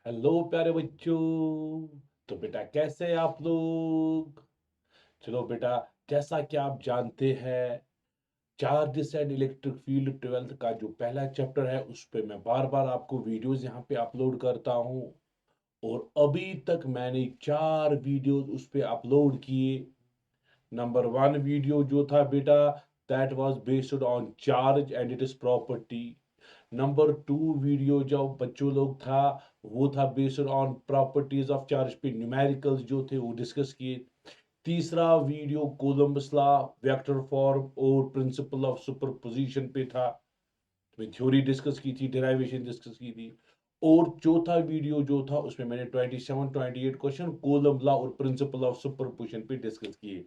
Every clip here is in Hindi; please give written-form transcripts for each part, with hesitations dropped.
हेलो प्यारे बच्चों। तो बेटा कैसे हैं आप लोग। चलो बेटा, जैसा कि आप जानते हैं, charges and electric field 12th का जो पहला चैप्टर है उस पे मैं बार बार आपको वीडियोस यहाँ पे अपलोड करता हूँ। और अभी तक मैंने 4 वीडियोस उस पे अपलोड किए। नंबर 1 वीडियो जो था बेटा, that was based on charge and it is property. Number 2 video जो बच्चों लोग था, वो था based on properties of charge पे न्यूमेरिकल्स जो थे वो डिस्कस किए। तीसरा video Columbus law, vector form और प्रिंसिपल ऑफ सुपरपोजिशन पे था। उसमें थ्योरी डिस्कस की थी, डेरिवेशन डिस्कस की थी। और चौथा वीडियो जो था उसमें मैंने 27-28 क्वेश्चन कोलम्ब लॉ और प्रिंसिपल ऑफ सुपरपोजिशन पे डिस्कस किए।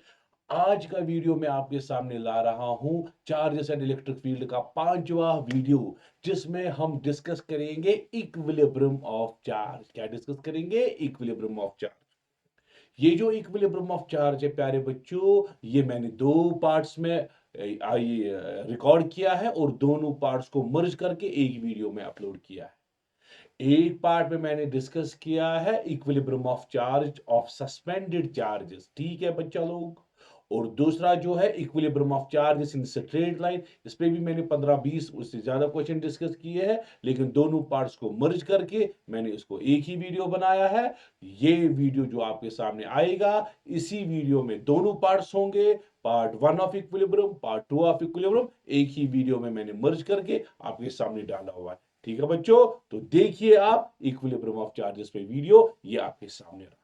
आज का वीडियो मैं आपके सामने ला रहा हूं चार्जेस एंड इलेक्ट्रिक फील्ड का 5वां वीडियो, जिसमें हम डिस्कस करेंगे इक्विलिब्रियम ऑफ चार्ज। क्या डिस्कस करेंगे? Equilibrium of charge. ये जो इक्विलिब्रियम ऑफ चार्ज है प्यारे बच्चों, ये मैंने 2 पार्ट्स में रिकॉर्ड किया है और दोनों पार्ट्स को मर्ज करके एक वीडियो में अपलोड किया है। एक पार्ट में मैंने डिस्कस किया है equilibrium of charge of suspended charges, ठीक है बच्चा लोग। और दूसरा जो है equilibrium of charges in straight line, इस पे भी मैंने 15-20 उससे ज्यादा क्वेश्चन डिस्कस किए हैं, लेकिन दोनों पार्ट्स को मर्ज करके मैंने इसको एक ही वीडियो बनाया है। ये वीडियो जो आपके सामने आएगा, इसी वीडियो में दोनों पार्ट्स होंगे। Part 1 of equilibrium, part 2 of equilibrium, एक ही वीडियो में मैंने मर्ज करके आपके सामने डाला हुआ है। ठीक है बच्चों, तो देखिए आप इक्विलिब्रियम ऑफ चार्जेस पे वीडियो, ये आपके सामने रहा।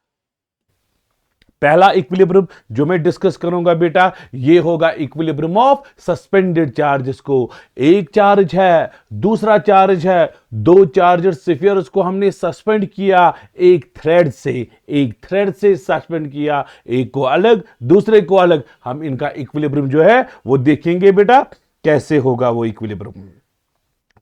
पहला इक्विलिब्रियम जो मैं डिस्कस करूंगा बेटा, ये होगा इक्विलिब्रियम ऑफ सस्पेंडेड चार्जेस को। एक चार्ज है, दूसरा चार्ज है, दो चार्जर स्फीयर्स को हमने सस्पेंड किया एक थ्रेड से सस्पेंड किया, एक को अलग दूसरे को अलग। हम इनका इक्विलिब्रियम जो है वो देखेंगे बेटा कैसे होगा वो इक्विलिब्रियम।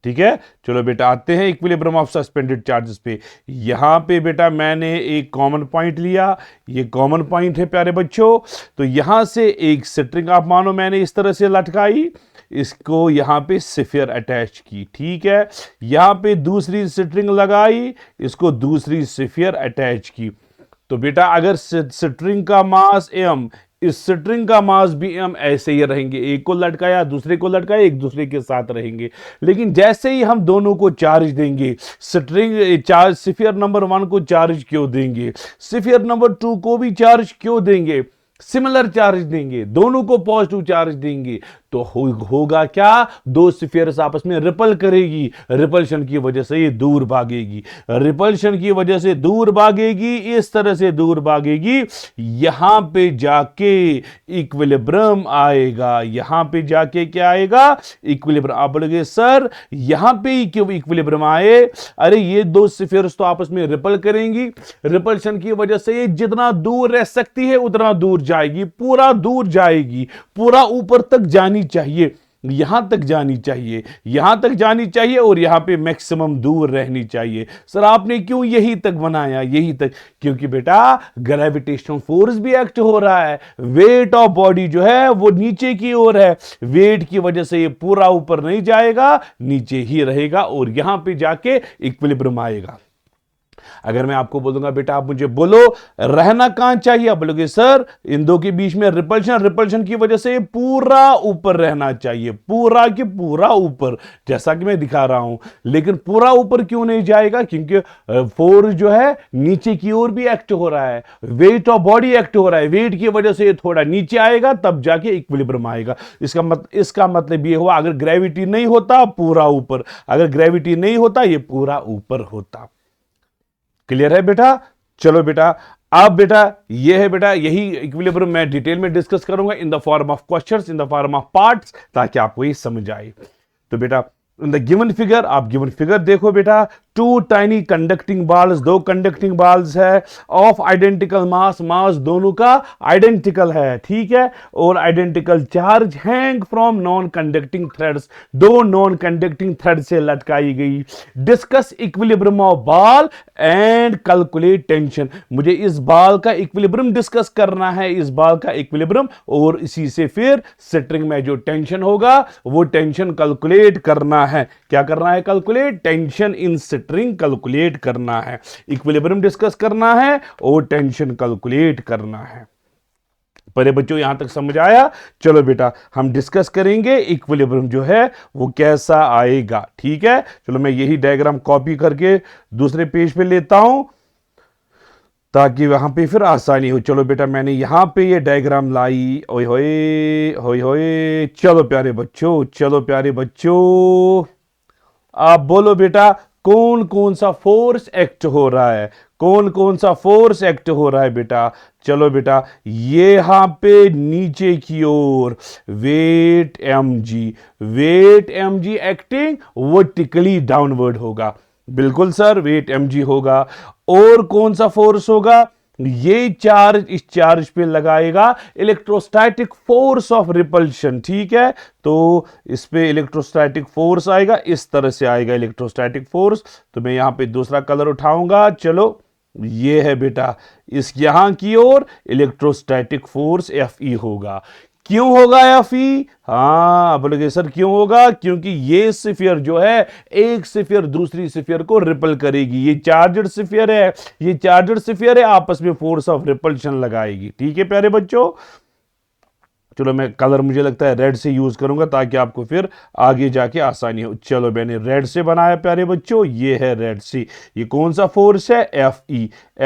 ठीक है, चलो बेटा आते हैं इक्विलिब्रियम ऑफ सस्पेंडेड चार्जेस पे। यहां पे बेटा मैंने एक कॉमन पॉइंट लिया, ये कॉमन पॉइंट है प्यारे बच्चों। तो यहां से एक स्ट्रिंग आप मानो मैंने इस तरह से लटकाई, इसको यहां पे स्फीयर अटैच की, ठीक है। यहां पे दूसरी स्ट्रिंग लगाई, इसको दूसरी स्फीयर अटैच की। तो बेटा अगर स्ट्रिंग का मास m, इस स्ट्रिंग का मास भी m, ऐसे ही रहेंगे, एक को लटकाया दूसरे को लटकाया, एक दूसरे के साथ रहेंगे। लेकिन जैसे ही हम दोनों को चार्ज देंगे, स्ट्रिंग चार्ज स्फीयर नंबर 1 को चार्ज क्यों देंगे, स्फीयर नंबर 2 को भी चार्ज क्यों देंगे, सिमिलर चार्ज देंगे, दोनों को पॉजिटिव चार्ज देंगे, तो होगा क्या, दो स्फीयर्स आपस में रिपल करेगी, रिपल्शन की वजह से ये दूर भागेगी, रिपल्शन की वजह से दूर भागेगी, इस तरह से दूर भागेगी। यहां पे जाके इक्विलिब्रियम आएगा, यहां पे जाके क्या आएगा, इक्विलिब्रियम। आप बोलोगे सर यहां पे ही क्यों इक्विलिब्रियम आए? अरे ये दो स्फीयर्स तो आपस में रिपल करेंगी, रिपल्शन की वजह से ये जितना दूर रह सकती है उतना दूर जाएगी, पूरा दूर जाएगी, पूरा ऊपर तक जानी चाहिए, यहां तक जानी चाहिए, यहां तक जानी चाहिए, और यहां पे मैक्सिमम दूर रहनी चाहिए। सर आपने क्यों यही तक बनाया, यही तक? क्योंकि बेटा ग्रेविटेशनल फोर्स भी एक्ट हो रहा है, वेट ऑफ बॉडी जो है वो नीचे की ओर है, वेट की वजह से ये पूरा ऊपर नहीं जाएगा, नीचे ही रहेगा, और यहां पे जाके इक्विलिब्रियम आएगा। अगर मैं आपको बोलूंगा बेटा आप मुझे बोलो रहना कहां चाहिए, आप बोलोगे सर इन दो के बीच में रिपल्शन, रिपल्शन की वजह से पूरा ऊपर रहना चाहिए, पूरा के पूरा ऊपर, जैसा कि मैं दिखा रहा हूं। लेकिन पूरा ऊपर क्यों नहीं जाएगा? क्योंकि फोर्स जो है नीचे की ओर भी एक्ट हो रहा है, वेट ऑफ बॉडी एक्ट हो रहा है, वेट की वजह से थोड़ा नीचे आएगा, तब जाके इक्विलिब्रियम आएगा। इसका मतलब ये हुआ अगर ग्रेविटी नहीं होता पूरा ऊपर, अगर ग्रेविटी नहीं होता ये पूरा ऊपर होता। क्लियर है बेटा? चलो बेटा अब बेटा ये है बेटा, यही इक्विलिब्रियम मैं डिटेल में डिस्कस करूंगा in the form of questions, in the form of parts, ताकि आपको ये समझ आए। तो बेटा इन द गिवन फिगर, आप गिवन फिगर देखो बेटा, टू टाइनी कंडक्टिंग बॉल्स, दो कंडक्टिंग बॉल्स है, ऑफ आइडेंटिकल मास, मास दोनों का आइडेंटिकल है, ठीक है, और identical charge, hang from non conducting threads, दो नॉन कंडक्टिंग थ्रेड से लटकाई गई। Discuss equilibrium of ball and calculate tension, मुझे इस बॉल का इक्विलिब्रियम डिस्कस करना है, इस बॉल का इक्विलिब्रियम, और इसी से फिर स्ट्रिंग में जो टेंशन होगा वो टेंशन कैलकुलेट करना है। क्या करना है? Calculate tension in string calculate करना है, इक्विलिब्रियम डिस्कस करना है और टेंशन कैलकुलेट करना है। पहले बच्चों यहां तक समझ आया? चलो बेटा हम डिस्कस करेंगे इक्विलिब्रियम जो है वो कैसा आएगा। ठीक है, चलो मैं यही डायग्राम कॉपी करके दूसरे पेज पे लेता हूं ताकि वहां पे फिर आसानी हो। चलो बेटा मैंने यहां पे ये डायग्राम लाई। ओए होए होए होए, चलो प्यारे बच्चों, चलो प्यारे बच्चों, आप बोलो बेटा कौन कौन सा फोर्स एक्ट हो रहा है, कौन कौन सा फोर्स एक्ट हो रहा है बेटा। चलो बेटा ये यहां पे नीचे की ओर weight mg, weight mg acting vertically downward होगा। बिल्कुल सर, वेट mg होगा। और कौन सा फोर्स होगा? ये चार्ज इस चार्ज पे लगाएगा इलेक्ट्रोस्टैटिक फोर्स ऑफ रिपल्शन। ठीक है, तो इस पे इलेक्ट्रोस्टैटिक फोर्स आएगा, इस तरह से आएगा इलेक्ट्रोस्टैटिक फोर्स। तो मैं यहां पे दूसरा कलर उठाऊंगा। चलो ये है बेटा, इस यहां की ओर इलेक्ट्रोस्टैटिक फोर्स Fe होगा। क्यों होगा Fe? हाँ बोलोगे सर क्यों होगा? क्योंकि ये स्फीयर जो है एक स्फीयर दूसरी स्फीयर को रिपल करेगी। ये चार्जड स्फीयर है, ये चार्जड स्फीयर है, आपस में फोर्स ऑफ रिपल्शन लगाएगी। ठीक है प्यारे बच्चों, चलो मैं कलर मुझे लगता है रेड से यूज करूंगा ताकि आपको फिर आगे जाके आसानी हो। चलो मैंने रेड से बनाया प्यारे बच्चों, ये है रेड से। ये कौन सा फोर्स है? Fe।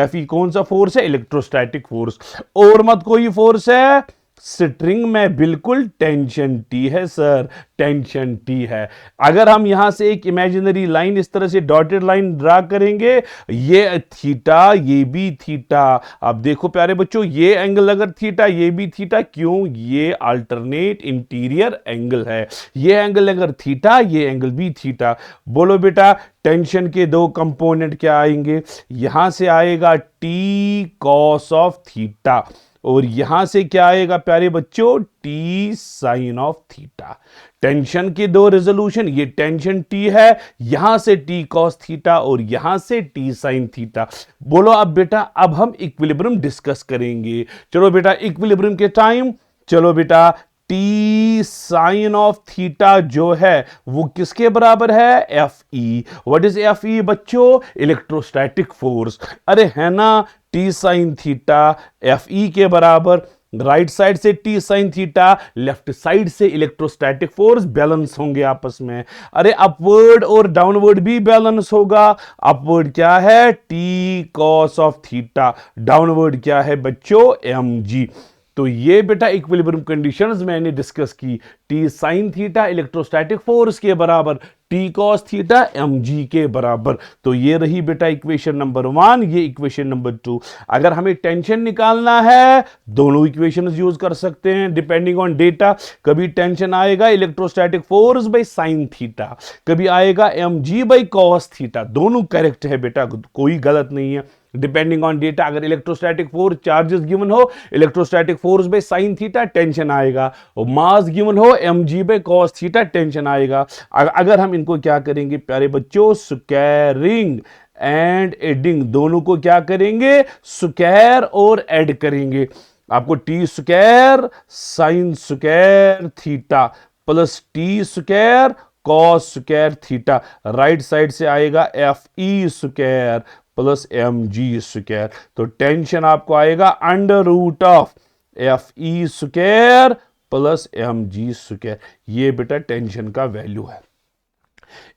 Fe कौन सा फोर्स है? Electrostatic force. और मत कोई फोर्स है स्ट्रिंग में, बिल्कुल टेंशन टी है सर, टेंशन टी है। अगर हम यहां से एक इमेजिनरी लाइन इस तरह से डॉटेड लाइन ड्रा करेंगे, ये थीटा, ये भी थीटा। अब देखो प्यारे बच्चों, ये एंगल अगर थीटा, ये भी थीटा, क्यों? ये अल्टरनेट इंटीरियर एंगल है। ये एंगल अगर थीटा, ये एंगल भी थीटा। बोलो बेटा टेंशन के दो कंपोनेंट क्या आएंगे? यहां से आएगा टी कॉस ऑफ थीटा, और यहां से क्या आएगा प्यारे बच्चों? T sine of theta. Tension के दो रेजोल्यूशन, ये टेंशन टी है, यहां से टी कॉस थीटा और यहां से टी साइन थीटा। बोलो अब बेटा, अब हम इक्विलिब्रियम डिस्कस करेंगे। चलो बेटा इक्विलिब्रियम के टाइम, चलो बेटा टी साइन ऑफ थीटा जो है वो किसके बराबर है? Fe। व्हाट इज Fe बच्चों? Electrostatic force. अरे है ना, टी साइन थीटा Fe के बराबर। राइट साइड से T sine theta, left side से इलेक्ट्रोस्टैटिक फोर्स, बैलेंस होंगे आपस में। अरे अपवर्ड और डाउनवर्ड भी बैलेंस होगा। अपवर्ड क्या है? T cos of theta, downward क्या है बच्चों? mg। तो ये बेटा इक्विलिब्रियम कंडीशंस मैंने डिस्कस की। T sine theta electrostatic force के बराबर, टी कॉस थीटा mg के बराबर। तो ये रही बेटा इक्वेशन नंबर 1, ये इक्वेशन नंबर 2। अगर हमें टेंशन निकालना है, दोनों इक्वेशंस यूज कर सकते हैं डिपेंडिंग ऑन डेटा। कभी टेंशन आएगा electrostatic force by sine theta, कभी आएगा mg बाय कॉस थीटा। दोनों करेक्ट है बेटा, कोई गलत नहीं है डिपेंडिंग ऑन डेटा। अगर इलेक्ट्रोस्टैटिक फोर्स चार्जेस गिवन हो, electrostatic force by sine theta, tension आएगा। और मास गिवन हो mg by cos theta, tension आएगा। अगर हम इनको क्या करेंगे प्यारे बच्चों? स्क्वायरिंग एंड एडिंग, दोनों को क्या करेंगे? स्क्वायर और ऐड करेंगे। आपको T square sine square theta plus T square cos square theta, right side से आएगा Fe square plus mg square. तो टेंशन आपको आएगा under root of Fe square plus mg square. ये बेटा टेंशन का वैल्यू है।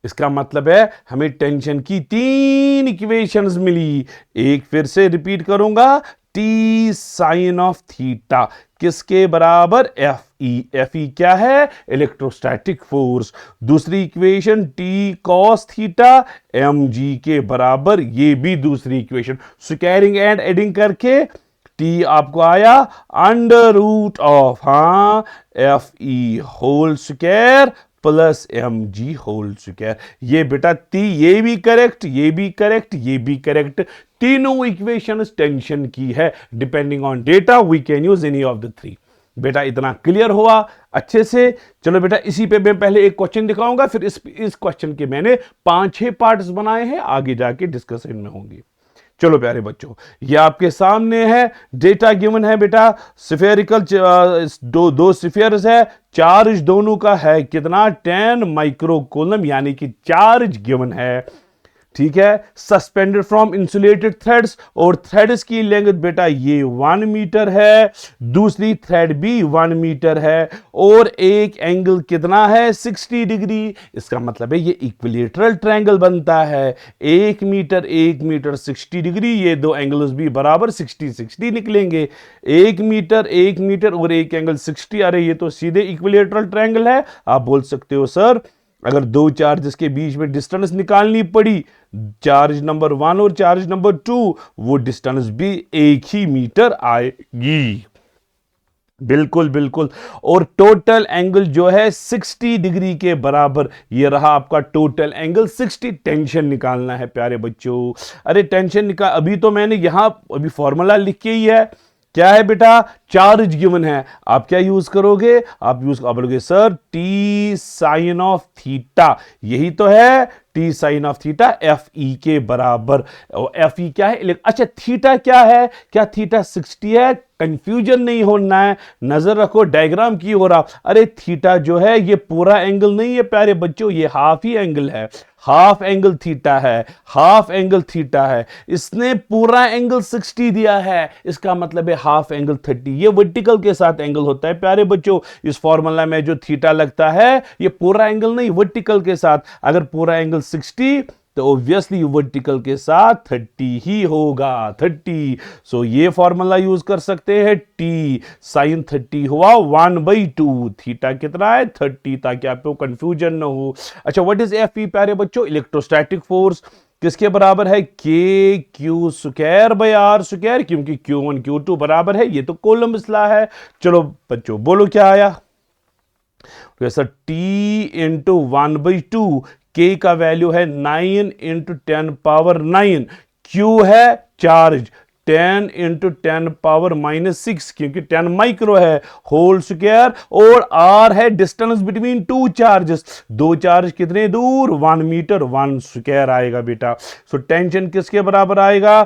इसका मतलब है हमें टेंशन की 3 इक्वेशंस मिली। एक फिर से रिपीट करूंगा, टी साइन ऑफ थीटा किसके बराबर? Fe क्या है? Electrostatic force. दूसरी equation T cos theta mg के बराबर, ये भी दूसरी इक्वेशन। स्क्वायरिंग एंड एडिंग करके टी आपको आया under root of Fe whole square plus mg whole square. ये बेटा ये भी करेक्ट, ये भी करेक्ट, ये भी करेक्ट। तीनों इक्वेशंस टेंशन की है। Depending on data we can use any of the 3। बेटा इतना क्लियर हुआ अच्छे से? चलो बेटा इसी पे मैं पहले एक क्वेश्चन दिखाऊंगा, फिर इस क्वेश्चन के मैंने 5-6 पार्ट्स बनाए हैं, आगे जाके डिस्कशन में होंगे। चलो प्यारे बच्चों, ये आपके सामने है, डेटा गिवन है बेटा। स्फेरिकल दो स्फीयर्स है, चार्ज दोनों का है कितना? 10 माइक्रो कूलम, यानी कि चार्ज गिवन है ठीक है, सस्पेंडेड फ्रॉम इंसुलेटेड थ्रेड्स, और थ्रेड्स की लेंथ बेटा ये 1 मीटर है, दूसरी थ्रेड भी 1 मीटर है, और एक एंगल कितना है 60 डिग्री। इसका मतलब है ये इक्विलेटरल ट्रायंगल बनता है, 1 मीटर 60 डिग्री, ये दो एंगल्स भी बराबर 60 60 निकलेंगे। 1 मीटर और एक एंगल 60, अरे ये तो सीधे इक्विलेटरल ट्रायंगल है। आप बोल सकते हो सर अगर दो चार्जेस के बीच में डिस्टेंस निकालनी पड़ी, चार्ज नंबर 1 और चार्ज नंबर 2, वो डिस्टेंस भी एक ही मीटर आएगी। बिल्कुल बिल्कुल। और टोटल एंगल जो है 60 डिग्री के बराबर, ये रहा आपका टोटल एंगल 60। टेंशन निकालना है प्यारे बच्चों। अरे टेंशन निकाल, अभी तो मैंने यहां अभी फॉर्मूला लिख के ही है। क्या है बेटा, चार्ज गिवन है, आप क्या यूज करोगे, आप बोलोगे sir T sine of theta, यही तो है T sine of theta F E के बराबर। एफ ई क्या है, अच्छा थीटा क्या है, क्या थीटा 60 है, कंफ्यूजन नहीं होना है, नजर रखो डायग्राम की हो रहा। अरे थीटा जो है ये पूरा एंगल नहीं है प्यारे बच्चों, ये हाफ ही एंगल है, हाफ एंगल थीटा है, हाफ एंगल थीटा है। इसने पूरा एंगल 60 दिया है, इसका मतलब है हाफ एंगल 30। ये वर्टिकल के साथ एंगल होता है प्यारे बच्चों। इस फॉर्मूला में जो थीटा लगता है ये पूरा एंगल नहीं, वर्टिकल के साथ। अगर पूरा एंगल 60 तो ऑब्वियसली वर्टिकल के साथ 30 ही होगा, 30। सो ये फॉर्मूला यूज कर सकते हैं, टी साइन 30 हुआ 1/2, थीटा कितना है 30, ताकि आपको कंफ्यूजन ना हो। अच्छा व्हाट इज एफ ई प्यारे बच्चों, इलेक्ट्रोस्टैटिक फोर्स किसके बराबर है, K Q square by r square, क्योंकि Q1 Q2 बराबर है, ये तो कूलम्ब लॉ है। चलो बच्चों बोलो क्या आया, सर टी इंटू 1/2, के का वैल्यू है 9 इंटू 10 पावर 9, क्यू है चार्ज 10 इंटू 10 पावर -6, क्योंकि 10 माइक्रो है, होल स्क्वायर, और आर है डिस्टेंस बिटवीन टू चार्जेस, दो चार्ज कितने दूर 1 मीटर, 1 स्क्वायर आएगा बेटा। सो टेंशन किसके बराबर आएगा,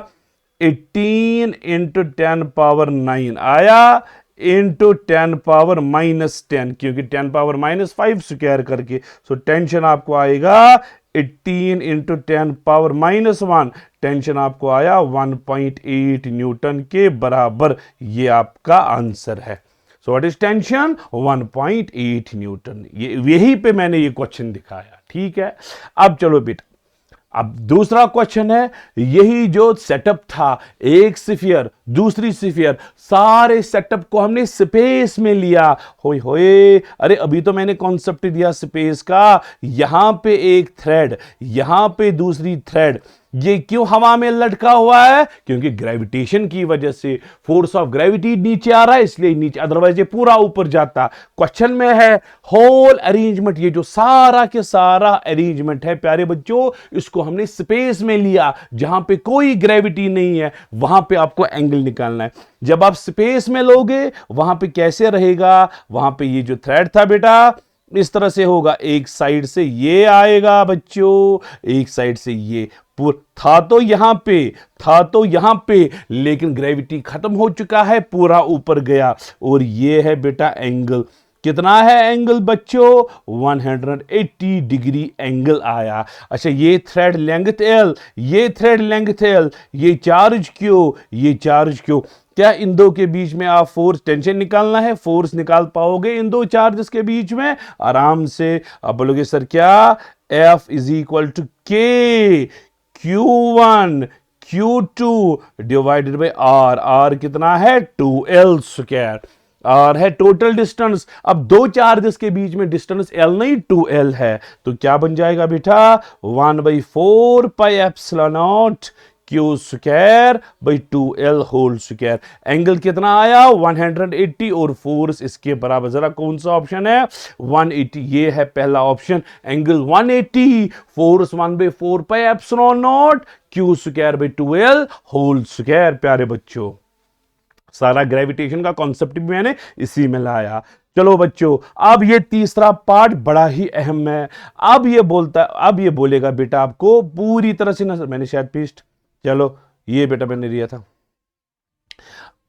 18 इंटू 10 पावर 9 आया, इंटू 10 पावर -10, क्योंकि 10 पावर -5 स्क्वायर करके। सो टेंशन आपको आएगा 18 इंटू 10 पावर -1, टेंशन आपको आया 1.8 न्यूटन के बराबर। ये आपका आंसर है। So what is tension, 1.8 Newton. यही पे मैंने ये क्वेश्चन दिखाया, ठीक है। अब चलो बेटा, अब दूसरा क्वेश्चन है, यही जो सेटअप था, एक स्फीयर दूसरी स्फीयर, सारे सेटअप को हमने स्पेस में लिया। होए होए, अरे अभी तो मैंने कॉन्सेप्ट दिया स्पेस का, यहां पे एक थ्रेड, यहां पे दूसरी थ्रेड, ये क्यों हवा में लटका हुआ है, क्योंकि ग्रेविटेशन की वजह से, फोर्स ऑफ ग्रेविटी नीचे आ रहा है इसलिए नीचे, अदरवाइज ये पूरा ऊपर जाता। क्वेश्चन में है होल अरेंजमेंट, ये जो सारा के सारा अरेंजमेंट है प्यारे बच्चों, इसको हमने स्पेस में लिया, जहां पे कोई ग्रेविटी नहीं है, वहां पे आपको एंगल निकालना है। जब आप स्पेस में लोगे वहां पे कैसे रहेगा, वहां पे ये जो थ्रेड था बेटा इस तरह से होगा, एक साइड से ये आएगा बच्चों, एक साइड से ये, था तो यहां पे, लेकिन ग्रेविटी खत्म हो चुका है, पूरा ऊपर गया, और ये है बेटा एंगल। कितना है एंगल बच्चों, 180 डिग्री एंगल आया। अच्छा ये थ्रेड लेंथ L, ये थ्रेड लेंथ L, ये चार्ज क्यों, क्या इन दो के बीच में आप फोर्स, टेंशन निकालना है, फोर्स निकाल पाओगे इन दो चार्जेस के बीच में आराम से। अब बोलोगे सर क्या, F इज इक्वल टू के Q1 Q2 divided by R कितना है 2L स्क्वायर, R है टोटल डिस्टेंस। अब दो चार्जेस के बीच में डिस्टेंस L नहीं 2L है, तो क्या बन जाएगा बेटा 1/4 pi epsilon naught Q square by 2L whole square. Angle कितना आया 180, और फोर्स इसके बराबर, जरा कौन सा ऑप्शन है 180, ये है पहला option, angle 180, force 1/4 pi epsilon naught Q square by 2L whole square. प्यारे बच्चों सारा ग्रेविटेशन का कॉन्सेप्ट भी मैंने इसी में लाया। चलो बच्चों अब ये तीसरा पार्ट बड़ा ही अहम है। अब ये बोलेगा बेटा आपको पूरी तरह से ना, मैंने शायद पीस्ट, चलो ये बेटा मैंने दिया था।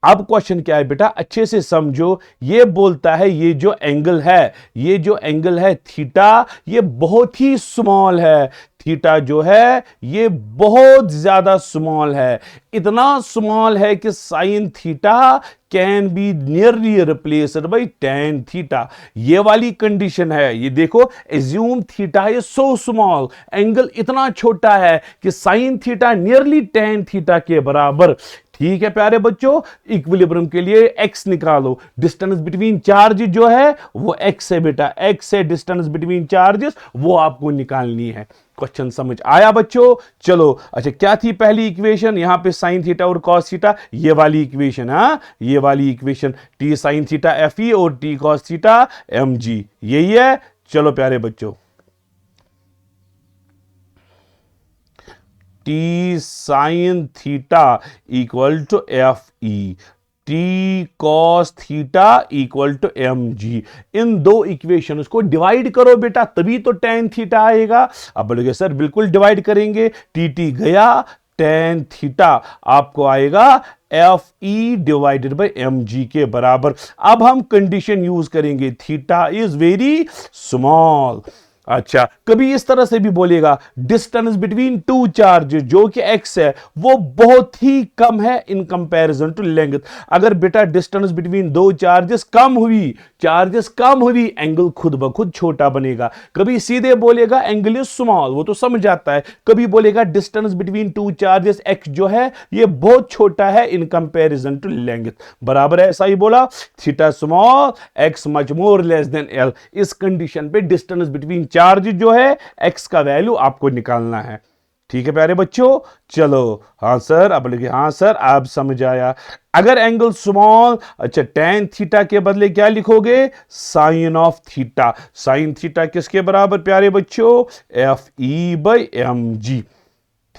अब क्वेश्चन क्या है बेटा, अच्छे से समझो। ये बोलता है ये जो एंगल है थीटा, ये बहुत ही स्मॉल है। थीटा जो है ये बहुत ज्यादा स्मॉल है, इतना स्मॉल है कि sine theta can be nearly replaced by tan theta. ये वाली कंडीशन है, ये देखो, assume theta is so small, angle इतना छोटा है कि sine theta nearly ten theta के बराबर। ठीक है प्यारे बच्चों, इक्विलिब्रियम के लिए x निकालो, डिस्टेंस बिटवीन चार्जेस जो है वो x है बेटा, x है डिस्टेंस बिटवीन चार्जेस, वो आपको निकालनी है। क्वेश्चन समझ आया बच्चों? चलो अच्छा, क्या थी पहली इक्वेशन? यहां पे साइन थीटा और कॉस थीटा, ये वाली इक्वेशन, हाँ ये वाली equation, T sine theta F E और T cos theta M G, यही है। चलो प्यारे बच्चों, T sine theta equal to F E, T cos theta equal to M G. इन दो इक्वेशन को डिवाइड करो बेटा, तभी तो टेन थीटा आएगा। अब बोलोगे सर बिल्कुल डिवाइड करेंगे, टी टी गया, टेन थीटा आपको आएगा F E divided by M G के बराबर। अब हम कंडीशन यूज करेंगे, थीटा इज वेरी स्मॉल। अच्छा, कभी इस तरह से भी बोलेगा, डिस्टेंस बिटवीन टू चार्जेस जो कि x है वो बहुत ही कम है इन कंपैरिजन टू लेंथ। अगर बेटा डिस्टेंस बिटवीन दो चार्जेस कम हुई, एंगल खुद ब खुद छोटा बनेगा। कभी सीधे बोलेगा एंगल इज स्मॉल, वो तो समझ जाता है। कभी बोलेगा distance between two charges x जो है ये बहुत छोटा है इन कंपैरिजन टू लेंथ, बराबर है, ऐसा ही बोला। Theta small, x much more less than l, इस कंडीशन पे डिस्टेंस बिटवीन चार्ज जो है x का वैल्यू आपको निकालना है। ठीक है प्यारे बच्चों? चलो हाँ सर, अब लिखिए हाँ सर आप समझ आया। अगर एंगल स्मॉल, अच्छा टेन थीटा के बदले क्या लिखोगे? Sine of theta. Sine theta किसके बराबर प्यारे बच्चों? F E by M G.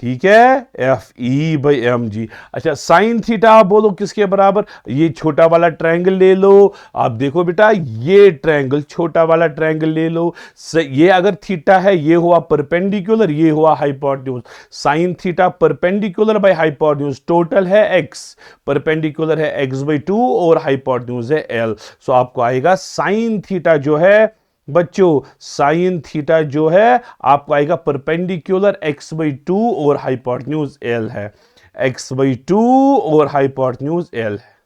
ठीक है, F E by M G. अच्छा साइन थीटा आप बोलो किसके बराबर? ये छोटा वाला ट्रायंगल ले लो, आप देखो बेटा ये ट्रायंगल, छोटा वाला ट्रायंगल ले लो, ये अगर थीटा है ये हुआ परपेंडिकुलर, ये हुआ hypotenuse. Sine theta perpendicular by hypotenuse, total है x, परपेंडिकुलर है x बाई 2 और हाइपोटेन्यूज है l। सो आपको आएगा साइन थीटा जो है बच्चों, साइन थीटा जो है आपको आएगा परपेंडिकुलर x बाई 2 और हाइपोटेन्यूज l है, x बाई 2 और हाइपोटेन्यूज l है।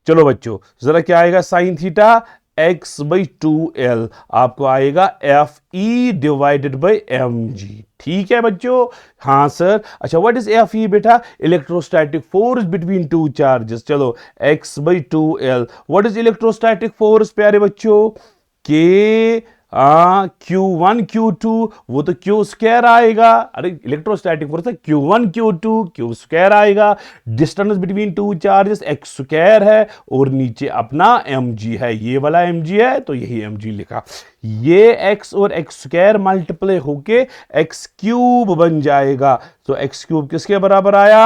चलो बच्चों जरा क्या आएगा? Sine theta x by 2l आपको आएगा F E divided by M G. ठीक है बच्चों? हाँ सर। अच्छा व्हाट इज एफ ई बेटा? Electrostatic force between two charges. चलो x by 2l, what is electrostatic force प्यारे बच्चों? के Q1 Q2, वो तो Q स्क्वायर आएगा। अरे इलेक्ट्रोस्टैटिक फोर्स है Q1 Q2, Q स्क्वायर आएगा। Distance between two charges x square है और नीचे अपना mg है, ये वाला mg है तो यही mg लिखा। ये x और x स्क्वायर मल्टीप्लाई होके x क्यूब बन जाएगा। तो x क्यूब किसके बराबर आया?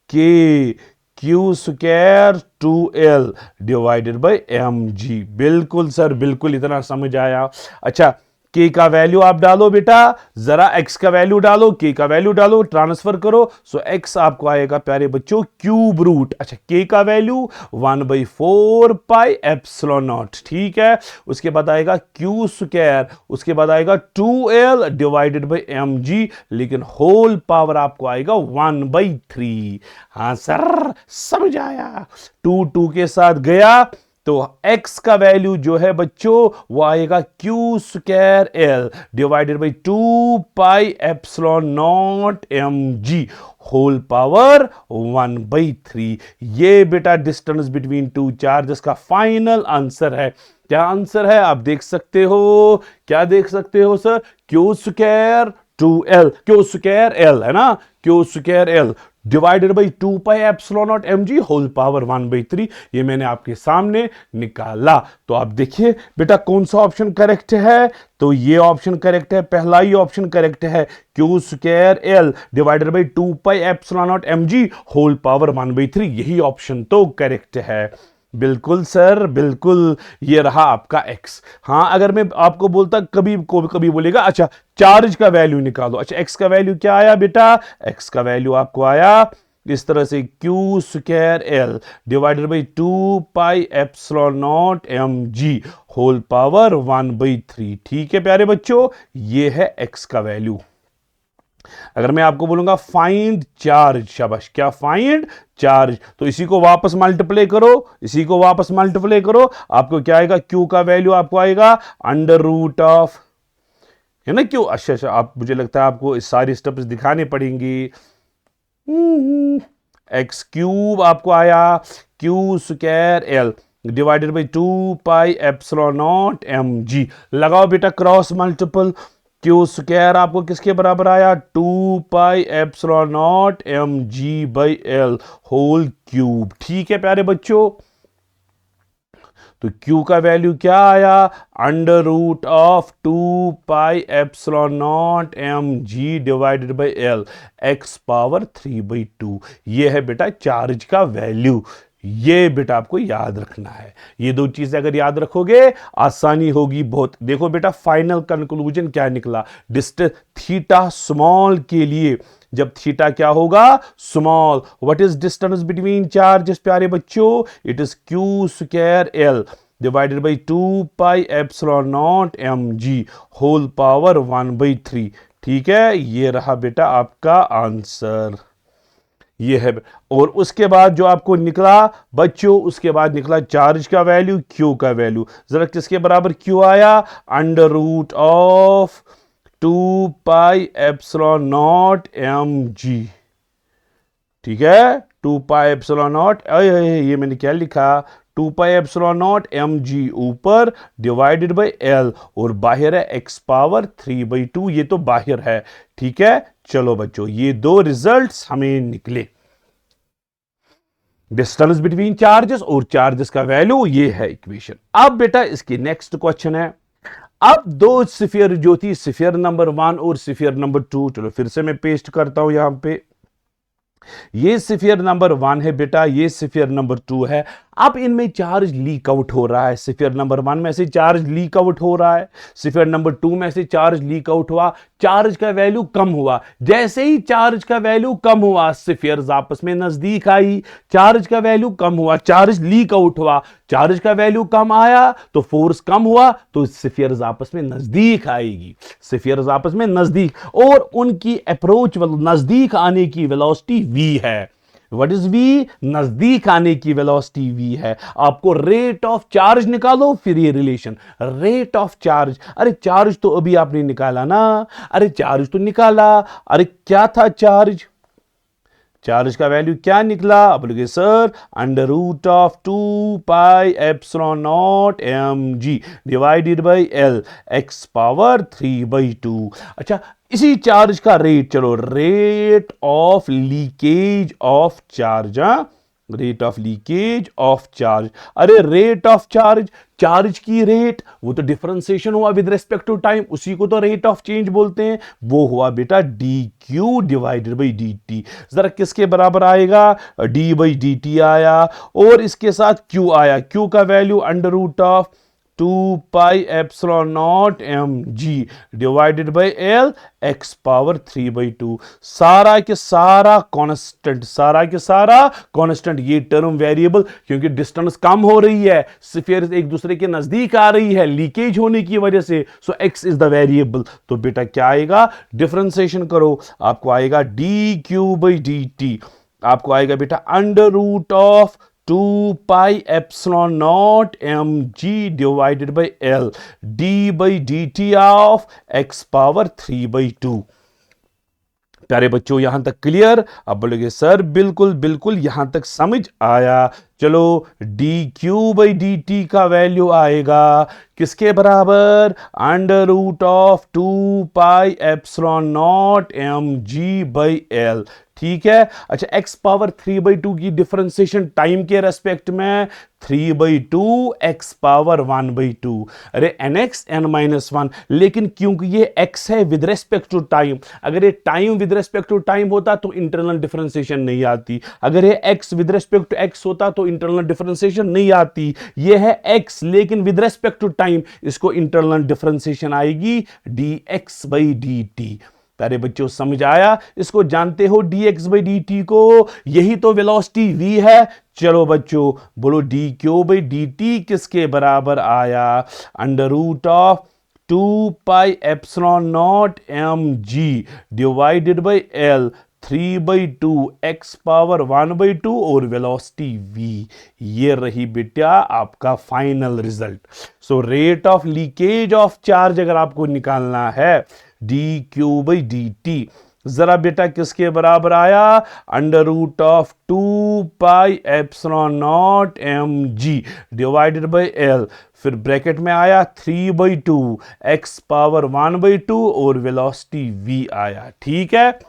k Q square 2l divided by mg। बिल्कुल सर बिल्कुल, इतना समझ आया। अच्छा k का वैल्यू आप डालो बेटा, जरा x का वैल्यू डालो, k का वैल्यू डालो, ट्रांसफर करो। सो x आपको आएगा प्यारे बच्चों क्यूब रूट, अच्छा k का वैल्यू 1/4 पाई एप्सिलॉन नॉट। ठीक है, उसके बाद आएगा q स्क्वायर, उसके बाद आएगा 2l डिवाइडेड बाई mg, लेकिन होल पावर आपको आएगा 1/3। हाँ सर समझ आया। 2 के साथ गया तो x का वैल्यू जो है बच्चों वो आएगा q square l divided by 2 pi epsilon naught mg whole power 1/3। ये बेटा डिस्टेंस बिटवीन टू चार्जेस का फाइनल आंसर है। क्या आंसर है आप देख सकते हो? क्या देख सकते हो sir? q square 2l, q square l है ना, q square l divided by 2 pi epsilon naught mg whole power 1/3। ये मैंने आपके सामने निकाला। तो आप देखिए बेटा कौन सा ऑप्शन करेक्ट है? तो ये ऑप्शन करेक्ट है, पहला ही ऑप्शन करेक्ट है, q square l divided by 2 pi epsilon naught mg whole power 1/3, यही ऑप्शन तो करेक्ट है। बिल्कुल सर बिल्कुल, ये रहा आपका x। हाँ अगर मैं आपको बोलता कभी बोलेगा अच्छा चार्ज का वैल्यू निकालो, अच्छा x का वैल्यू क्या आया बेटा? x का वैल्यू आपको आया इस तरह से q square L divided by 2 pi epsilon naught mg whole power 1/3। ठीक है प्यारे बच्चों, ये है x का वैल्यू। अगर मैं आपको बोलूंगा फाइंड चार्ज, शाबाश, क्या फाइंड चार्ज, तो इसी को वापस मल्टीप्लाई करो, इसी को वापस मल्टीप्लाई करो, आपको क्या आएगा, क्यू का वैल्यू आपको आएगा अंडर रूट ऑफ, है ना क्यू। अच्छा, आप, मुझे लगता है आपको इस सारी स्टेप्स दिखाने पड़ेंगी। एक्स क्यूब आपको आया Q square L divided by 2 pi epsilon naught mg। लगाओ बेटा क्रॉस मल्टीपल, क्यू स्क्वायर आपको किसके बराबर आया, 2 pi epsilon naught mg/l whole cube. ठीक है प्यारे बच्चों, तो Q का वैल्यू क्या आया, under root of 2 pi epsilon naught mg divided by l x power 3/2। ये है बेटा चार्ज का वैल्यू। ये बेटा आपको याद रखना है, ये दो चीजें अगर याद रखोगे आसानी होगी बहुत। देखो बेटा फाइनल कंक्लूजन क्या निकला, डिस्टेंस थीटा स्मॉल के लिए, जब थीटा क्या होगा, small, what is distance between charges प्यारे बच्चों, it is q square L divided by 2 pi epsilon naught mg whole power 1/3। ठीक है, ये रहा बेटा आपका आंसर, ये है। और उसके बाद जो आपको निकला बच्चों, उसके बाद निकला चार्ज का वैल्यू, क्यू का वैल्यू, जरा किसके बराबर क्यू आया, under root of 2 pi epsilon naught mg। ठीक है, 2 पाई एप्सिलॉन नॉट, ये मैंने क्या लिखा, 2 पाई एप्सिलॉन नॉट mg ऊपर डिवाइडेड बाई l और बाहर है x पावर 3/2, ये तो बाहर है। ठीक है, चलो बच्चों, ये दो रिजल्ट्स हमें निकले, डिस्टेंस बिटवीन चार्जेस और चार्जेस का वैल्यू, ये है इक्वेशन। अब बेटा इसकी नेक्स्ट क्वेश्चन है, अब दो स्फीयर जो थी, स्फीयर नंबर 1 और स्फीयर नंबर 2, चलो फिर से मैं पेस्ट करता हूं यहां पे, ये स्फीयर नंबर 1 है बेटा, ये स्फीयर नंबर 2 है। अब इनमें चार्ज लीक आउट हो रहा है, स्फीयर नंबर 1 में से चार्ज लीक आउट हो रहा है, स्फीयर नंबर 2 में से चार्ज लीक आउट हुआ, चार्ज का वैल्यू कम हुआ। जैसे ही चार्ज का वैल्यू कम हुआ, स्फीयर्स आपस में नजदीक आई, चार्ज का वैल्यू कम हुआ, चार्ज लीक आउट हुआ, चार्ज का वैल्यू कम आया तो फोर्स कम हुआ, तो स्फीयर्स आपस में नजदीक आएगी, स्फीयर्स आपस में नजदीक, और उनकी अप्रोच नजदीक आने की वेलोसिटी v है। व्हाट इज v, नजदीक आने की वेलोसिटी v है। आपको रेट ऑफ चार्ज निकालो, फिर ये रिलेशन, रेट ऑफ चार्ज, अरे चार्ज तो अभी आपने निकाला ना, अरे चार्ज तो निकाला, अरे क्या था चार्ज, चार्ज का वैल्यू क्या निकला, आप बोलोगे sir under root of 2 pi epsilon naught mg divided by l x power 3/2। अच्छा, इसी चार्ज का रेट, चलो rate of leakage of charge, rate of leakage of charge, अरे रेट ऑफ चार्ज, चार्ज की रेट, वो तो डिफरेंशिएशन हुआ विद रिस्पेक्ट टू टाइम, उसी को तो रेट ऑफ चेंज बोलते हैं, वो हुआ बेटा dq डिवाइडेड बाई dt। जरा किसके बराबर आएगा, d/dt आया, और इसके साथ q आया, q का value under root of 2 pi epsilon naught mg divided by l x power 3/2। सारा के सारा कांस्टेंट, सारा के सारा कांस्टेंट, ये टर्म वेरिएबल, क्योंकि डिस्टेंस कम हो रही है, स्फीयर एक दूसरे के नजदीक आ रही है लीकेज होने की वजह से, सो x इज द वेरिएबल। तो बेटा क्या आएगा, डिफरेंशिएशन करो, आपको आएगा dq/dt, आपको आएगा बेटा under root of 2 pi epsilon naught mg divided by l d/dt of x power 3/2। प्यारे बच्चों यहां तक क्लियर, अब बोलोगे सर बिल्कुल बिल्कुल यहां तक समझ आया। चलो dq/dt का वैल्यू आएगा किसके बराबर, under root of 2 pi epsilon naught mg/l। ठीक है, अच्छा x पावर 3/2 की डिफरेंशिएशन टाइम के रेस्पेक्ट में 3/2 x पावर 1/2, अरे nx n-1, लेकिन क्योंकि ये x है विद रेस्पेक्ट टू टाइम, अगर ये time with respect to time होता तो इंटरनल डिफरेंशिएशन नहीं आती, अगर ये x with respect to x होता तो इंटरनल डिफरेंशिएशन नहीं आती। ये है x लेकिन विद रेस्पेक्ट टू टाइम, इसको इंटरनल डिफरेंशिएशन आएगी dx/dt। प्यारे बच्चों समझ आया? इसको जानते हो dx/dt को, यही तो वेलोसिटी v है। चलो बच्चों बोलो dq/dt किसके बराबर आया? Under root of 2πε0 mg divided by l 3/2 x power 1/2 और वेलोसिटी v। ये रही बेटा आपका final result. So rate of leakage of charge अगर आपको निकालना है dq/dt, जरा बेटा किसके बराबर आया? Under root of 2πε0 mg divided by l, फिर ब्रैकेट में आया 3/2 x पावर 1/2 और वेलोसिटी v आया। ठीक है,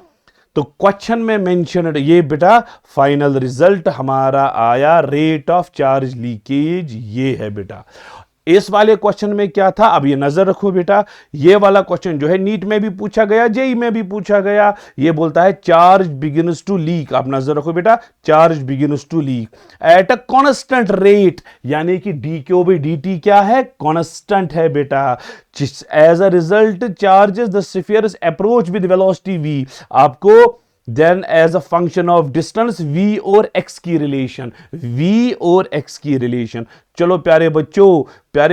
तो क्वेश्चन में मेंशन ये बेटा फाइनल रिजल्ट हमारा आया, रेट ऑफ चार्ज लीकेज ये है बेटा। इस वाले क्वेश्चन में क्या था, अब ये नजर रखो बेटा, ये वाला क्वेश्चन जो है नीट में भी पूछा गया, जेई में भी पूछा गया। ये बोलता है चार्ज बिगिन्स टू लीक, आप नजर रखो बेटा, charge begins to leak at a constant rate, यानी कि dq/dt क्या है? कांस्टेंट है बेटा। As a result charges the spheres approach with velocity v, आपको then as a function of distance v और x की रिलेशन, v और x की रिलेशन। चलो प्यारे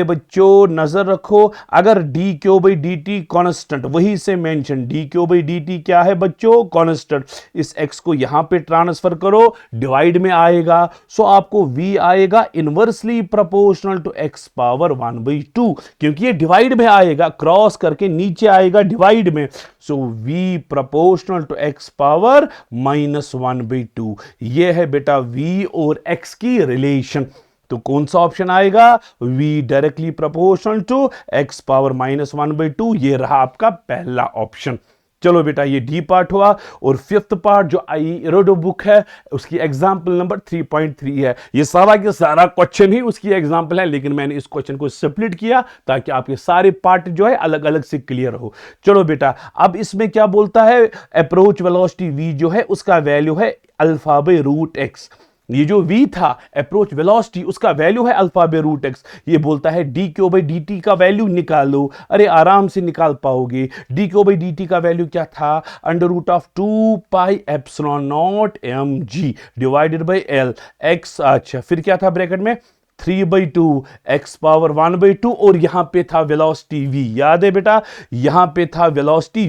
बच्चों नजर रखो, अगर dq/dt कांस्टेंट, वही से मेंशन dq/dt क्या है बच्चों? कांस्टेंट। इस x को यहां पे ट्रांसफर करो, डिवाइड में आएगा, सो आपको v आएगा inversely proportional to x power 1/2, क्योंकि ये डिवाइड में आएगा, क्रॉस करके नीचे आएगा डिवाइड में, so v proportional to x power -1/2। ये है बेटा v और x की रिलेशन। तो कौन सा ऑप्शन आएगा? v directly proportional to x power -1/2, ये रहा आपका पहला ऑप्शन। चलो बेटा ये डी पार्ट हुआ, और फिफ्थ पार्ट जो आई इरोडो बुक है उसकी एग्जाम्पल नंबर 3.3 है। ये सारा के सारा क्वेश्चन ही उसकी एग्जाम्पल है, लेकिन मैंने इस क्वेश्चन को स्प्लिट किया ताकि आपके सारे पार्ट जो है अलग अलग से क्लियर हो। चलो बेटा अब इसमें क्या बोलता है? अप्रोच वेलोसिटी v जो है उसका वैल्यू है α/√x। ये जो v था अप्रोच वेलोसिटी, उसका वैल्यू है α/√x। ये बोलता है dq/dt का वैल्यू निकालो। अरे आराम से निकाल पाओगे। dq/dt का वैल्यू क्या था? Under root of 2πε0 mg divided by l x। अच्छा फिर क्या था ब्रैकेट में? 3/2 x पावर 1/2, और यहां पे था वेलोसिटी v। याद है बेटा, यहां पे था वेलोसिटी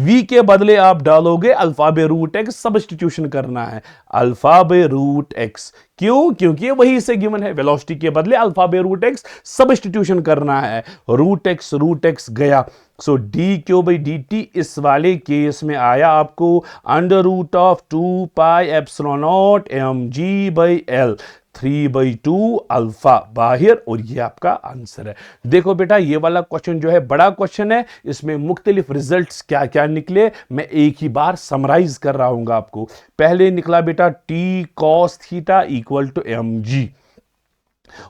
v के बदले आप डालोगे α/√x, सब्स्टिट्यूशन करना है α/√x। क्यों? क्योंकि वही से गिवन है, वेलोसिटी के बदले α/√x सब्स्टिट्यूशन करना है, √x गया। सो dq/dt इस वाले केस में आया आपको under root of 2πε0 mg/l 3/2 alpha बाहर, और ये आपका आंसर है। देखो बेटा ये वाला क्वेश्चन जो है बड़ा क्वेश्चन है, इसमें मुख्तलिफ रिजल्ट्स क्या क्या निकले मैं एक ही बार समराइज कर रहा हूं आपको। पहले निकला बेटा t cos theta equal to mg,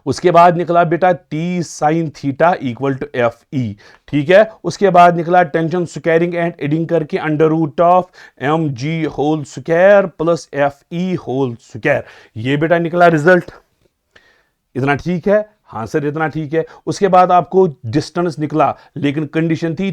उसके बाद निकला बेटा t sin theta equal to fe। ठीक है, उसके बाद निकला टेंशन स्क्वायरिंग एंड एडिंग करके under root of mg whole square plus fe whole square. ये बेटा निकला रिजल्ट। इतना ठीक है? हाँ सर इतना ठीक है। उसके बाद आपको डिस्टेंस निकला, लेकिन कंडीशन थी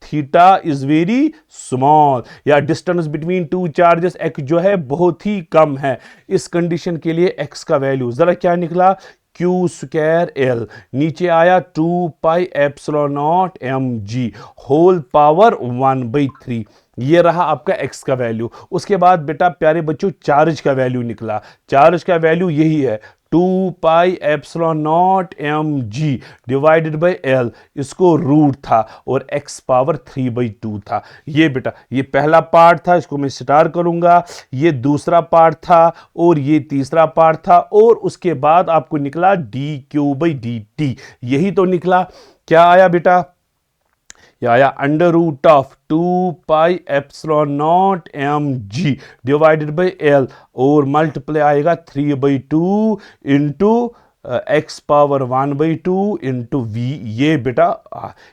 थीटा इज वेरी स्मॉल, या distance between two charges x जो है बहुत ही कम है। इस कंडीशन के लिए x का वैल्यू जरा क्या निकला? q स्क्वायर l, नीचे आया 2πε0 mg होल पावर 1/3। ये रहा आपका x का वैल्यू। उसके बाद बेटा प्यारे बच्चों चार्ज का वैल्यू निकला। चार्ज का वैल्यू यही है 2πε0 mg डिवाइडेड बाई l, इसको रूट था, और x पावर 3/2 था। ये बेटा ये पहला पार्ट था, इसको मैं स्टार करूंगा। ये दूसरा पार्ट था, और ये तीसरा पार्ट था, और उसके बाद आपको निकला dq/dt। यही तो निकला। क्या आया बेटा? यह आया under root of 2πε0 mg divided by l, और मल्टीप्लाई आएगा 3/2 into x power 1/2 into v। ये बेटा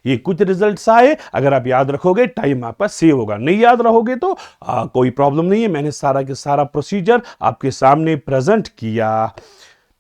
ये कुछ रिजल्ट्स आए, अगर आप याद रखोगे टाइम आपका सेव होगा, नहीं याद रहोगे तो कोई प्रॉब्लम नहीं है। मैंने सारा के सारा प्रोसीजर आपके सामने प्रेजेंट किया।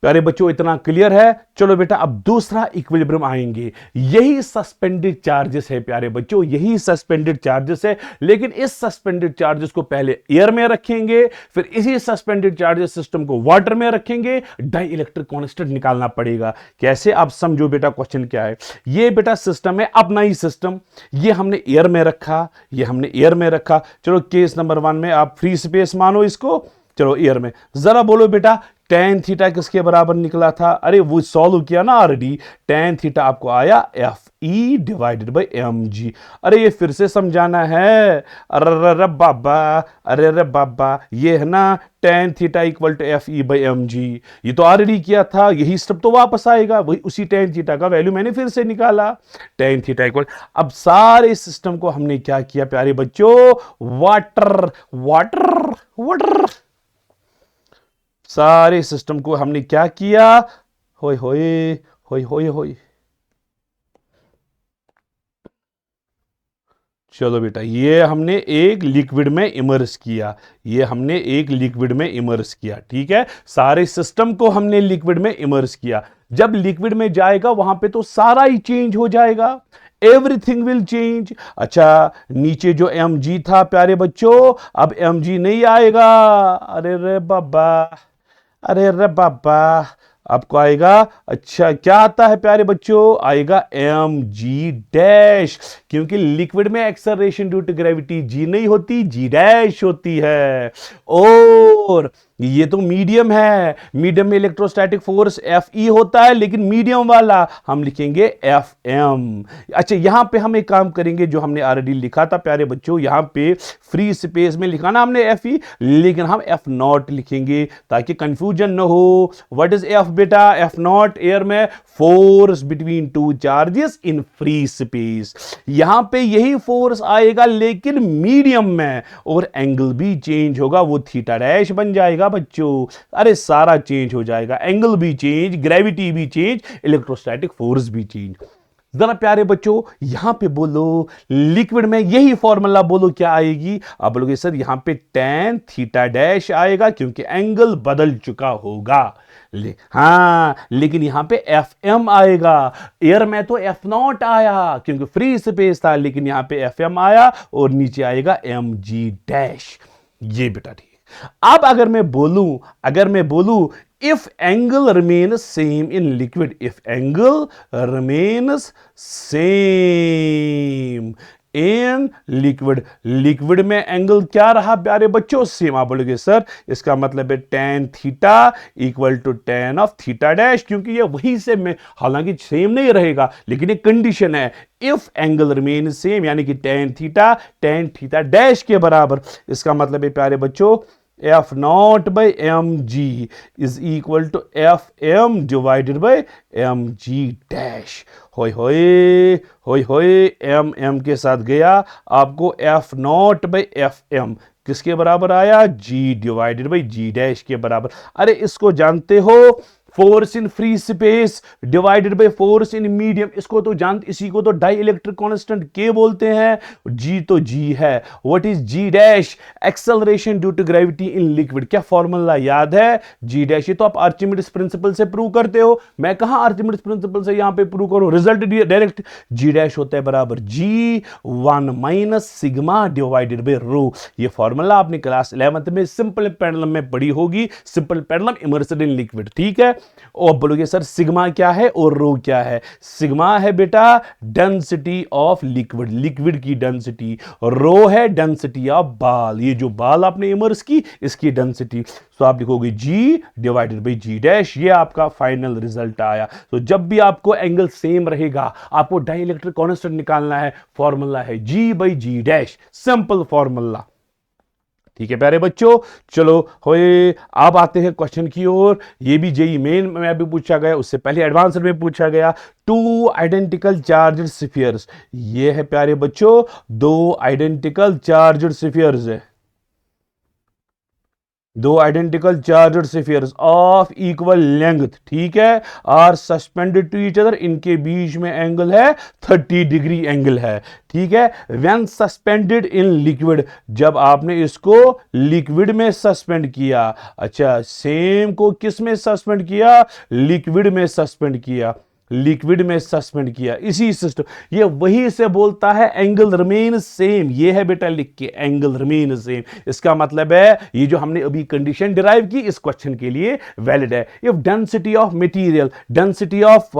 प्यारे बच्चों इतना क्लियर है। चलो बेटा अब दूसरा इक्विलिब्रियम आएंगे। यही सस्पेंडेड चार्जेस है प्यारे बच्चों, यही सस्पेंडेड चार्जेस है, लेकिन इस सस्पेंडेड चार्जेस को पहले एयर में रखेंगे, फिर इसी सस्पेंडेड चार्जेस सिस्टम को वाटर में रखेंगे, डाई इलेक्ट्रिक कांस्टेंट निकालना पड़ेगा। कैसे आप समझो बेटा क्वेश्चन क्या है। ये बेटा सिस्टम है अपना ही सिस्टम, ये हमने एयर में रखा, ये हमने एयर में रखा। चलो केस नंबर 1 में आप फ्री स्पेस मानो इसको, चलो एयर में जरा बोलो बेटा tan थीटा किसके बराबर निकला था। अरे वो सॉल्व किया ना ऑलरेडी, tan थीटा आपको आया FE डिवाइडेड बाई mg। अरे ये फिर से समझाना है। अरे बाबा, अरे बाबा, ये है ना tan theta equal to FE by mg, ये तो ऑलरेडी किया था, यही स्टेप तो वापस आएगा, वही उसी tan थीटा का वैल्यू मैंने फिर से निकाला, tan थीटा इक्वल। अब सारे सिस्टम को हमने क्या किया प्यारे बच्चों, वाटर वाटर वाटर, सारे सिस्टम को हमने क्या किया, होय होय होय होय होय। चलो बेटा ये हमने एक लिक्विड में इमर्स किया, ये हमने एक लिक्विड में इमर्स किया, ठीक है। सारे सिस्टम को हमने लिक्विड में इमर्स किया। जब लिक्विड में जाएगा वहां पे तो सारा ही चेंज हो जाएगा, एवरीथिंग विल चेंज। अच्छा नीचे जो mg था प्यारे बच्चों, अब mg नहीं आएगा। अरे रे बाबा, अरे रे बाबा, आपको आएगा, अच्छा क्या आता है प्यारे बच्चों, आएगा mg डैश, क्योंकि लिक्विड में acceleration due to gravity g नहीं होती, g डैश होती है। और ये तो मीडियम है, मीडियम में इलेक्ट्रोस्टैटिक फोर्स Fe होता है, लेकिन मीडियम वाला हम लिखेंगे Fm। अच्छा यहां पे हम एक काम करेंगे जो हमने ऑलरेडी लिखा था प्यारे बच्चों, यहां पे फ्री स्पेस में लिखा ना हमने Fe, लेकिन हम F0 लिखेंगे ताकि कंफ्यूजन न हो। व्हाट इज F बेटा, F0 एयर में force between two charges in free space. यहां पे यही फोर्स आएगा लेकिन मीडियम में, और एंगल भी चेंज होगा, वो थीटा डैश बन जाएगा बच्चों। अरे सारा चेंज हो जाएगा, एंगल भी चेंज, ग्रेविटी भी चेंज, इलेक्ट्रोस्टैटिक फोर्स भी चेंज। जरा प्यारे बच्चों यहां पे बोलो, लिक्विड में यही फॉर्मूला बोलो क्या आएगी। आप बोलोगे सर यहां पे tan थीटा डैश आएगा क्योंकि एंगल बदल चुका होगा। हाँ लेकिन यहां पे Fm आएगा, एयर में तो F0 आया क्योंकि फ्री स्पेस था, लेकिन यहां पे Fm आया और नीचे आएगा mg डैश। ये बेटा ठीक। अब अगर मैं बोलूं if angle remains same in liquid, if angle remains same in liquid, liquid में एंगल क्या रहा प्यारे बच्चों, सेम। आप बोलोगे सर इसका मतलब है tan theta equal to tan of theta dash, क्योंकि ये वही से में, हालांकि सेम नहीं रहेगा लेकिन एक कंडीशन है, इफ एंगल रिमेन सेम, यानी कि tan थीटा डैश के बराबर। इसका मतलब है प्यारे बच्चों F0 by mg is equal to Fm divided by mg dash. होय होय होय होय, m के साथ गया, आपको F0 by Fm किसके बराबर आया, g divided by g dash के बराबर। अरे इसको जानते हो, force in free space divided by force in medium, इसको तो जानते, इसी को तो डाई इलेक्ट्रिक कांस्टेंट के बोलते हैं। जी तो जी है, what is G dash, acceleration due to gravity in liquid. क्या फॉर्मूला याद है, जी डैश। ये तो आप आर्चिमिडीज प्रिंसिपल से प्रूव करते हो, मैं कहां आर्चिमिडीज प्रिंसिपल से यहां पे प्रूव करूं, रिजल्ट डायरेक्ट। जी डैश होता है बराबर G1 minus sigma divided by rho. ये फॉर्मूला आपने क्लास 11th में सिंपल पेंडुलम में पढ़ी होगी, simple pendulum immersed in liquid, ठीक है। और बोलोगे सर सिग्मा क्या है और रो क्या है। सिग्मा है बेटा डेंसिटी ऑफ लिक्विड, लिक्विड की डेंसिटी, रो है डेंसिटी ऑफ बाल, ये जो बाल आपने इमर्स की इसकी डेंसिटी। तो आप लिखोगे जी डिवाइडेड बाई जी डैश, ये आपका फाइनल रिजल्ट आया। तो जब भी आपको एंगल सेम रहेगा, आपको डाई इलेक्ट्रिक कांस्टेंट निकालना है, फॉर्मूला है G by G dash, simple formula, ठीक है प्यारे बच्चों। चलो होए, अब आते हैं क्वेश्चन की ओर। ये भी जेई मेन में भी पूछा गया, उससे पहले एडवांस में पूछा गया। टू आइडेंटिकल चार्ज्ड स्फीयर्स, ये है प्यारे बच्चों दो आइडेंटिकल चार्ज्ड स्फीयर्स है, दो identical charged spheres of equal length, ठीक है, are suspended to each other, इनके बीच में एंगल है 30 डिग्री एंगल है, ठीक है। व्हेन सस्पेंडेड इन लिक्विड, जब आपने इसको लिक्विड में सस्पेंड किया, अच्छा सेम को किस में सस्पेंड किया, लिक्विड में सस्पेंड किया, लिक्विड में सस्पेंड किया, इसी सिस्टम, ये वही से बोलता है एंगल रिमेन सेम, ये है बेटा लिख के एंगल रिमेन सेम। इसका मतलब है ये जो हमने अभी कंडीशन डिराइव की इस क्वेश्चन के लिए वैलिड है। If density of material, density of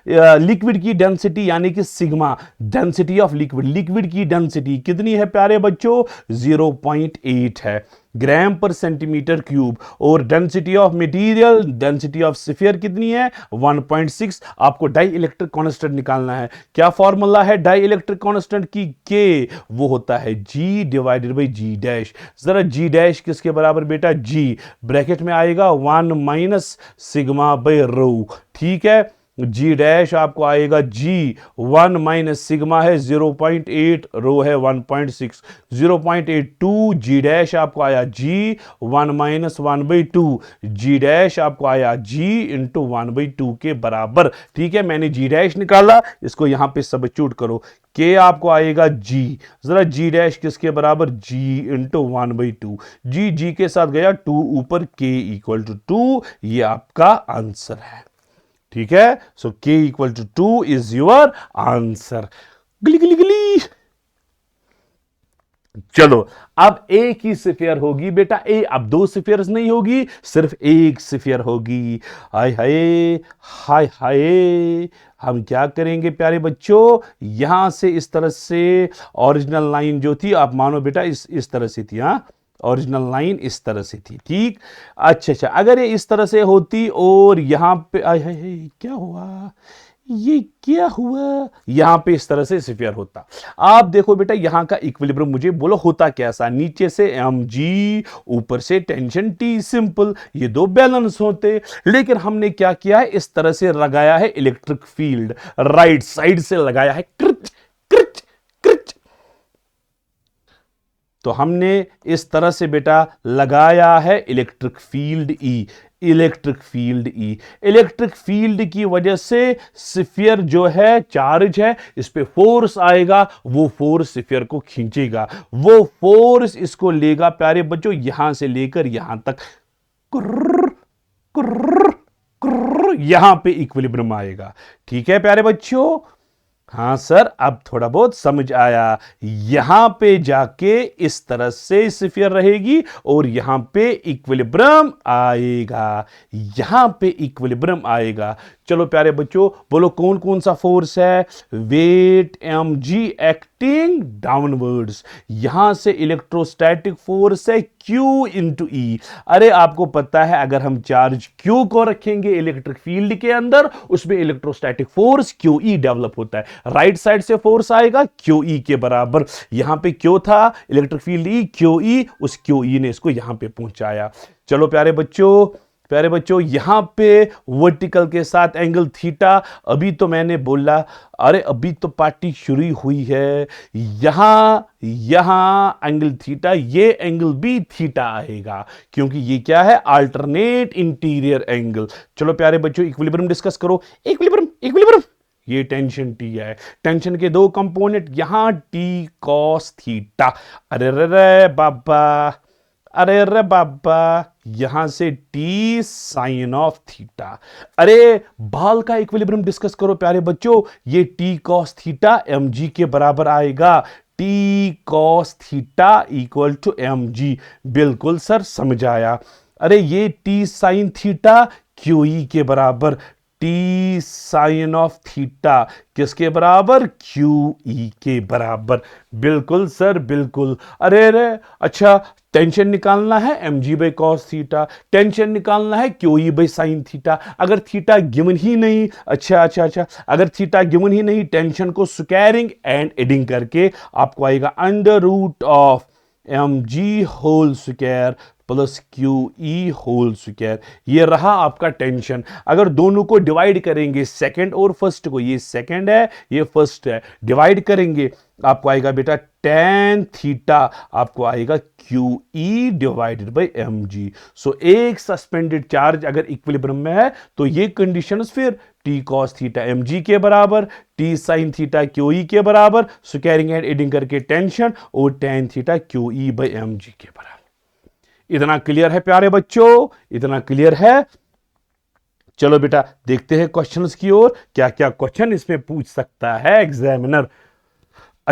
liquid की डेंसिटी यानी कि sigma, density of liquid, liquid की डेंसिटी कितनी है प्यारे बच्चों, 0.8 है ग्राम पर सेंटीमीटर क्यूब, और density of material, density of sphere कितनी है 1.6। आपको डाई इलेक्ट्रिक कांस्टेंट निकालना है। क्या फॉर्मूला है डाई इलेक्ट्रिक कांस्टेंट की, के वो होता है G divided by G dash. जरा G डैश किसके बराबर बेटा, G ब्रैकेट में आएगा 1 माइनस सिग्मा बाई रो, ठीक है। G डैश आपको आएगा G 1 माइनस सिग्मा है 0.8, रो है 1.6, 0.82, G डैश आपको आया G 1 माइनस 1/2, G डैश आपको आया G इंटू 1/2 के बराबर, ठीक है। मैंने G डैश निकाला, इसको यहां पे सब्स्टिट्यूट करो, K आपको आएगा G, जरा G डैश किसके बराबर, G इंटू 1/2, G के साथ गया 2 ऊपर, K इक्वल टू 2, ये आपका आंसर है, ठीक है। So K equal to 2 is your answer. गिली गिली गिली। चलो अब एक ही स्फीयर होगी बेटा, अब दो स्फीयर्स नहीं होगी, सिर्फ एक स्फीयर होगी। हाय हाय हाय हाय, हम क्या करेंगे प्यारे बच्चों, यहां से इस तरह से ओरिजिनल लाइन जो थी, आप मानो बेटा इस तरह से थी, हाँ ओरिजिनल लाइन इस तरह से थी, ठीक। अच्छा, अगर ये इस तरह से होती और यहां पे क्या हुआ, ये क्या हुआ, यहां पे इस तरह से स्फीयर होता। आप देखो बेटा यहां का इक्विलिब्रियम मुझे बोलो होता कैसा, नीचे से mg, ऊपर से टेंशन T, सिंपल, ये दो बैलेंस होते। लेकिन हमने क्या किया है, इस तरह से लगाया है इलेक्ट्रिक फील्ड, राइट साइड से लगाया है, कृच कृच कृच। तो हमने इस तरह से बेटा लगाया है electric field E, electric field E, electric field की वजह से स्फीयर जो है चार्ज है, इस पे फोर्स आएगा, वो फोर्स स्फीयर को खींचेगा, वो फोर्स इसको लेगा प्यारे बच्चों यहां से लेकर यहां तक, कुर्र, कुर्र, कुर्र, यहां पे इक्विलिब्रियम आएगा, ठीक है प्यारे बच्चों। हाँ सर, अब थोड़ा बहुत समझ आया, यहां पे जाके इस तरह से स्फीयर रहेगी और यहां पे इक्विलिब्रियम आएगा, यहां पे इक्विलिब्रियम आएगा। चलो प्यारे बच्चों बोलो कौन कौन सा फोर्स है, वेट mg एक्टिंग डाउनवर्ड्स, यहां से इलेक्ट्रोस्टैटिक फोर्स है Q इंटू E। अरे आपको पता है अगर हम चार्ज Q को रखेंगे इलेक्ट्रिक फील्ड के अंदर, उसमें इलेक्ट्रोस्टैटिक फोर्स QE डेवलप होता है, राइट साइड से फोर्स आएगा QE के बराबर, यहां पे Q था इलेक्ट्रिक फील्ड E, QE, उस QE ने इसको यहां पे पहुंचाया। चलो प्यारे बच्चों यहां पे वर्टिकल के साथ एंगल थीटा, अभी तो मैंने बोला, अरे अभी तो पार्टी शुरू हुई है, यहां एंगल थीटा, ये एंगल भी थीटा आएगा क्योंकि ये क्या है, अल्टरनेट इंटीरियर एंगल। चलो प्यारे बच्चों इक्विलिब्रियम डिस्कस करो, इक्विलिब्रियम, ये टेंशन T है, टेंशन के दो कंपोनेंट, यहां T cos थीटा, अरे रे बाबा, यहां से T साइन ऑफ थीटा। अरे बाल का इक्विलिब्रियम डिस्कस करो प्यारे बच्चों, ये T cos थीटा mg के बराबर आएगा, T cos theta equal to mg, बिल्कुल सर समझ आया। अरे ये T साइन थीटा QE के बराबर, T साइन ऑफ थीटा किसके बराबर, QE के बराबर, बिल्कुल सर बिल्कुल। अरे अच्छा, टेंशन निकालना है mg by cos theta, tension निकालना है QE बाई साइन थीटा। अगर थीटा गिवन ही नहीं, अच्छा, अगर थीटा गिवन ही नहीं, टेंशन को स्क्वायरिंग एंड एडिंग करके आपको आएगा under root of mg whole square plus QE whole square, ये रहा आपका टेंशन। अगर दोनों को डिवाइड करेंगे, सेकंड और फर्स्ट को, ये सेकंड है ये फर्स्ट है, डिवाइड करेंगे आपको आएगा बेटा tan थीटा आपको आएगा QE डिवाइडेड बाई mg। सो एक सस्पेंडेड चार्ज अगर इक्विलिब्रियम में है तो ये कंडीशंस फिर T cos थीटा mg के बराबर, T sin थीटा QE के बराबर, सो कैरिंग एंड एडिंग करके टेंशन, और tan theta QE by mg के बराबर। इतना क्लियर है प्यारे बच्चों, इतना क्लियर है। चलो बेटा देखते हैं क्वेश्चंस की ओर, क्या क्या क्वेश्चन इसमें पूछ सकता है एग्जामिनर।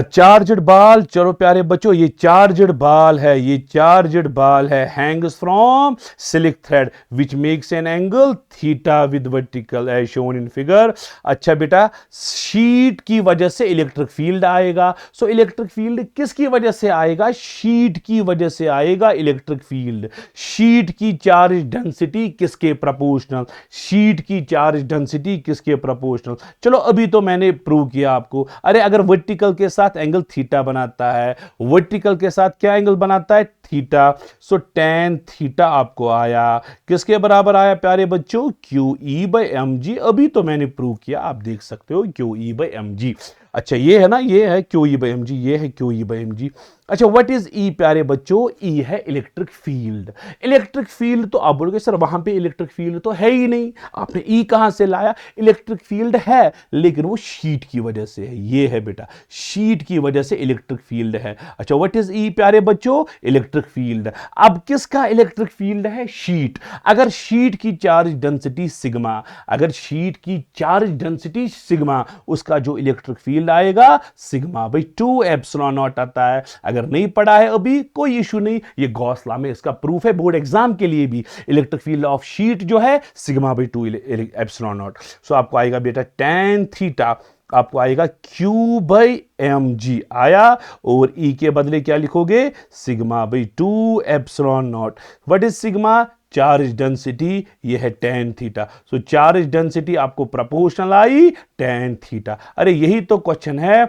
चार्जड बाल, चलो प्यारे बच्चों ये चार्जड बाल है, ये चार्जड बाल है, hangs from silk thread which makes an angle theta with vertical as shown in figure. अच्छा बेटा, शीट की वजह से इलेक्ट्रिक फील्ड आएगा। सो इलेक्ट्रिक फील्ड किसकी वजह से आएगा? शीट की वजह से आएगा इलेक्ट्रिक फील्ड। शीट की चार्ज डेंसिटी किसके प्रोपोर्शनल? शीट की चार्ज डेंसिटी किसके प्रोपोर्शनल? चलो अभी तो मैंने प्रूव किया आपको। अरे अगर वर्टिकल के साथ एंगल थीटा बनाता है, वर्टिकल के साथ क्या एंगल बनाता है? थीटा। सो tan थीटा आपको आया, किसके बराबर आया प्यारे बच्चों? QE by mg। अभी तो मैंने प्रूव किया, आप देख सकते हो QE बाई mg। अच्छा ये है ना, ये है QE बाई mg, ये है QE बाई mg। अच्छा व्हाट इज E प्यारे बच्चों? E है इलेक्ट्रिक फील्ड। इलेक्ट्रिक फील्ड तो आप बोलोगे सर वहां पे इलेक्ट्रिक फील्ड तो है ही नहीं, आपने E कहां से लाया? इलेक्ट्रिक फील्ड है लेकिन वो शीट की वजह से है। ये है बेटा, शीट की वजह से इलेक्ट्रिक फील्ड है। अच्छा व्हाट इज E प्यारे बच्चों? Electric field. अब किसका इलेक्ट्रिक फील्ड है? शीट। अगर शीट की चार्ज डेंसिटी सिग्मा, अगर शीट की चार्ज डेंसिटी सिग्मा, उसका जो इलेक्ट्रिक फील्ड आएगा सिग्मा बाई 2 एप्सिलॉन नॉट आता है। अगर नहीं पढ़ा है अभी कोई इशू नहीं, ये गॉस लॉ में इसका प्रूफ है बोर्ड एग्जाम के लिए भी। इलेक्ट्रिक फील्ड ऑफ शीट जो है सिग्मा बाई 2 एप्सिलॉन नॉट। सो आपको आएगा बेटा tan थीटा आपको आएगा Q बाई mg आया, और E के बदले क्या लिखोगे? Sigma by 2 epsilon not. What is sigma? Charge density, ये है tan थीटा। सो चार्ज डेंसिटी आपको प्रोपोर्शनल आई tan थीटा। अरे यही तो क्वेश्चन है,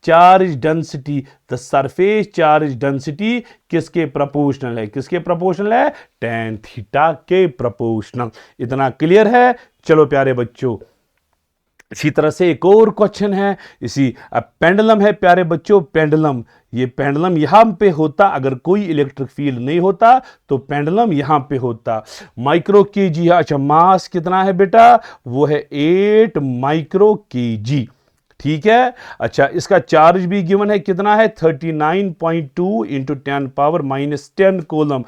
charge density, the surface charge density किसके प्रोपोर्शनल है? किसके प्रोपोर्शनल है? tan थीटा के प्रोपोर्शनल। इतना क्लियर है? चलो प्यारे बच्चों इसी तरह से एक और क्वेश्चन है, इसी पेंडुलम है प्यारे बच्चों, पेंडुलम। ये पेंडुलम यहां पे होता, अगर कोई इलेक्ट्रिक फील्ड नहीं होता तो पेंडुलम यहां पे होता। Micro KG. अच्छा मास कितना है बेटा? वो है 8 माइक्रो केजी। ठीक है। अच्छा इसका चार्ज भी गिवन है, कितना है? 39.2 इंटू 10 पावर माइनस 10 कोलम।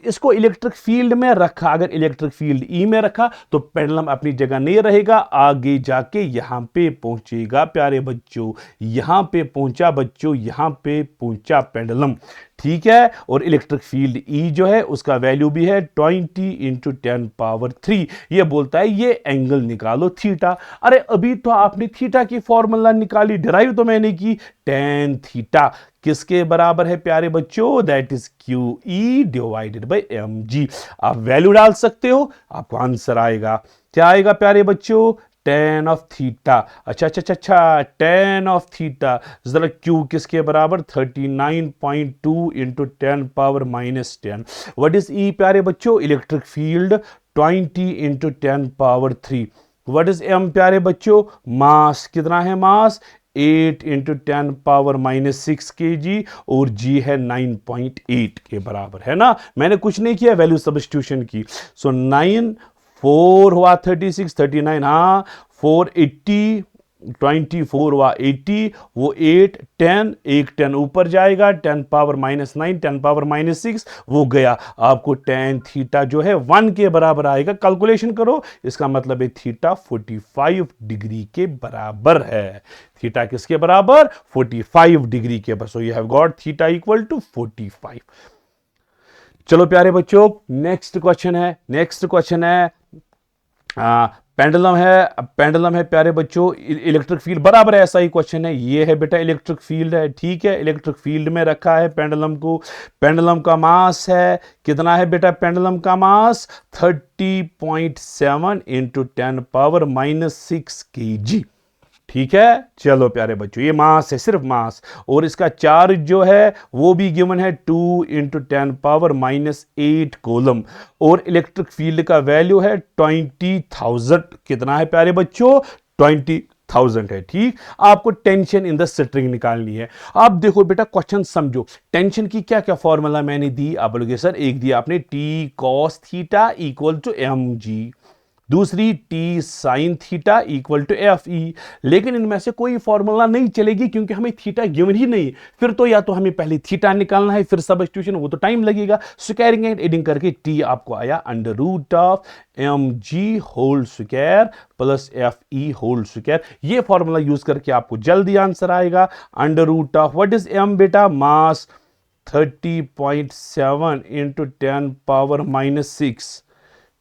इसको इलेक्ट्रिक फील्ड में रखा, अगर इलेक्ट्रिक फील्ड ई में रखा तो पेंडुलम अपनी जगह नहीं रहेगा, आगे जाके यहां पे पहुंचेगा प्यारे बच्चों। यहां पे पहुंचा बच्चों, यहां पे पहुंचा पेंडुलम। ठीक है। और इलेक्ट्रिक फील्ड E जो है उसका वैल्यू भी है 20 इंटू 10 पावर 3। ये बोलता है ये एंगल निकालो थीटा। अरे अभी तो आपने थीटा की फॉर्मूला निकाली, डिराइव तो मैंने की। tan थीटा किसके बराबर है प्यारे बच्चों? That is QE divided by mg। आप वैल्यू डाल सकते हो, आपको आंसर आएगा। क्या आएगा प्यारे बच्चों? tan of theta. अच्छा अच्छा अच्छा अच्छा, tan ऑफ थीटा जरा Q किसके बराबर? 39.2 into 10 power minus 10। What is E प्यारे बच्चों? Electric field 20 into 10 power 3। What is M प्यारे बच्चों? मास कितना है? मास 8 इंटू 10 पावर माइनस 6 kg, और G है 9.8 के बराबर, है ना। मैंने कुछ नहीं किया, वैल्यू सब्स्टिट्यूशन की। सो 9 4 हुआ 36, 39, हाँ 4 80, 24 हुआ 80, वो 8 10, एक 10 ऊपर जाएगा, 10 पावर माइनस 9, 10 पावर माइनस 6 वो गया। आपको tan थीटा जो है 1 के बराबर आएगा। कैलकुलेशन करो, इसका मतलब है थीटा 45 डिग्री के बराबर है। थीटा किसके बराबर? 45 डिग्री के बराबर। So you have got theta equal to 45। चलो प्यारे बच्चों नेक्स्ट क्वेश्चन है, नेक्स्ट क्वेश्चन है पेंडुलम है, पेंडुलम है प्यारे बच्चों, इलेक्ट्रिक फील्ड बराबर है, ऐसा ही क्वेश्चन है। ये है बेटा इलेक्ट्रिक फील्ड है, ठीक है, इलेक्ट्रिक फील्ड में रखा है पेंडुलम को। पेंडुलम का मास है कितना है बेटा? पेंडुलम का मास 30.7 इंटू 10 पावर माइनस 6 kg। ठीक है। चलो प्यारे बच्चों ये मास है, सिर्फ मास, और इसका चार्ज जो है वो भी गिवन है 2 इंटू 10 पावर माइनस 8 कोलम, और इलेक्ट्रिक फील्ड का वैल्यू है 20,000। कितना है प्यारे बच्चों? 20 1000 है। ठीक, आपको टेंशन इन द स्ट्रिंग निकालनी है। आप देखो बेटा क्वेश्चन समझो, टेंशन की क्या क्या फॉर्मूला मैंने दी। आप बोलोगे सर एक दिया आपने T cos theta equal to M G, दूसरी T sine theta equal to F E, लेकिन इनमें से कोई फॉर्मूला नहीं चलेगी क्योंकि हमें थीटा गिवन ही नहीं। फिर तो या तो हमें पहले थीटा निकालना है फिर सब्स्टिट्यूशन, वो तो टाइम लगेगा। स्क्वायरिंग एंड एडिंग करके टी आपको आया under root of M G whole square plus F E whole square. ये फॉर्मूला यूज करके आपको जल्दी आंसर आएगा। Under root of what is M बेटा, मास 30.7 इंटू 10 पावर -6।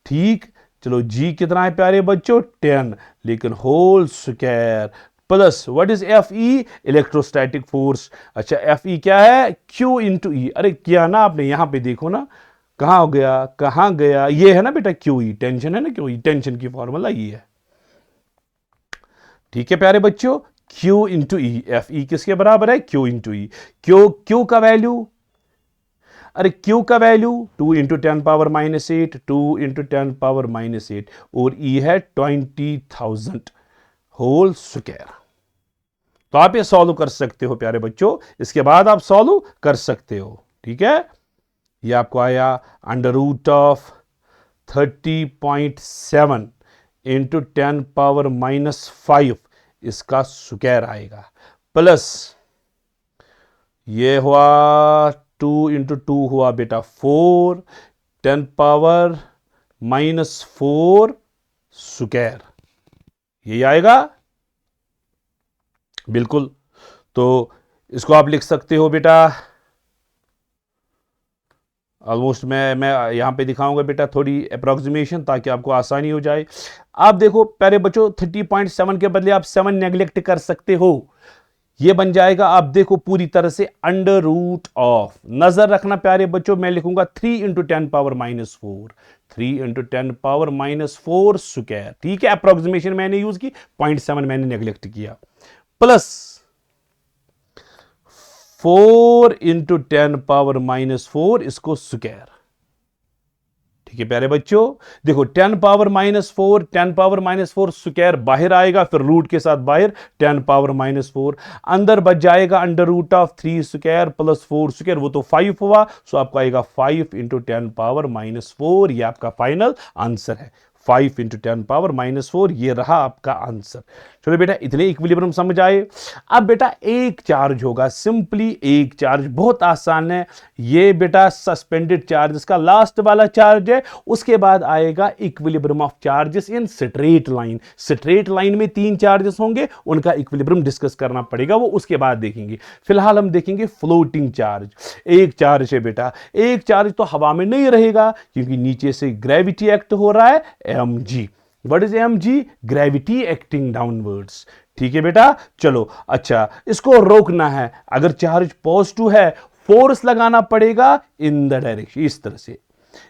ठीक, चलो जी कितना है प्यारे बच्चों 10, लेकिन whole square plus what is F E, electrostatic force. अच्छा एफ ई क्या है, क्यू इंटू ई। अरे किया ना आपने, यहां पे देखो ना कहां हो गया कहां गया, ये है ना बेटा क्यू ई, टेंशन है ना क्यू ई, टेंशन की फॉर्मूला ये है। ठीक है प्यारे बच्चों, क्यू इंटू ई, एफ ई किसके बराबर है, क्यू इंटू ई। क्यू का वैल्यू, अरे क्यू का value 2 into 10 power -8, 2 into 10 power -8, और ई है 20,000 होल स्क्वायर। तो आप ये सॉल्व कर सकते हो प्यारे बच्चों, इसके बाद आप सॉल्व कर सकते हो। ठीक है, ये आपको आया under root of 30.7 into 10 power -5, इसका स्क्वायर आएगा, प्लस ये हुआ 2 इंटू 2 हुआ बेटा 4, 10 पावर -4 स्क्वायर, यही आएगा बिल्कुल। तो इसको आप लिख सकते हो बेटा, ऑलमोस्ट मैं यहां पे दिखाऊंगा बेटा थोड़ी अप्रोक्सीमेशन ताकि आपको आसानी हो जाए। आप देखो प्यारे बच्चों 30.7 के बदले आप 7 नेग्लेक्ट कर सकते हो, ये बन जाएगा आप देखो पूरी तरह से अंडर रूट ऑफ, नजर रखना प्यारे बच्चों मैं लिखूंगा 3 into 10 power -4, 3 into 10 power -4 square. ठीक है, अप्रोक्सीमेशन मैंने यूज की, 0.7 मैंने नेग्लेक्ट किया, प्लस 4 इंटू 10 पावर -4 इसको स्क्वायर। ठीक है प्यारे बच्चों, देखो 10 पावर -4, 10 पावर -4 स्क्वायर बाहर आएगा, फिर रूट के साथ बाहर 10 पावर -4, अंदर बच जाएगा under root of 3 square plus 4 square, वो तो 5 हुआ। सो आपको आएगा 5 इंटू 10 पावर -4, ये आपका फाइनल आंसर है। 5 इंटू 10 पावर -4, ये रहा आपका आंसर। चलो बेटा इतने इक्विलिब्रियम समझ आए। अब बेटा एक चार्ज होगा, सिंपली एक चार्ज, बहुत आसान है ये बेटा, सस्पेंडेड चार्ज इसका लास्ट वाला चार्ज है। उसके बाद आएगा equilibrium of charges in straight line. Straight line में 3 चार्जेस होंगे, उनका इक्विलिब्रियम डिस्कस करना पड़ेगा, वो उसके बाद देखेंगे। फिलहाल हम देखेंगे फ्लोटिंग चार्ज। एक चार्ज है बेटा, एक चार्ज तो हवा में नहीं रहेगा क्योंकि नीचे से ग्रेविटी एक्ट हो रहा है, mg। What is mg, gravity acting downwards. ठीक है बेटा, चलो अच्छा इसको रोकना है, अगर चार्ज पॉजिटिव है फोर्स लगाना पड़ेगा इन द डायरेक्शन, इस तरह से।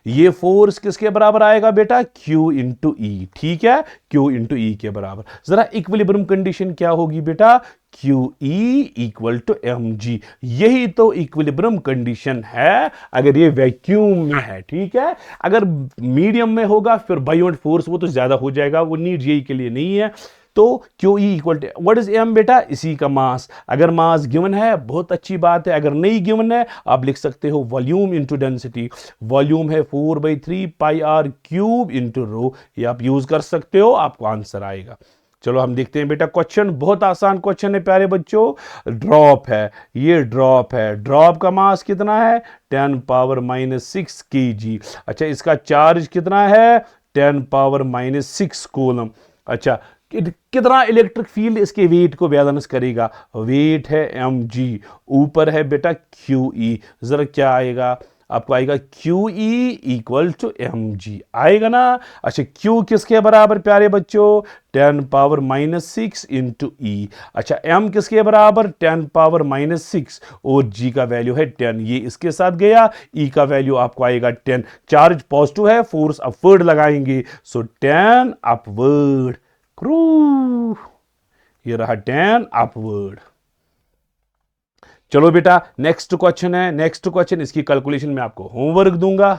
ये फोर्स किसके बराबर आएगा बेटा, Q इंटू ई। ठीक है, Q इंटू ई के बराबर। जरा इक्विलिब्रियम कंडीशन क्या होगी बेटा, QE इक्वल टू mg। यही तो इक्विलिब्रियम कंडीशन है अगर ये वैक्यूम में है। ठीक है, अगर मीडियम में होगा फिर बायोंट फोर्स वो तो ज्यादा हो जाएगा, वो नीड यही के लिए नहीं है। तो QE equal to what is m बेटा, इसी का मास। अगर मास गिवन है बहुत अच्छी बात है, अगर नहीं गिवन है आप लिख सकते हो वॉल्यूम इंटू डेंसिटी। वॉल्यूम है 4/3 पाई आर क्यूब इंटू रो, ये आप यूज कर सकते हो, आपको आंसर आएगा। चलो हम देखते हैं बेटा क्वेश्चन, बहुत आसान क्वेश्चन है प्यारे बच्चों। ड्रॉप है, ये ड्रॉप है, ड्रॉप का मास कितना है 10 पावर -6 kg। अच्छा इसका चार्ज कितना है 10 पावर -6 कूलम। अच्छा कितना इलेक्ट्रिक फील्ड इसके वेट को बैलेंस करेगा, वेट है mg, ऊपर है बेटा QE। जरा क्या आएगा, आपको आएगा QE इक्वल टू mg आएगा ना। अच्छा Q किसके बराबर प्यारे बच्चों, 10 पावर -6 इंटू ई। अच्छा m किसके बराबर 10 पावर -6 और g का वैल्यू है 10, ये इसके साथ गया, e का वैल्यू आपको आएगा 10। चार्ज पॉजिटिव है, फोर्स अपवर्ड लगाएंगे, सो 10 अपवर्ड क्रू, ये रहा 10 अपवर्ड। चलो बेटा नेक्स्ट क्वेश्चन है, नेक्स्ट क्वेश्चन, इसकी कैलकुलेशन में आपको होमवर्क दूंगा।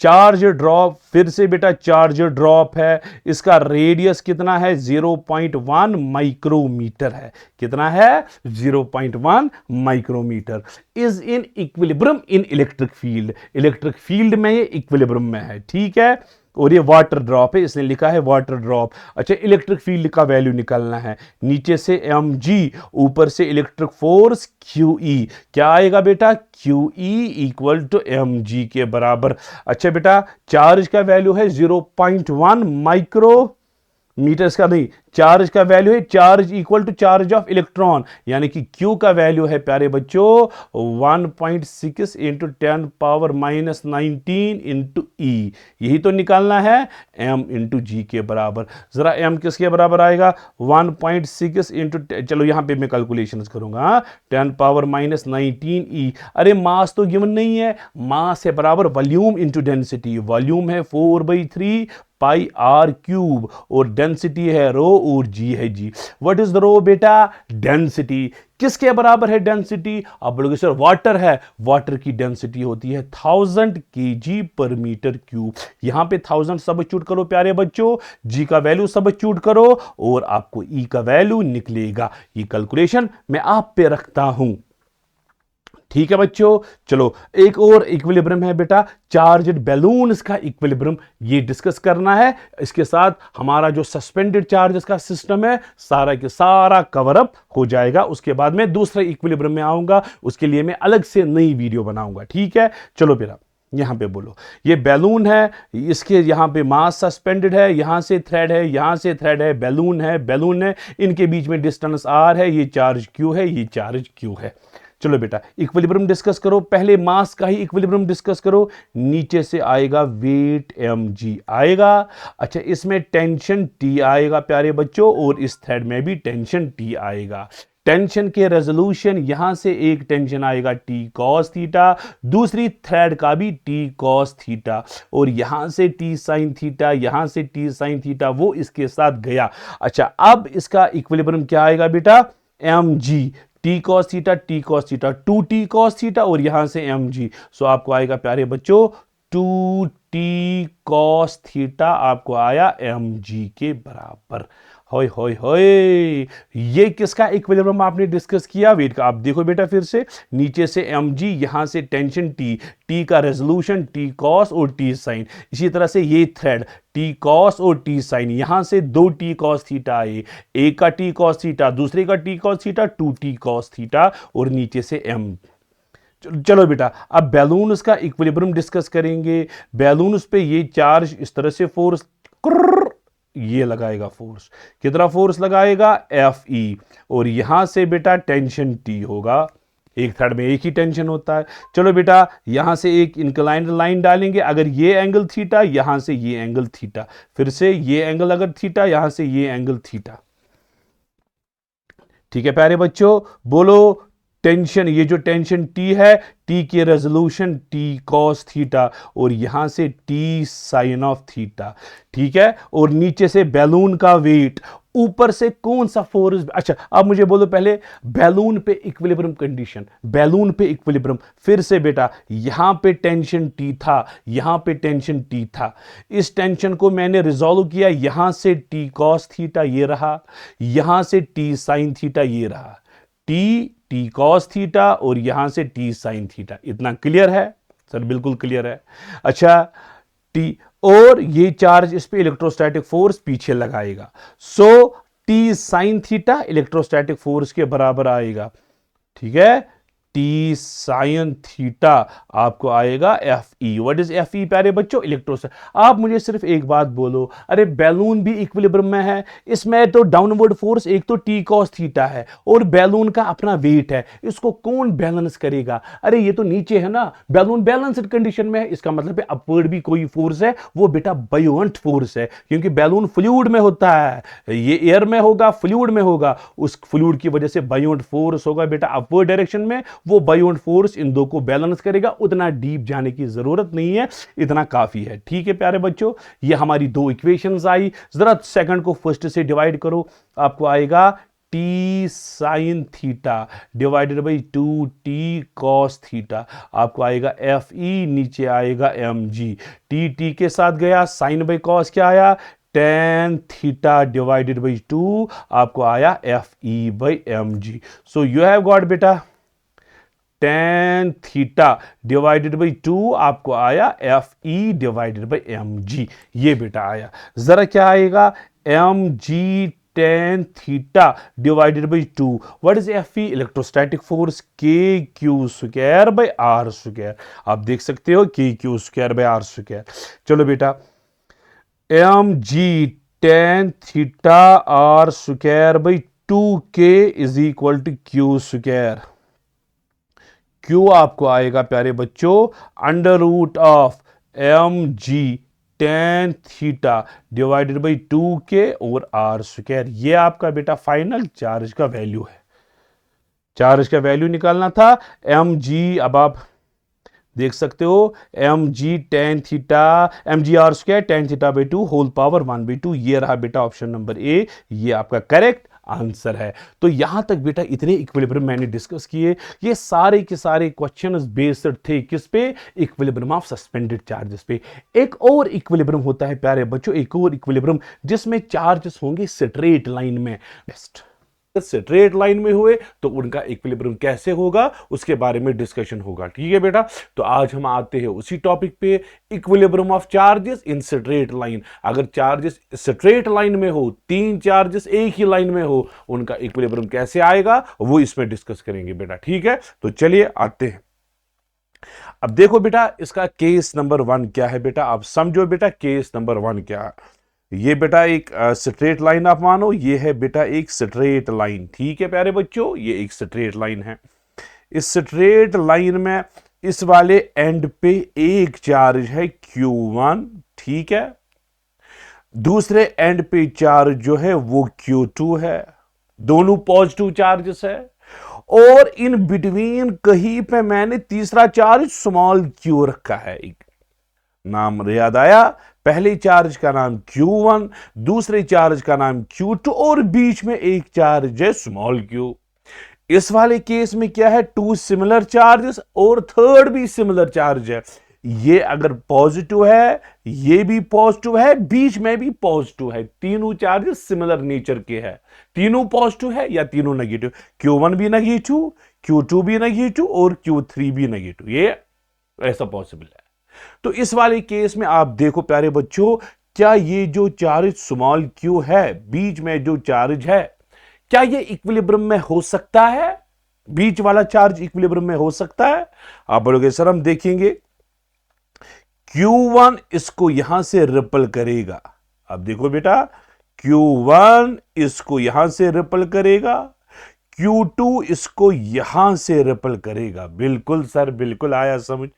चार्ज ड्रॉप, फिर से बेटा चार्ज ड्रॉप है, इसका रेडियस कितना है 0.1 माइक्रोमीटर है। कितना है 0.1 micrometer. Is in equilibrium in electric field, electric field में ये इक्विलिब्रियम में है, ठीक है। और ये वाटर ड्रॉप है, इसने लिखा है वाटर ड्रॉप। अच्छा, इलेक्ट्रिक फील्ड का वैल्यू निकालना है, नीचे से mg, ऊपर से इलेक्ट्रिक फोर्स QE। क्या आएगा बेटा QE इक्वल टू mg के बराबर। अच्छा बेटा, चार्ज का वैल्यू है 0.1 माइक्रो मीटर, इसका नहीं, चार्ज का वैल्यू है charge equal to charge of electron, यानी कि Q का वैल्यू है प्यारे बच्चों 1.6 इंटू 10 पावर -19 इंटू E। यही तो निकालना है, M इंटू G के बराबर। जरा M किसके बराबर आएगा 1.6 इंटू, चलो यहां पे मैं कैलकुलेशंस करूंगा, 10 पावर -19 E। अरे मास तो गिवन नहीं है, मास है बराबर वॉल्यूम इंटू डेंसिटी। वॉल्यूम है 4/3 पाई आर क्यूब और डेंसिटी है रो और जी है जी। व्हाट इज द रो बेटा, डेंसिटी। किसके बराबर है डेंसिटी, आप बोलोगे सर वाटर है, वाटर की डेंसिटी होती है 1000 kg पर मीटर क्यूब। यहां पे 1000 सब्स्टिट्यूट करो प्यारे बच्चों, जी का वैल्यू सब्स्टिट्यूट करो और आपको ई का वैल्यू निकलेगा। ये कैलकुलेशन मैं आप पे रखता हूं, ठीक है बच्चों। चलो एक और इक्विलिब्रियम है बेटा, चार्ज्ड बैलून्स का इक्विलिब्रियम, ये डिस्कस करना है। इसके साथ हमारा जो सस्पेंडेड चार्जेस का सिस्टम है सारा के सारा कवर अप हो जाएगा। उसके बाद मैं दूसरे इक्विलिब्रियम में आऊंगा, उसके लिए मैं अलग से नई वीडियो बनाऊंगा, ठीक है। चलो बेटा यहां पे बोलो, ये बैलून है, इसके यहां पे मास सस्पेंडेड है, यहां से थ्रेड है, यहां से थ्रेड है, बैलून है, बैलून है, इनके बीच में डिस्टेंस r है, ये चार्ज q है, ये चार्ज q है। चलो बेटा इक्विलिब्रियम डिस्कस करो, पहले मास का ही इक्विलिब्रियम डिस्कस करो। नीचे से आएगा वेट mg आएगा। अच्छा, इसमें टेंशन T आएगा प्यारे बच्चों, और इस थ्रेड में भी टेंशन T आएगा। टेंशन के रेजोल्यूशन, यहां से एक टेंशन आएगा T cos थीटा, दूसरी थ्रेड का भी T cos थीटा, और यहां से T sin थीटा, यहां से T sin थीटा, वो इसके साथ गया। अच्छा, अब इसका इक्विलिब्रियम क्या आएगा बेटा, mg, T cos theta, T cos theta, 2T cos theta, और यहां से mg। सो आपको आएगा प्यारे बच्चों 2T cos थीटा, आपको आया mg के बराबर। होय होय होय, ये किसका इक्विलिब्रियम आपने डिस्कस किया, वेट का। आप देखो बेटा फिर से, नीचे से mg, यहां से टेंशन T, T का रेजोल्यूशन T cos और T sin। इसी तरह से ये थ्रेड T cos और T sin, यहां से 2T cos थीटा आए, एक का T cos थीटा, दूसरे का T cos theta, 2T cos theta, और नीचे से m। चलो बेटा अब बैलून्स का इक्विलिब्रियम डिस्कस करेंगे। बैलून्स पे ये चार्ज इस तरह से फोर्स ये लगाएगा, फोर्स कितना फोर्स लगाएगा Fe, और यहां से बेटा टेंशन T होगा, एक थ्रेड में एक ही टेंशन होता है। चलो बेटा यहां से एक इंक्लाइंड लाइन डालेंगे, अगर ये एंगल थीटा, यहां से ये एंगल थीटा, फिर से ये एंगल अगर थीटा, यहां से ये एंगल थीटा, ठीक है प्यारे बच्चों। बोलो टेंशन, ये जो टेंशन T है, T की रेजोल्यूशन T cos थीटा, और यहां से T sin ऑफ थीटा, ठीक है। और नीचे से बैलून का वेट, ऊपर से कौन सा फोर्स। अच्छा अब मुझे बोलो पहले बैलून पे इक्विलिब्रियम कंडीशन, बैलून पे इक्विलिब्रियम। फिर से बेटा यहां पे टेंशन T था, यहां पे टेंशन T था, इस टेंशन को मैंने रिजॉल्व किया, यहां से T cos थीटा ये रहा, यहां से T sin थीटा ये रहा, T cos थीटा, और यहां से T sin थीटा। इतना क्लियर है सर? बिल्कुल क्लियर है। अच्छा T, और ये चार्ज इस पे इलेक्ट्रोस्टैटिक फोर्स पीछे लगाएगा, सो T sin theta electrostatic force के बराबर आएगा, ठीक है। T sin थीटा आपको आएगा Fe। व्हाट इज Fe प्यारे बच्चों, इलेक्ट्रोस्टैटिक। आप मुझे सिर्फ एक बात बोलो, अरे बैलून भी इक्विलिब्रियम में है, इसमें तो डाउनवर्ड फोर्स एक तो T cos थीटा है, और बैलून का अपना वेट है, इसको कौन बैलेंस करेगा। अरे ये तो नीचे है ना, बैलून बैलेंस्ड कंडीशन में है, इसका मतलब है अपवर्ड भी कोई फोर्स है, वो बेटा बायोंट फोर्स है, क्योंकि बैलून फ्लूइड में होता है, ये एयर में होगा, फ्लूइड में होगा, उस फ्लूइड की वजह से बायोंट फोर्स होगा बेटा अपवर्ड डायरेक्शन में, वो बायोंट फोर्स इन दो को बैलेंस करेगा। उतना डीप जाने की जरूरत नहीं है, इतना काफी है, ठीक है प्यारे बच्चों। ये हमारी दो इक्वेशंस आई, जरा सेकंड को फर्स्ट से डिवाइड करो, आपको आएगा T sine theta divided by 2t cos theta, आपको आएगा एफ ई, नीचे आएगा एम जी, टी के साथ गया, साइन बाई कॉस क्या आया, tan थीटा डिवाइडेड बाई 2, आपको आया F E by M G. So you have got बेटा tan थीटा डिवाइडेड बाई 2, आपको आया F E divided by M G, ये बेटा आया। जरा क्या आएगा, M G tan theta divided by 2, what is F E, electrostatic force K Q square by R square, आप देख सकते हो K Q square by R square. चलो बेटा M G tan theta R square by 2k is equal to Q square, Q आपको आएगा प्यारे बच्चों under root of M G tan theta divided by 2k और आर स्क्वायर, ये आपका बेटा फाइनल चार्ज का वैल्यू है। चार्ज का वैल्यू निकालना था एम जी, अब आप देख सकते हो M G tan theta, M G R square tan theta by 2 whole power 1/2, ये रहा बेटा ऑप्शन नंबर ए, ये आपका करेक्ट आंसर है। तो यहां तक बेटा इतने इक्विलिब्रियम मैंने डिस्कस किए, ये सारे के सारे क्वेश्चंस बेस्ड थे किस पे, इक्विलिब्रियम ऑफ सस्पेंडेड चार्जेस पे। एक और इक्विलिब्रियम होता है प्यारे बच्चों, एक और इक्विलिब्रियम जिसमें चार्जेस होंगे स्ट्रेट लाइन में, बेस्ट स्ट्रेट लाइन में हुए तो उनका इक्विलिब्रियम कैसे होगा उसके बारे में डिस्कशन होगा। ठीक है बेटा, तो आज हम आते हैं उसी टॉपिक पे, equilibrium of charges in straight line. अगर चार्जेस स्ट्रेट लाइन में हो, तीन चार्जेस एक ही लाइन में हो, उनका इक्विलिब्रियम कैसे आएगा वो इसमें डिस्कस करेंगे बेटा। ठीक है, तो चलिए आते हैं। अब देखो बेटा इसका केस नंबर 1 क्या है बेटा, आप समझो बेटा केस नंबर 1 क्या है। ये बेटा एक स्ट्रेट लाइन आप मानो, ये है बेटा एक स्ट्रेट लाइन। ठीक है प्यारे बच्चों, ये एक स्ट्रेट लाइन है। इस स्ट्रेट लाइन में इस वाले एंड पे एक चार्ज है Q1, ठीक है, दूसरे एंड पे चार्ज जो है वो Q2 है, दोनों पॉजिटिव चार्जेस है, और इन बिटवीन कहीं पे मैंने तीसरा चार्ज स्मॉल q रखा है। एक नाम याद आया, पहले चार्ज का नाम Q1, दूसरे चार्ज का नाम Q2 और बीच में एक चार्ज है स्मॉल q। इस वाले केस में क्या है, 2 सिमिलर चार्जेस और थर्ड भी सिमिलर चार्ज है। ये अगर पॉजिटिव है, ये भी पॉजिटिव है, बीच में भी पॉजिटिव है, तीनों चार्जेस सिमिलर नेचर के हैं, तीनों पॉजिटिव है या तीनों नेगेटिव, Q1 भी नेगेटिव, Q2 भी नेगेटिव और Q3 भी नेगेटिव, ये ऐसा पॉसिबल है। तो इस वाले केस में आप देखो प्यारे बच्चों, क्या ये जो चार्ज स्मॉल q है, बीच में जो चार्ज है, क्या ये इक्विलिब्रियम में हो सकता है, बीच वाला चार्ज इक्विलिब्रियम में हो सकता है? आप बोलोगे सर हम देखेंगे, Q1 इसको यहां से रिपल करेगा। अब देखो बेटा Q1 इसको यहां से रिपल करेगा, Q2 इसको यहां से रिपल करेगा। बिल्कुल सर, बिल्कुल आया समझ।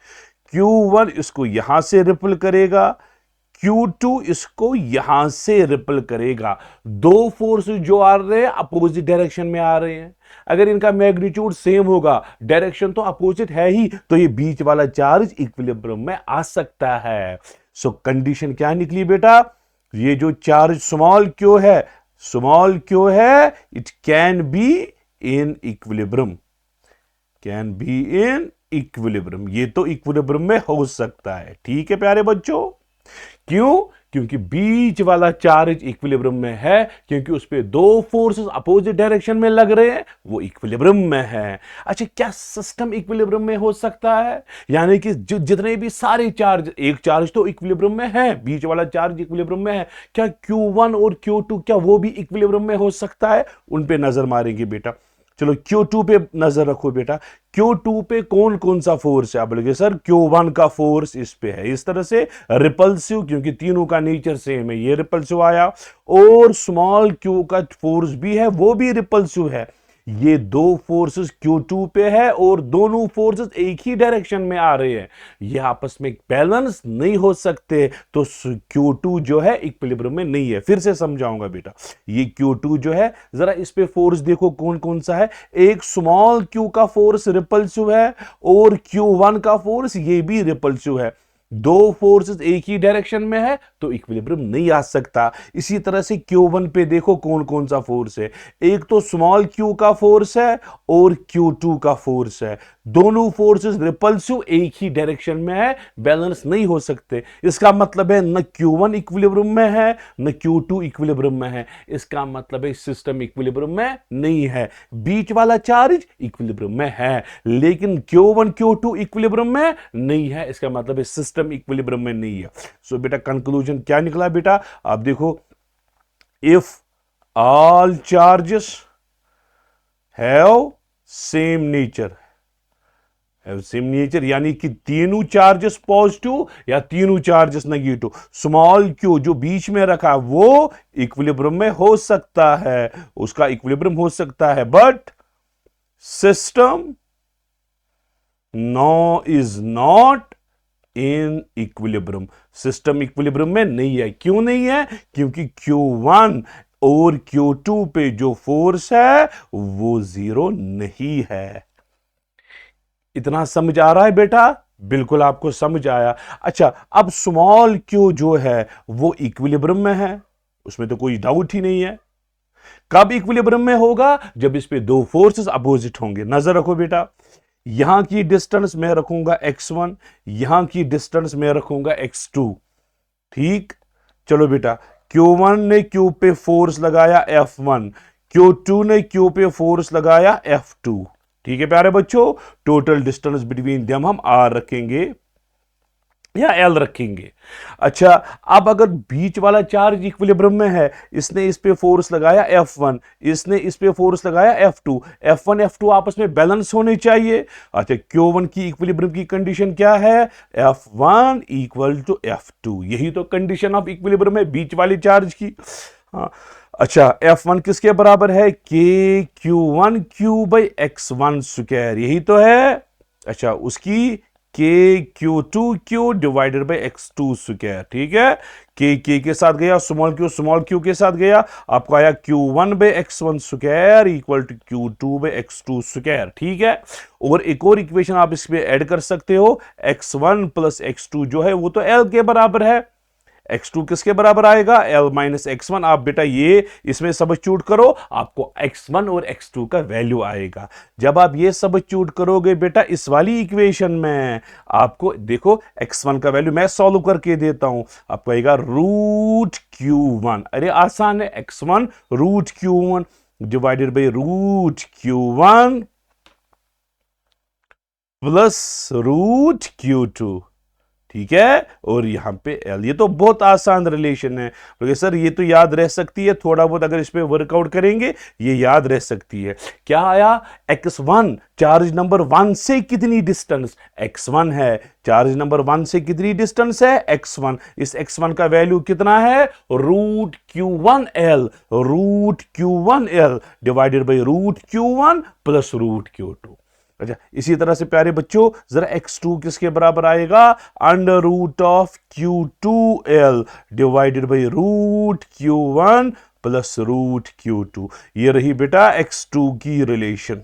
Q1 इसको यहां से रिपल करेगा, Q2 इसको यहां से रिपल करेगा। दो फोर्स जो आ रहे हैं अपोजिट डायरेक्शन में आ रहे हैं, अगर इनका मैग्नीट्यूड सेम होगा, डायरेक्शन तो अपोजिट है ही, तो ये बीच वाला चार्ज इक्विलिब्रियम में आ सकता है। सो कंडीशन क्या निकली बेटा, ये जो चार्ज स्मॉल q है, it can be in equilibrium, can be in equilibrium, ये तो इक्विलिब्रियम में हो सकता है। ठीक है प्यारे बच्चों, क्यों? क्योंकि बीच वाला चार्ज इक्विलिब्रियम में है, क्योंकि उस पे दो फोर्सेस अपोजिट डायरेक्शन में लग रहे हैं, वो इक्विलिब्रियम में है। अच्छा, क्या सिस्टम इक्विलिब्रियम में हो सकता है? यानी कि जितने भी सारे चार्ज, एक चार्ज तो इक्विलिब्रियम में है, बीच वाला चार्ज इक्विलिब्रियम में है, क्या Q1 और Q2 क्या वो भी इक्विलिब्रियम में हो सकता है? उन पे नजर मारेंगे बेटा। चलो Q2 पे नजर रखो बेटा, Q2 पे कौन कौन सा फोर्स है? आप बोलोगे सर Q1 का फोर्स इस पे है, इस तरह से रिपल्सिव, क्योंकि तीनों का नेचर सेम है, ये रिपल्सिव आया, और स्मॉल q का फोर्स भी है, वो भी रिपल्सिव है। ये दो फोर्सेस Q2 पे है और दोनों फोर्सेस एक ही डायरेक्शन में आ रहे हैं, ये आपस में बैलेंस नहीं हो सकते, तो Q2 जो है इक्विलिब्रियम में नहीं है। फिर से समझाऊंगा बेटा, ये Q2 जो है, जरा इस पे फोर्स देखो कौन कौन सा है। एक स्मॉल q का फोर्स रिपल्सिव है और Q1 का फोर्स ये भी रिपल्सिव है। दो फोर्सेस एक ही डायरेक्शन में है तो इक्विलिब्रियम नहीं आ सकता। इसी तरह से Q1 पे देखो कौन कौन सा फोर्स है, एक तो स्मॉल q का फोर्स है और Q2 का फोर्स है। दोनों फोर्सेस रिपल्सिव एक ही डायरेक्शन में है, बैलेंस नहीं हो सकते। इसका मतलब है न Q1 इक्विलिब्रियम में है न Q2 इक्विलिब्रियम में है। इसका मतलब है सिस्टम इक्विलिब्रियम में नहीं है। बीच वाला चार्ज इक्विलिब्रियम में है लेकिन Q1 Q2 इक्विलिब्रियम में नहीं है। इसका मतलब है सिस्टम इक्विलिब्रियम में नहीं है। सो बेटा कंक्लूजन क्या निकला बेटा, आप देखो, if all charges have same nature, same nature यानी कि तीनों चार्जेस पॉजिटिव या तीनों चार्जेस नेगेटिव, स्मॉल क्यू जो बीच में रखा वो इक्विलिब्रियम में हो सकता है, उसका इक्विलिब्रियम हो सकता है, but system no is not in equilibrium. System equilibrium में नहीं है। क्यों नहीं है? क्योंकि Q1 और Q2 पे जो फोर्स है वो जीरो नहीं है। इतना समझ आ रहा है बेटा? बिल्कुल आपको समझ आया। अच्छा, अब स्मॉल q जो है वो इक्विलिब्रियम में है, उसमें तो कोई डाउट ही नहीं है। कब इक्विलिब्रियम में होगा? जब इस पे दो फोर्सेस अपोजिट होंगे। नजर रखो बेटा, यहां की डिस्टेंस मैं रखूंगा x1, यहां की डिस्टेंस मैं रखूंगा x2। ठीक, चलो बेटा, Q1 ने Q पे फोर्स लगाया F1, Q2 ने Q पे फोर्स लगाया F2। ठीक है प्यारे बच्चों, टोटल डिस्टेंस बिटवीन देम हम R रखेंगे या L रखेंगे। अच्छा, अब अगर बीच वाला चार्ज इक्विलिब्रियम में है, इसने इस पे फोर्स लगाया F1, इसने इस पे फोर्स लगाया F2, F1 F2 आपस में बैलेंस होने चाहिए। अच्छा, Q1 की इक्विलिब्रियम की कंडीशन क्या है? F1 equal to F2। यही तो कंडीशन ऑफ इक्विलिब्रियम है बीच वाले चार्ज की। हाँ, अच्छा, F1 किसके बराबर है? KQ1Q बाई X1 स्क्वायर, यही तो है। अच्छा, उसकी KQ2Q divided by X2 square. ठीक है, के साथ गया, स्मॉल क्यू के साथ गया, आपको आया Q1 by X1 square equal to Q2 by X2 square. ठीक है, और एक और इक्वेशन आप इसमें ऐड कर सकते हो, X1 प्लस X2 जो है वो तो L के बराबर है। x2 किसके बराबर आएगा? L minus x1। आप बेटा ये इसमें सब्स्टिट्यूट करो, आपको x1 और x2 का वैल्यू आएगा। जब आप ये सब्स्टिट्यूट करोगे बेटा इस वाली इक्वेशन में, आपको देखो x1 का वैल्यू मैं सॉल्व करके देता हूं, आपको आएगा रूट Q1। अरे आसान है, x1 root Q1 divided by root Q1 plus root Q2। ठीक है, और यहां पे L, ये तो बहुत आसान रिलेशन है। तो सर ये तो याद रह सकती है, थोड़ा बहुत अगर इस पे वर्कआउट करेंगे ये याद रह सकती है। क्या आया? x1 चार्ज नंबर 1 से कितनी डिस्टेंस? x1 है। चार्ज नंबर 1 से कितनी डिस्टेंस है? x1। इस x1 का वैल्यू कितना है? Root Q1L, root Q1L divided by root Q1 plus root Q2। अच्छा, इसी तरह से प्यारे बच्चों जरा x2 किसके बराबर आएगा? Under root of Q2L divided by root Q1 plus root Q2। ये रही बेटा x2 की रिलेशन।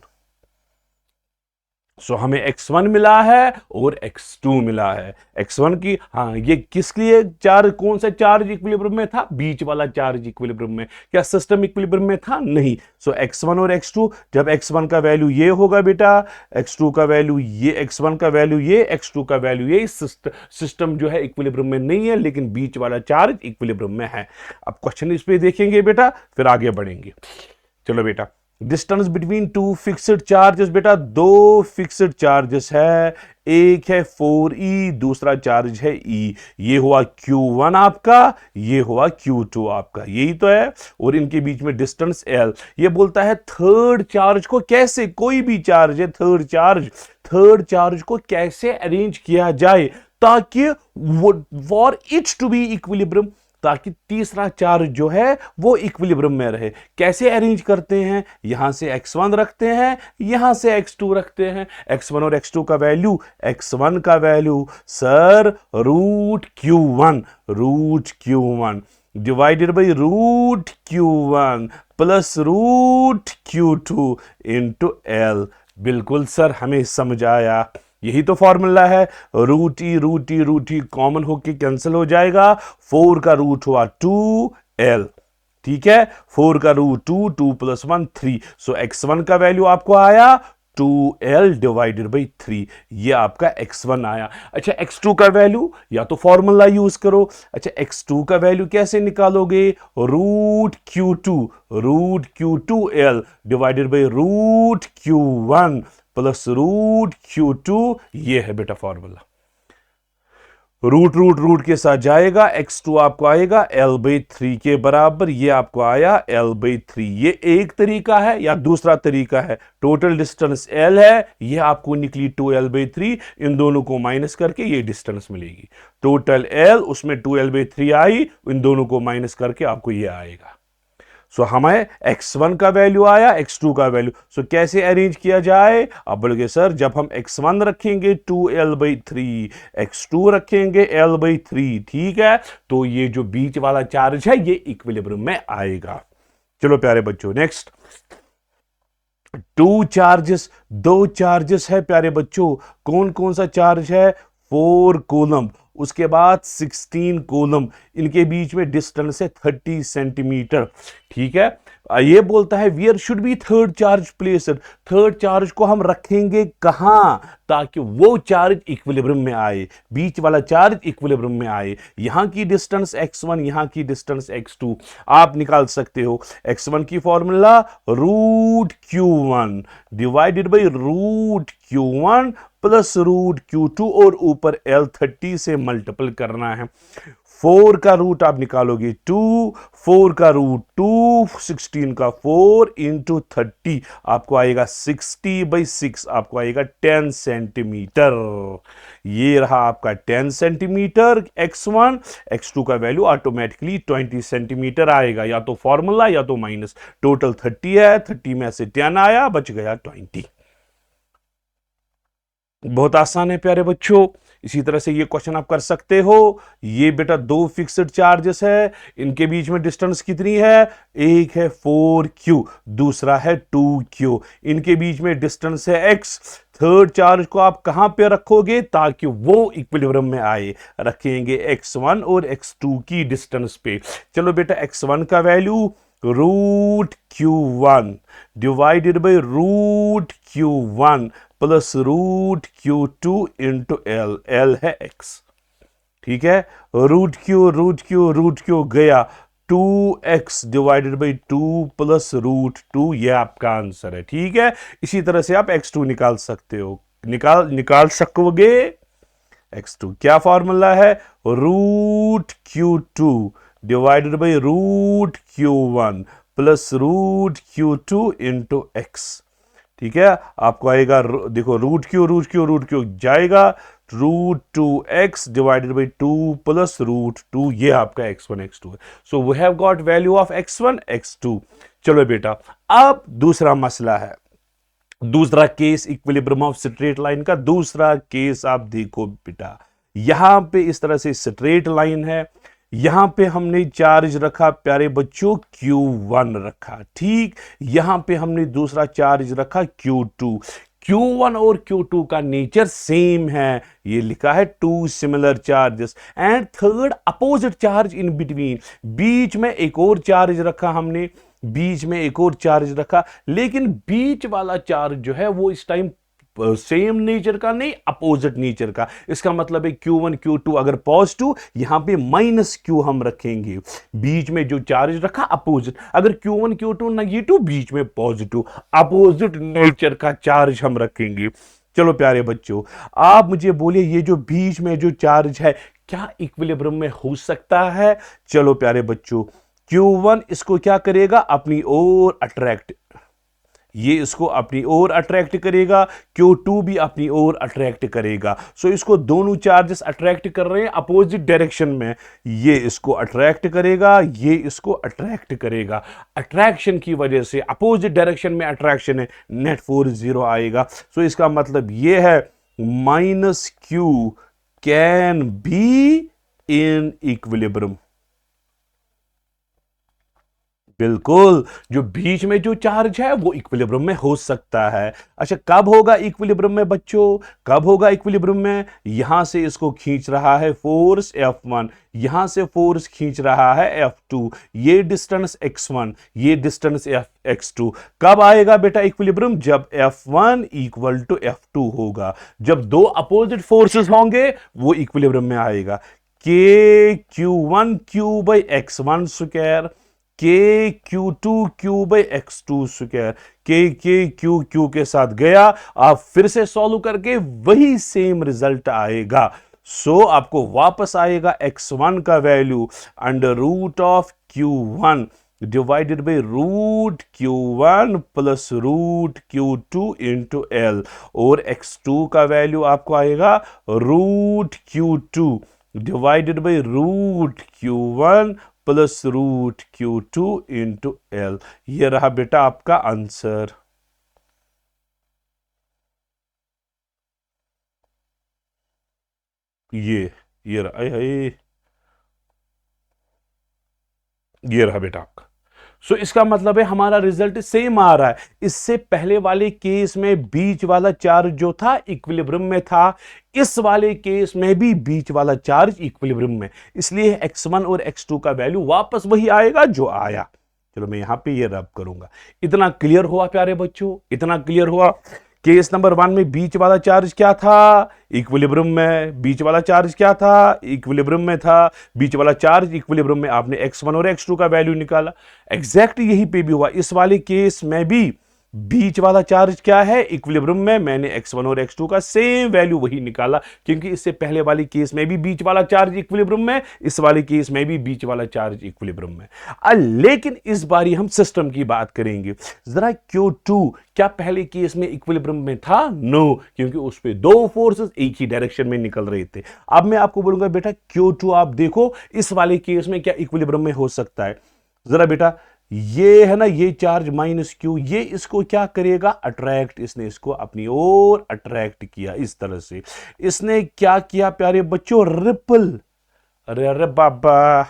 सो हमें x1 मिला है और x2 मिला है। x1 की, हाँ, ये किस लिए चार्ज, कौन सा चार्ज इक्विलिब्रियम में था? बीच वाला चार्ज इक्विलिब्रियम में। क्या सिस्टम इक्विलिब्रियम में था? नहीं। सो x1 और x2, जब x1 का वैल्यू ये होगा बेटा, x2 का वैल्यू ये, x1 का वैल्यू ये, x2 का वैल्यू ये, सिस्टम जो है इक्विलिब्रियम में नहीं है लेकिन बीच वाला चार्ज इक्विलिब्रियम में है। अब क्वेश्चन इस पे देखेंगे बेटा, फिर आगे बढ़ेंगे। चलो बेटा, distance between to fixed charges, बेटा दो फिक्स्ड चार्जेस है, एक है 4e, दूसरा चार्ज है e। ये हुआ Q1 आपका, ये हुआ Q2 आपका, यही तो है। और इनके बीच में डिस्टेंस L। ये बोलता है थर्ड चार्ज को कैसे, कोई भी चार्ज है थर्ड चार्ज को कैसे अरेंज किया जाए ताकि for it to be equilibrium, ताकि तीसरा चार्ज जो है वो इक्विलिब्रियम में रहे। कैसे अरेंज करते हैं? यहां से x1 रखते हैं, यहां से x2 रखते हैं। x1 और x2 का वैल्यू, x1 का value sir root Q1 divided by root Q1 plus root Q2 into L। बिल्कुल सर, हमें समझ आया। यही तो फॉर्मूला है। रूट ई कॉमन होके कैंसिल हो जाएगा। 4 का रूट हुआ 2l, ठीक है। 4 का रूट 2, 2 + 1 3। सो x1 का वैल्यू आपको आया 2l डिवाइडेड बाई 3, ये आपका x1 आया। अच्छा, x2 का वैल्यू या तो फॉर्मूला यूज करो। अच्छा, x2 का वैल्यू कैसे निकालोगे? Root Q two L divided by root Q1 plus root Q2, ये है बेटा फॉर्मूला। रूट के साथ जाएगा, x2 आपको आएगा l/3 के बराबर, ये आपको आया l/3। ये एक तरीका है, या दूसरा तरीका है, टोटल डिस्टेंस l है, ये आपको निकली 2l/3, इन दोनों को माइनस करके ये डिस्टेंस मिलेगी। टोटल l, उसमें 2l/3 आई, इन दोनों को माइनस करके आपको ये आएगा। सो हमें x1 का वैल्यू आया, x2 का वैल्यू। सो कैसे अरेंज किया जाए? अब बोलोगे सर, जब हम x1 रखेंगे 2l/3, x2 रखेंगे l/3, ठीक है, तो ये जो बीच वाला चार्ज है ये इक्विलिब्रियम में आएगा। चलो प्यारे बच्चों, नेक्स्ट। दो चार्जेस है प्यारे बच्चों। कौन कौन सा चार्ज है? 4 कूलम, उसके बाद 16 कूलम, इनके बीच में डिस्टेंस है 30 सेंटीमीटर, ठीक है। ये बोलता है wear should be third charge placed, third charge को हम रखेंगे कहां ताकि वो चार्ज इक्विलिब्रियम में आए, बीच वाला चार्ज इक्विलिब्रियम में आए। यहां की डिस्टेंस x1, यहां की डिस्टेंस x2 आप निकाल सकते हो। x1 की formula root Q1 divided by root Q1 plus root Q2, और ऊपर l30 से मल्टीपल करना है। 4 का रूट आप निकालोगे 2, 4 का रूट 2, 16 का 4 इंटू 30, आपको आएगा 60/6, आपको आएगा 10 सेंटीमीटर। ये रहा आपका 10 सेंटीमीटर x1, x2 का वैल्यू ऑटोमेटिकली 20 सेंटीमीटर आएगा, या तो फॉर्मूला या तो माइनस। टोटल 30 है, 30 में से 10 आया, बच गया 20। बहुत आसान है प्यारे बच्चों। इसी तरह से ये क्वेश्चन आप कर सकते हो। ये बेटा दो फिक्स्ड चार्जेस है, इनके बीच में डिस्टेंस कितनी है? एक है 4q, दूसरा है 2q, इनके बीच में डिस्टेंस है x। थर्ड चार्ज को आप कहां पे रखोगे ताकि वो इक्विलिब्रियम में आए? रखेंगे x1 और x2 की डिस्टेंस पे। चलो बेटा, x1 का value root Q1 divided by root Q1 plus root Q2 into l है x, ठीक है। रूट क्यू गया, 2x divided by 2 plus root 2, ये आपका आंसर है, ठीक है। इसी तरह से आप x2 निकाल सकते हो, निकाल सकोगे। x2 क्या फॉर्मूला है? Root Q2 divided by root Q1 plus root Q2 into x, ठीक है। आपको आएगा, देखो, रूट क्यू जाएगा, root 2x divided by 2 plus root 2, ये आपका x1 x2 है। So we have got value of x1 x2। चलो बेटा, अब दूसरा मसला है, दूसरा case equilibrium of straight line का दूसरा केस आप देखो बेटा। यहां पे इस तरह से स्ट्रेट लाइन है, यहां पे हमने चार्ज रखा प्यारे बच्चों Q1 रखा, ठीक। यहां पे हमने दूसरा चार्ज रखा Q2। Q1 और Q2 का नेचर सेम है, ये लिखा है two similar charges and third opposite charge in between. बीच में एक और चार्ज रखा हमने, बीच में एक और चार्ज रखा, लेकिन बीच वाला चार्ज जो है वो इस टाइम सेम नेचर का नहीं, अपोजिट नेचर का। इसका मतलब है Q1 Q2 अगर पॉजिटिव, यहां पे -q हम रखेंगे। बीच में जो चार्ज रखा अपोजिट, अगर Q1 Q2 नेगेटिव, बीच में पॉजिटिव, अपोजिट नेचर का चार्ज हम रखेंगे। चलो प्यारे बच्चों, आप मुझे बोलिए, ये जो बीच में जो चार्ज है क्या इक्विलिब्रियम में हो सकता है? चलो प्यारे बच्चों, Q1 इसको क्या करेगा? अपनी ओर अट्रैक्ट, ये इसको अपनी ओर अट्रैक्ट करेगा, Q2 भी अपनी ओर अट्रैक्ट करेगा। सो इसको दोनों चार्जेस अट्रैक्ट कर रहे हैं अपोजिट डायरेक्शन में, ये इसको अट्रैक्ट करेगा, ये इसको अट्रैक्ट करेगा। अट्रैक्शन की वजह से अपोजिट डायरेक्शन में अट्रैक्शन है, नेट फोर्स 0 आएगा। सो इसका मतलब ये है -q can be in equilibrium. बिल्कुल, जो बीच में जो चार्ज है वो इक्विलिब्रियम में हो सकता है। अच्छा, कब होगा इक्विलिब्रियम में बच्चों? कब होगा इक्विलिब्रियम में? यहां से इसको खींच रहा है फोर्स F1, यहां से फोर्स खींच रहा है F2, ये डिस्टेंस x1, ये डिस्टेंस x2। कब आएगा बेटा इक्विलिब्रियम? जब F1 इक्वल टू F2 होगा। जब दो अपोजिट फोर्सेस होंगे वो इक्विलिब्रियम में आएगा। के Q1 Q by x1 square, के Q2 Q by x2 square, K Q के साथ गया। आप फिर से सॉल्व करके वही सेम रिजल्ट आएगा। सो आपको वापस आएगा x1 का value under root of Q1 divided by root Q1 plus root Q2 into L, और x2 का वैल्यू आपको आएगा root Q2 divided by root Q1 plus root Q2 into L। ये रहा बेटा आपका आंसर। ये रहा, ये रहा बेटा आपका। सो इसका मतलब है हमारा रिजल्ट सेम आ रहा है। इससे पहले वाले केस में बीच वाला चार्ज जो था इक्विलिब्रियम में था, इस वाले केस में भी बीच वाला चार्ज इक्विलिब्रियम में, इसलिए x1 और x2 का वैल्यू वापस वही आएगा जो आया। चलो मैं यहां पे ये रब करूंगा। इतना क्लियर हुआ प्यारे बच्चों? इतना क्लियर हुआ? केस नंबर 1 में बीच वाला चार्ज क्या था? इक्विलिब्रियम में। बीच वाला चार्ज क्या था? इक्विलिब्रियम में था। बीच वाला चार्ज इक्विलिब्रियम में, आपने x1 और x2 का वैल्यू निकाला। एग्जैक्ट यही पे भी हुआ। इस वाले केस में भी बीच वाला चार्ज क्या है? इक्विलिब्रियम में। मैंने x1 और x2 का सेम वैल्यू वही निकाला, क्योंकि इससे पहले वाली केस में भी बीच वाला चार्ज इक्विलिब्रियम में, इस वाले केस में भी बीच वाला चार्ज इक्विलिब्रियम में। लेकिन इस बारी हम सिस्टम की बात करेंगे। जरा Q2 क्या पहले केस में इक्विलिब्रियम में था? नो, क्योंकि उस पे दो फोर्सेस एक ही डायरेक्शन में निकल रहे थे। अब मैं आपको बोलूंगा बेटा Q2 आप देखो इस वाले केस में क्या इक्विलिब्रियम में हो सकता है। जरा बेटा ये है ना, ये चार्ज माइनस क्यू, ये इसको क्या करेगा? अट्रैक्ट। इसने इसको अपनी ओर अट्रैक्ट किया इस तरह से। इसने क्या किया प्यारे बच्चों? रिपल। अरे अरे बाबा,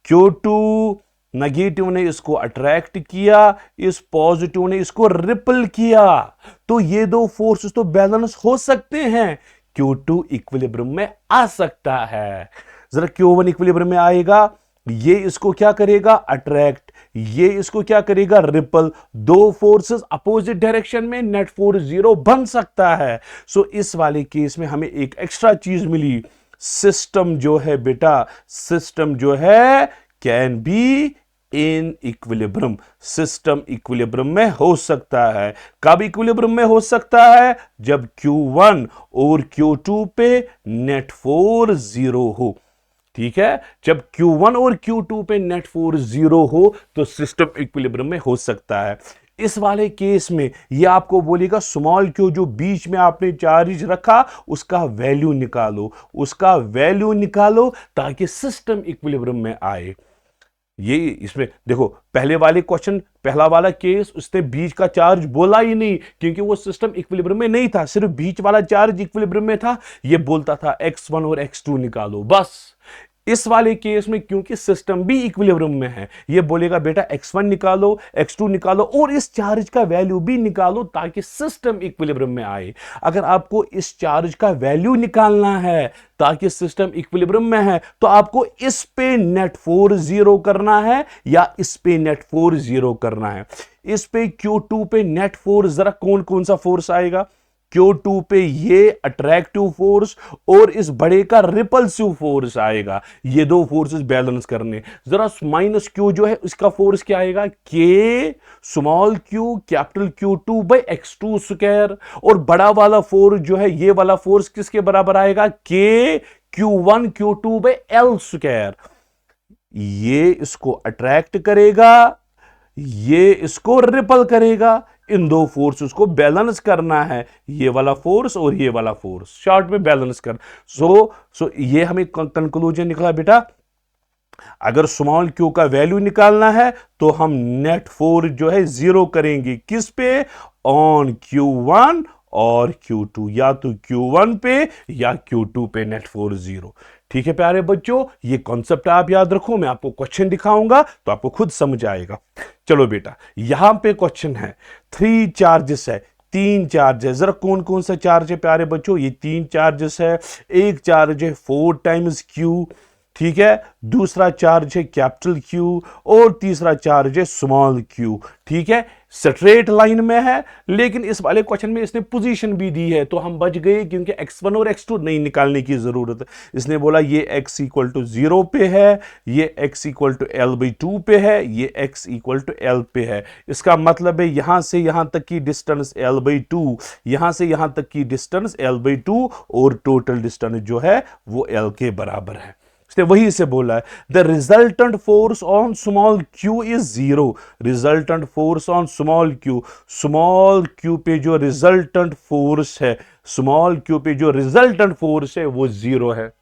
Q2 नेगेटिव ने इसको अट्रैक्ट किया, इस पॉजिटिव ने इसको रिपल किया। तो ये दो फोर्सेस तो बैलेंस हो सकते हैं। Q2 इक्विलिब्रियम में आ सकता है। जरा Q1 इक्विलिब्रियम में आएगा, ये इसको क्या करेगा? अट्रैक्ट। ये इसको क्या करेगा? रिपल। दो फोर्सेस अपोजिट डायरेक्शन में, नेट फोर्स 0 बन सकता है। सो इस वाले केस में हमें एक एक्स्ट्रा चीज मिली। सिस्टम जो है बेटा, सिस्टम जो है can be in equilibrium. System equilibrium में हो सकता है। कब इक्विलिब्रियम में हो सकता है? जब Q1 और Q2 पे नेट फोर्स 0 हो। ठीक है, जब Q1 और Q2 पे नेट फोर्स 0 हो तो सिस्टम इक्विलिब्रियम में हो सकता है। इस वाले केस में ये आपको बोलेगा स्मॉल क्यू जो बीच में आपने चार्ज रखा उसका वैल्यू निकालो, उसका वैल्यू निकालो ताकि सिस्टम इक्विलिब्रियम में आए। ये इसमें देखो, पहले वाले क्वेश्चन, पहला वाला केस, उसने बीच का चार्ज बोला ही नहीं क्योंकि वो सिस्टम इक्विलिब्रियम में नहीं था, सिर्फ बीच वाला चार्ज इक्विलिब्रियम में था। ये बोलता था x1 और x2 निकालो बस। इस वाले केस में क्योंकि सिस्टम भी इक्विलिब्रियम में है, ये बोलेगा बेटा x1 निकालो, x2 निकालो और इस चार्ज का वैल्यू भी निकालो ताकि सिस्टम इक्विलिब्रियम में आए। अगर आपको इस चार्ज का वैल्यू निकालना है ताकि सिस्टम इक्विलिब्रियम में है तो आपको इस पे नेट फोर्स 0 करना है या इस पे नेट फोर्स 0 करना है। इस पे Q2 पे नेट फोर्स, जरा कौन कौन सा फोर्स आएगा? Q2 पे ये अट्रैक्टिव फोर्स और इस बड़े का रिपल्सिव फोर्स आएगा। ये दो फोर्सेस बैलेंस करने। जरा माइनस Q जो है उसका फोर्स क्या आएगा? K small q capital Q2 by x2 square, और बड़ा वाला फोर्स जो है ये वाला फोर्स किसके बराबर आएगा? K Q1 Q2 by L square. ये इसको अट्रैक्ट करेगा, ये इसको रिपल करेगा। इन दो फोर्सेस को बैलेंस करना है, ये वाला फोर्स और ये वाला फोर्स, शॉर्ट में बैलेंस कर। सो ये हमें कंक्लूजन निकला बेटा, अगर स्मॉल क्यू का वैल्यू निकालना है तो हम नेट फोर्स जो है 0 करेंगे। किस पे? ऑन Q1 और Q2, या तो Q1 पे या Q2 पे नेट फोर्स जीरो। ठीक है प्यारे बच्चों, ये कॉन्सेप्ट आप याद रखो, मैं आपको क्वेश्चन दिखाऊंगा तो आपको खुद समझ आएगा। चलो बेटा, यहां पे क्वेश्चन है 3 चार्जेस है, 3 चार्ज है। जरा कौन कौन सा चार्ज है प्यारे बच्चों? ये 3 चार्जेस है। एक चार्ज है 4 टाइम्स Q, ठीक है, दूसरा चार्ज है कैपिटल Q, और तीसरा चार्ज है स्मॉल Q। ठीक है, स्ट्रेट लाइन में है, लेकिन इस वाले क्वेश्चन में इसने पोजीशन भी दी है, तो हम बच गए, क्योंकि x1 और x2 नहीं निकालने की जरूरत है। इसने बोला ये x इक्वल टू 0 पे है, ये x इक्वल टू L/2 पे है, ये x इक्वल टू L पे है। इसका मतलब है यहां से यहां तक की डिस्टेंस L/2, यहां से यहां तक की डिस्टेंस L/2, और टोटल डिस्टेंस जो है वो L के बराबर है। वही से बोला है the resultant force on small Q is zero. Resultant force on small Q पे जो रिजल्टेंट फोर्स है, स्मॉल Q पे जो रिजल्टेंट फोर्स है वो जीरो है।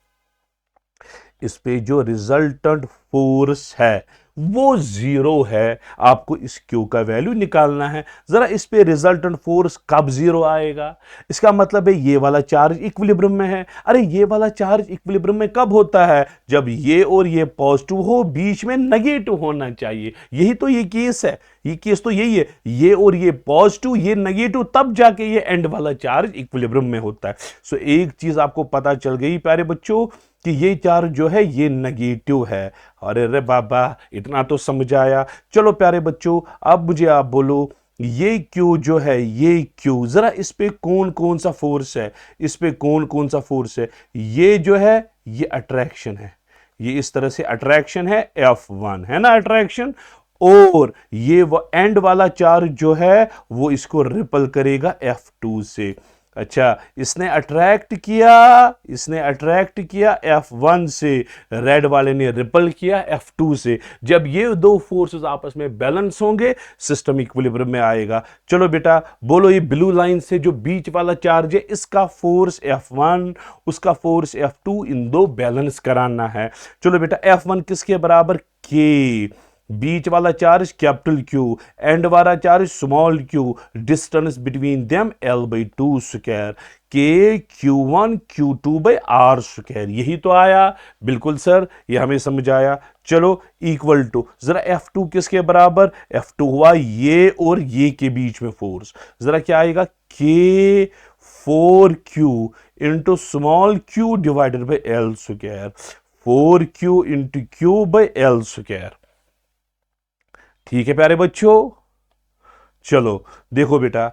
इस पे जो रिजल्टेंट फोर्स है वो जीरो है। आपको इस Q का वैल्यू निकालना है। जरा इस पे रिजल्टेंट फोर्स कब जीरो आएगा? इसका मतलब है ये वाला चार्ज इक्विलिब्रियम में है। अरे ये वाला चार्ज इक्विलिब्रियम में कब होता है? जब ये और ये पॉजिटिव हो, बीच में नेगेटिव होना चाहिए। यही तो ये केस है, ये केस तो यही है, ये और ये पॉजिटिव, ये नेगेटिव, तब जाके ये एंड वाला चार्ज इक्विलिब्रियम में होता है। सो एक चीज आपको पता चल गई प्यारे बच्चों कि ये चार्ज जो है ये नेगेटिव है। अरे रे बाबा, इतना तो समझ आया। चलो प्यारे बच्चों, अब मुझे आप बोलो, ये Q जो है, ये Q, जरा इस पे कौन कौन सा फोर्स है? इस पे कौन कौन सा फोर्स है? ये जो है ये अट्रैक्शन है, ये इस तरह से अट्रैक्शन है, F1 है ना अट्रैक्शन। और ये वो एंड वाला चार्ज जो है वो इसको रिपल करेगा F2 से। अच्छा, इसने अट्रैक्ट किया F1 से, रेड वाले ने रिपल किया F2 से। जब ये दो फोर्सेस आपस में बैलेंस होंगे, सिस्टम इक्विलिब्रियम में आएगा। चलो बेटा बोलो, ये ब्लू लाइन से जो बीच वाला चार्ज है, इसका फोर्स F1, उसका फोर्स F2, इन दो बैलेंस कराना है। चलो बेटा, F1 किसके बराबर? K, बीच वाला चार्ज कैपिटल Q, एंड वाला charge small Q, distance between them L/2 square, K Q1 Q2 by R square. यही तो आया। बिल्कुल सर, ये हमें समझ आया। चलो इक्वल टू, जरा F2 किसके बराबर? F2 हुआ ये और ये के बीच में फोर्स। जरा क्या आएगा? K 4Q into small Q divided by L square, 4Q into Q by L square. ठीक है प्यारे बच्चों, चलो देखो बेटा,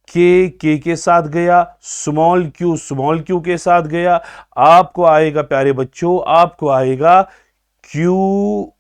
के साथ गया, स्मॉल Q के साथ गया। आपको आएगा प्यारे बच्चों, आपको आएगा Q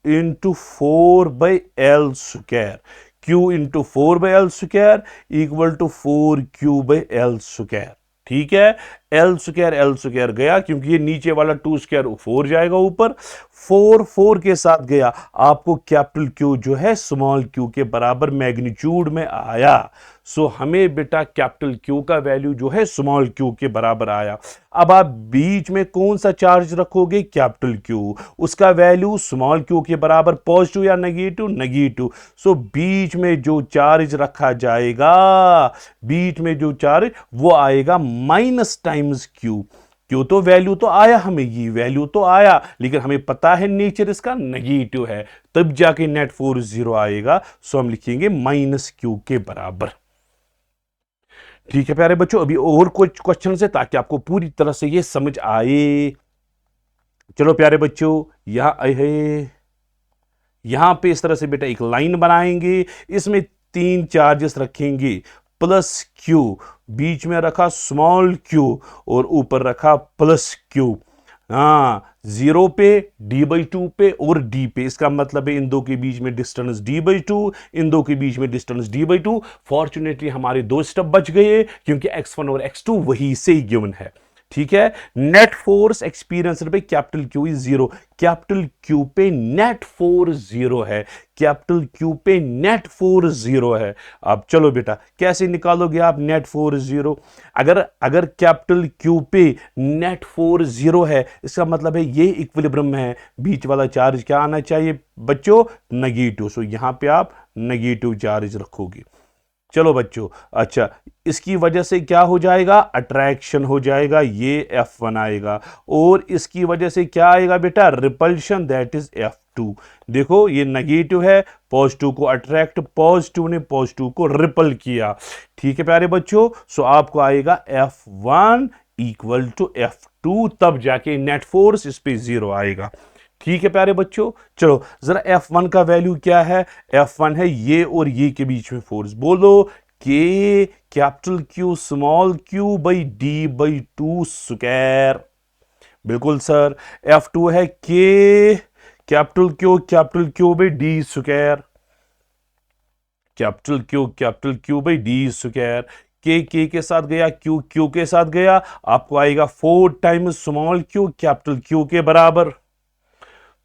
into 4/L square, Q into 4/L square equal to 4Q/L square. ठीक है, L स्क्वायर गया, क्योंकि ये नीचे वाला 2 स्क्वायर 4 जाएगा ऊपर, 4 के साथ गया। आपको कैपिटल Q जो है स्मॉल Q के बराबर मैग्नीट्यूड में आया। सो हमें बेटा कैपिटल Q का वैल्यू जो है स्मॉल Q के बराबर आया। अब आप बीच में कौन सा चार्ज रखोगे? कैपिटल Q, उसका वैल्यू स्मॉल Q के बराबर, पॉजिटिव या नेगेटिव? नेगेटिव। सो बीच में जो चार्ज रखा जाएगा, बीच में जो चार्ज वो आएगा माइनस टाइम्स Q। क्यों, तो वैल्यू तो आया, हमें ये वैल्यू तो आया, लेकिन हमें पता है नेचर इसका नेगेटिव है, तब जाके नेट फोर्स जीरो आएगा। सो हम लिखेंगे -Q के बराबर। ठीक है प्यारे बच्चों, अभी और कुछ क्वेश्चन है ताकि आपको पूरी तरह से ये समझ आए। चलो प्यारे बच्चों, यहां पे इस तरह से बेटा एक लाइन बनाएंगे, इसमें 3 चार्जेस रखेंगे, प्लस Q, बीच में रखा स्मॉल Q और ऊपर रखा प्लस Q। हाँ, 0 पे, D/2 पे और D पे। इसका मतलब है इन दो के बीच में डिस्टेंस D/2, इन दो के बीच में डिस्टेंस D/2। फॉर्चुनेटली हमारे 2 स्टेप बच गए, क्योंकि x1 और x2 वही से ही गिवन है। ठीक है, net force experienced by capital Q is 0। Capital Q पे नेट फोर्स 0 है, कैपिटल Q पे नेट फोर्स 0 है। अब चलो बेटा, कैसे निकालोगे आप नेट फोर्स 0? अगर कैपिटल Q पे नेट फोर्स 0 है, इसका मतलब है ये इक्विलिब्रियम में है, बीच वाला चार्ज क्या आना चाहिए बच्चों? नेगेटिव। सो यहां पे आप नेगेटिव चार्ज रखोगे। चलो बच्चों, अच्छा, इसकी वजह से क्या हो जाएगा, अट्रैक्शन हो जाएगा, ये F1 आएगा। और इसकी वजह से क्या आएगा बेटा, रिपल्शन, दैट इज F2। देखो ये नेगेटिव है, पॉजिटिव को अट्रैक्ट, पॉजिटिव ने पॉजिटिव को रिपल किया। ठीक है प्यारे बच्चों, सो आपको आएगा F1 इक्वल टू F2, तब जाके नेट फोर्स इस पे 0 आएगा। ठीक है प्यारे बच्चों, चलो जरा F1 का वैल्यू क्या है, F1 है ये और ये के बीच में फोर्स, बोलो के capital Q small Q by D by two square. बिल्कुल सर, F2 है के capital Q by D square, capital Q by D square. के साथ गया, क्यू के साथ गया, आपको आएगा 4 times small Q capital Q के बराबर।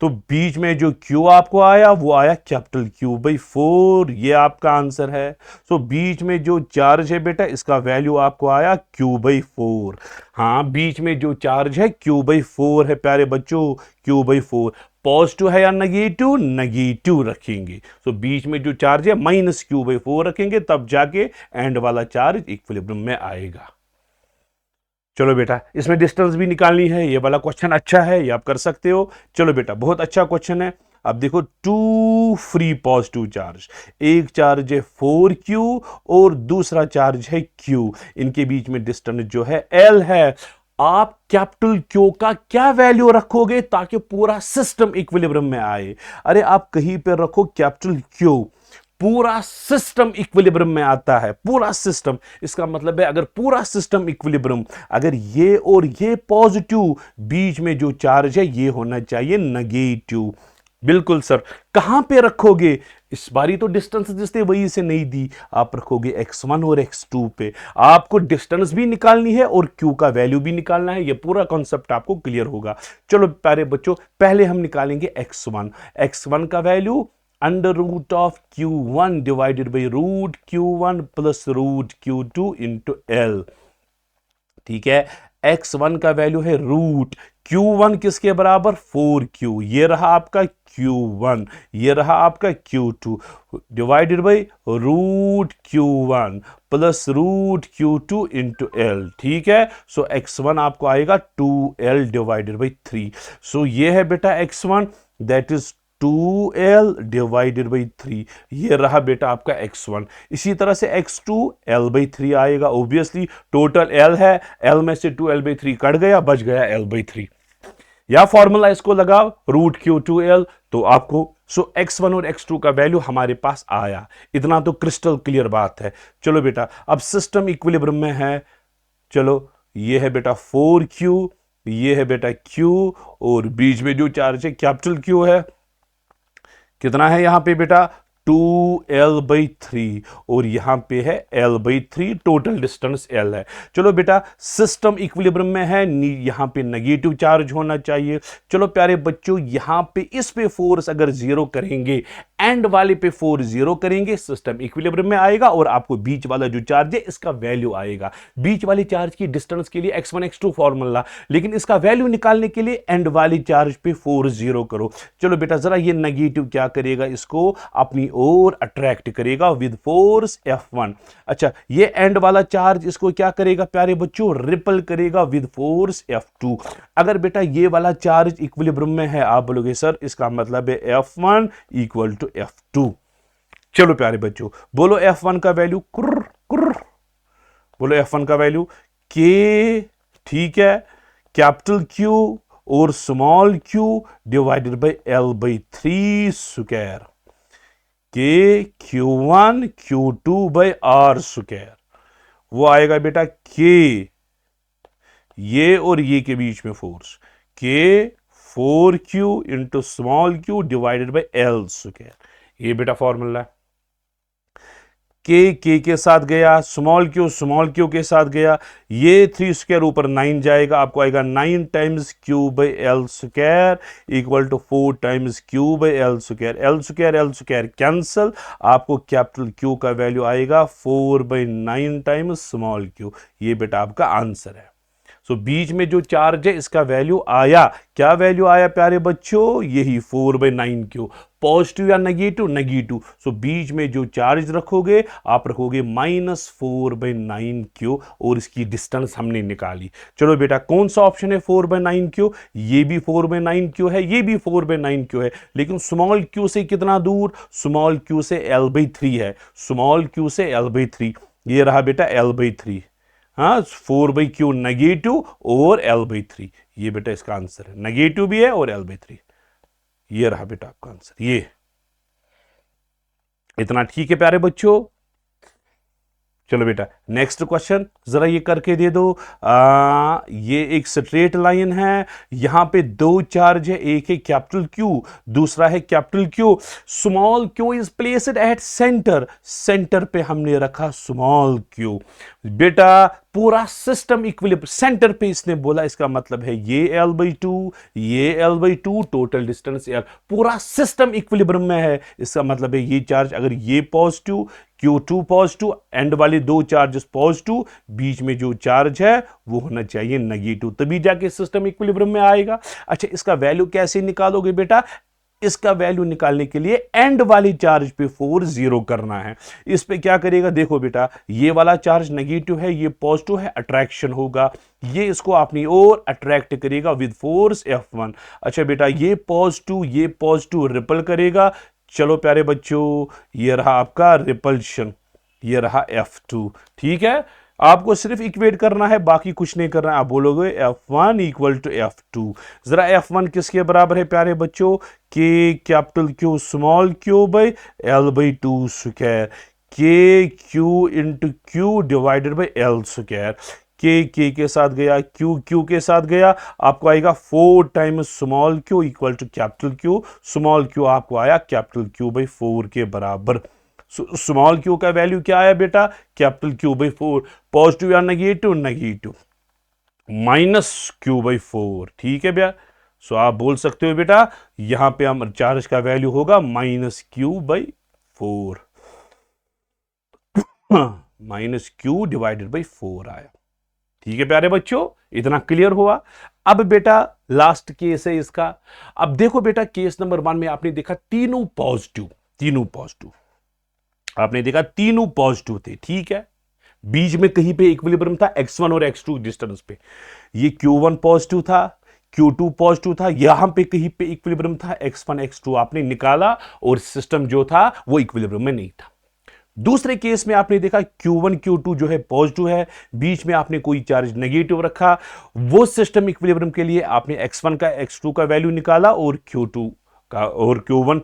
तो बीच में जो Q आपको आया वो आया कैपिटल Q बाई 4, ये आपका आंसर है। सो बीच में जो चार्ज है बेटा, इसका वैल्यू आपको आया Q बाई 4। हाँ, बीच में जो चार्ज है Q बाई 4 है प्यारे बच्चों, Q बाई 4। पॉजिटिव है या नेगेटिव, नेगेटिव रखेंगे। सो बीच में जो चार्ज है माइनस Q बाई 4 रखेंगे, तब जाके एंड वाला चार्ज इक्विलिब्रियम में आएगा। चलो बेटा, इसमें डिस्टेंस भी निकालनी है, ये वाला क्वेश्चन अच्छा है, ये आप कर सकते हो। चलो बेटा, बहुत अच्छा क्वेश्चन है। अब देखो, टू फ्री पॉजिटिव चार्ज, एक चार्ज है 4Q और दूसरा चार्ज है Q, इनके बीच में डिस्टेंस जो है L है। आप कैपिटल Q का क्या वैल्यू रखोगे ताकि पूरा सिस्टम इक्विलिब्रियम में आए? अरे आप कहीं पे रखो कैपिटल Q, पूरा सिस्टम इक्विलिब्रियम में आता है, पूरा सिस्टम। इसका मतलब है अगर पूरा सिस्टम इक्विलिब्रियम, अगर ये और ये पॉजिटिव, बीच में जो चार्ज है ये होना चाहिए नेगेटिव। बिल्कुल सर, कहां पे रखोगे? इस बारी तो डिस्टेंस जिसने वही से नहीं दी, आप रखोगे x1 और x2 पे। आपको डिस्टेंस भी निकालनी है और q का वैल्यू भी निकालना है, ये पूरा कॉन्सेप्ट आपको क्लियर होगा। चलो प्यारे बच्चों, पहले हम निकालेंगे x1 का value under root of Q1 divided by root Q1 plus root Q2 into L। ठीक है, x1 का वैल्यू है रूट Q1 किसके बराबर, 4Q, ये रहा आपका Q1, ये रहा आपका Q2, divided by root Q1 plus root Q2 into L। ठीक है, सो x1 आपको आएगा 2L डिवाइडेड बाई 3। सो ये है बेटा x1, that is 2L divided by 3, ये रहा बेटा आपका x1। इसी तरह से x2 L बाई 3 आएगा, ऑब्वियसली टोटल L है, L में से 2L बाई 3 कट गया, बच गया L बाई 3। या फॉर्मूला इसको लगाओ, रूट Q2L, तो आपको सो x1 और x2 का वैल्यू हमारे पास आया। इतना तो क्रिस्टल क्लियर बात है। चलो बेटा, अब सिस्टम इक्विलिब्रियम में है। चलो, ये है बेटा 4Q, ये है बेटा Q, और बीच में जो चार्ज है कैपिटल Q है, कितना है यहां पे बेटा, 2L बाई 3, और यहां पे है L by 3, total distance L है। चलो बेटा, सिस्टम इक्विलिब्रियम में है, यहां पे नेगेटिव चार्ज होना चाहिए। चलो प्यारे बच्चों, यहां पे इस पे फोर्स अगर 0 करेंगे, एंड वाले पे फोर्स 0 करेंगे, सिस्टम इक्विलिब्रियम में आएगा और आपको बीच वाला जो चार्ज है इसका वैल्यू आएगा। बीच वाले चार्ज की डिस्टेंस के लिए x1 x2 फॉर्मूला, लेकिन इसका वैल्यू निकालने के लिए एंड वाले चार्ज पे फोर्स 0 करो। चलो बेटा, जरा ये नेगेटिव क्या करेगा, इसको अपनी ओर अट्रैक्ट करेगा विद फोर्स F1। अच्छा, ये एंड वाला चार्ज इसको क्या करेगा प्यारे बच्चों, रिपल करेगा विद फोर्स F2। अगर बेटा ये वाला चार्ज इक्विलिब्रियम में है, आप बोलोगे सर इसका मतलब है F1 इक्वल टू F2। चलो प्यारे बच्चों, बोलो F1 का वैल्यू, कुर्र कुर्र, बोलो F1 का वैल्यू के, ठीक है, कैपिटल Q और small q divided by L by 3 square, K Q1 Q2 by R square, वो आएगा बेटा के, ये और ये के बीच में फोर्स, के 4Q into small q divided by L square, ये बेटा फॉर्मूला है। के साथ गया, स्मॉल क्यू के साथ गया, ये 3 स्क्वायर ऊपर 9 जाएगा, आपको आएगा 9 times Q by L square equal to 4 times Q by L square. L square cancel, आपको कैपिटल क्यू का वैल्यू आएगा 4 बाई 9 टाइम्स स्मॉल क्यू। ये बेटा आपका आंसर है। सो बीच में जो चार्ज है इसका वैल्यू आया, क्या वैल्यू आया प्यारे बच्चों, यही 4/9 क्यू। पॉजिटिव या नेगेटिव, नेगेटिव। सो बीच में जो चार्ज रखोगे आप रखोगे -4/9 क्यू और इसकी डिस्टेंस हमने निकाली। चलो बेटा कौन सा ऑप्शन है 4/9 क्यू, ये भी 4/9 क्यू है, ये भी 4/9 क्यू है, लेकिन स्मॉल क्यू से कितना दूर, स्मॉल क्यू से L/3 है, स्मॉल क्यू से L/3, ये रहा बेटा L/3। हाँ 4/क्यू नेगेटिव और L/3, ये बेटा इसका आंसर है, नेगेटिव भी है और L/3, ये रहा बेटा आपका आंसर। ये इतना ठीक है प्यारे बच्चों। चलो बेटा नेक्स्ट क्वेश्चन जरा ये करके दे दो। ये एक स्ट्रेट लाइन है, यहां पे दो चार्ज है, एक है कैपिटल क्यू, दूसरा है capital Q. Small Q is placed at centre, centre पे हमने रखा स्मॉल क्यू। बेटा पूरा सिस्टम इक्विलिब्रियम सेंटर पे इसने बोला, इसका मतलब है ये L/2, ये L/2, टोटल डिस्टेंस L, पूरा सिस्टम इक्विलिब्रियम में है। इसका मतलब है ये चार्ज अगर ये पॉजिटिव, Q2 पॉजिटिव, एंड वाले दो चार्जेस पॉजिटिव, बीच में जो चार्ज है वो होना चाहिए नेगेटिव, तभी जाके सिस्टम इक्विलिब्रियम में आएगा। अच्छा इसका वैल्यू कैसे निकालोगे बेटा, इसका वैल्यू निकालने के लिए एंड वाली चार्ज पे 4 0 करना है। इस पे क्या करेगा, देखो बेटा ये वाला चार्ज नेगेटिव है, ये पॉजिटिव है, अट्रैक्शन होगा, ये इसको अपनी ओर अट्रैक्ट करेगा विद फोर्स F1। अच्छा बेटा ये पॉजिटिव रिपल करेगा। चलो प्यारे बच्चों ये रहा आपका रिपल्शन, ये रहा F2, ठीक है। आपको सिर्फ इक्वेट करना है, बाकी कुछ नहीं करना है। आप बोलोगे F1 = F2। जरा F1 किसके बराबर है प्यारे बच्चों, K capital Q small Q by L/2 square, K Q into Q divided by L square. के साथ गया, क्यू के साथ गया, आपको आएगा 4 times small Q equal to capital Q. Small Q आपको आया कैपिटल क्यू बाई 4 के बराबर। स्मॉल क्यू का वैल्यू क्या आया बेटा, कैपिटल क्यू बाई 4, पॉजिटिव या नेगेटिव, नेगेटिव, -Q/4, ठीक है भैया। सो आप बोल सकते हो बेटा यहां पे हम चार्ज का वैल्यू होगा -Q/4, -Q डिवाइडेड बाई 4 आया, ठीक है प्यारे बच्चों, इतना क्लियर हुआ। अब बेटा लास्ट केस है इसका। अब देखो बेटा केस नंबर 1 में आपने देखा तीनों पॉजिटिव, आपने देखा तीनों पॉजिटिव थे, ठीक है। बीच में कहीं पे इक्विलिब्रियम था x1 और x2 डिस्टेंस पे, ये Q1 पॉजिटिव था, Q2 पॉजिटिव था, यहां पे कहीं पे इक्विलिब्रियम था, x1 x2 आपने निकाला और सिस्टम जो था वो इक्विलिब्रियम में नहीं था। दूसरे केस में आपने देखा Q1 Q2 जो है पॉजिटिव है, बीच में आपने कोई चार्ज नेगेटिव रखा, वो सिस्टम इक्विलिब्रियम के लिए आपने x1 का x2 का वैल्यू निकाला और Q2 का, और Q1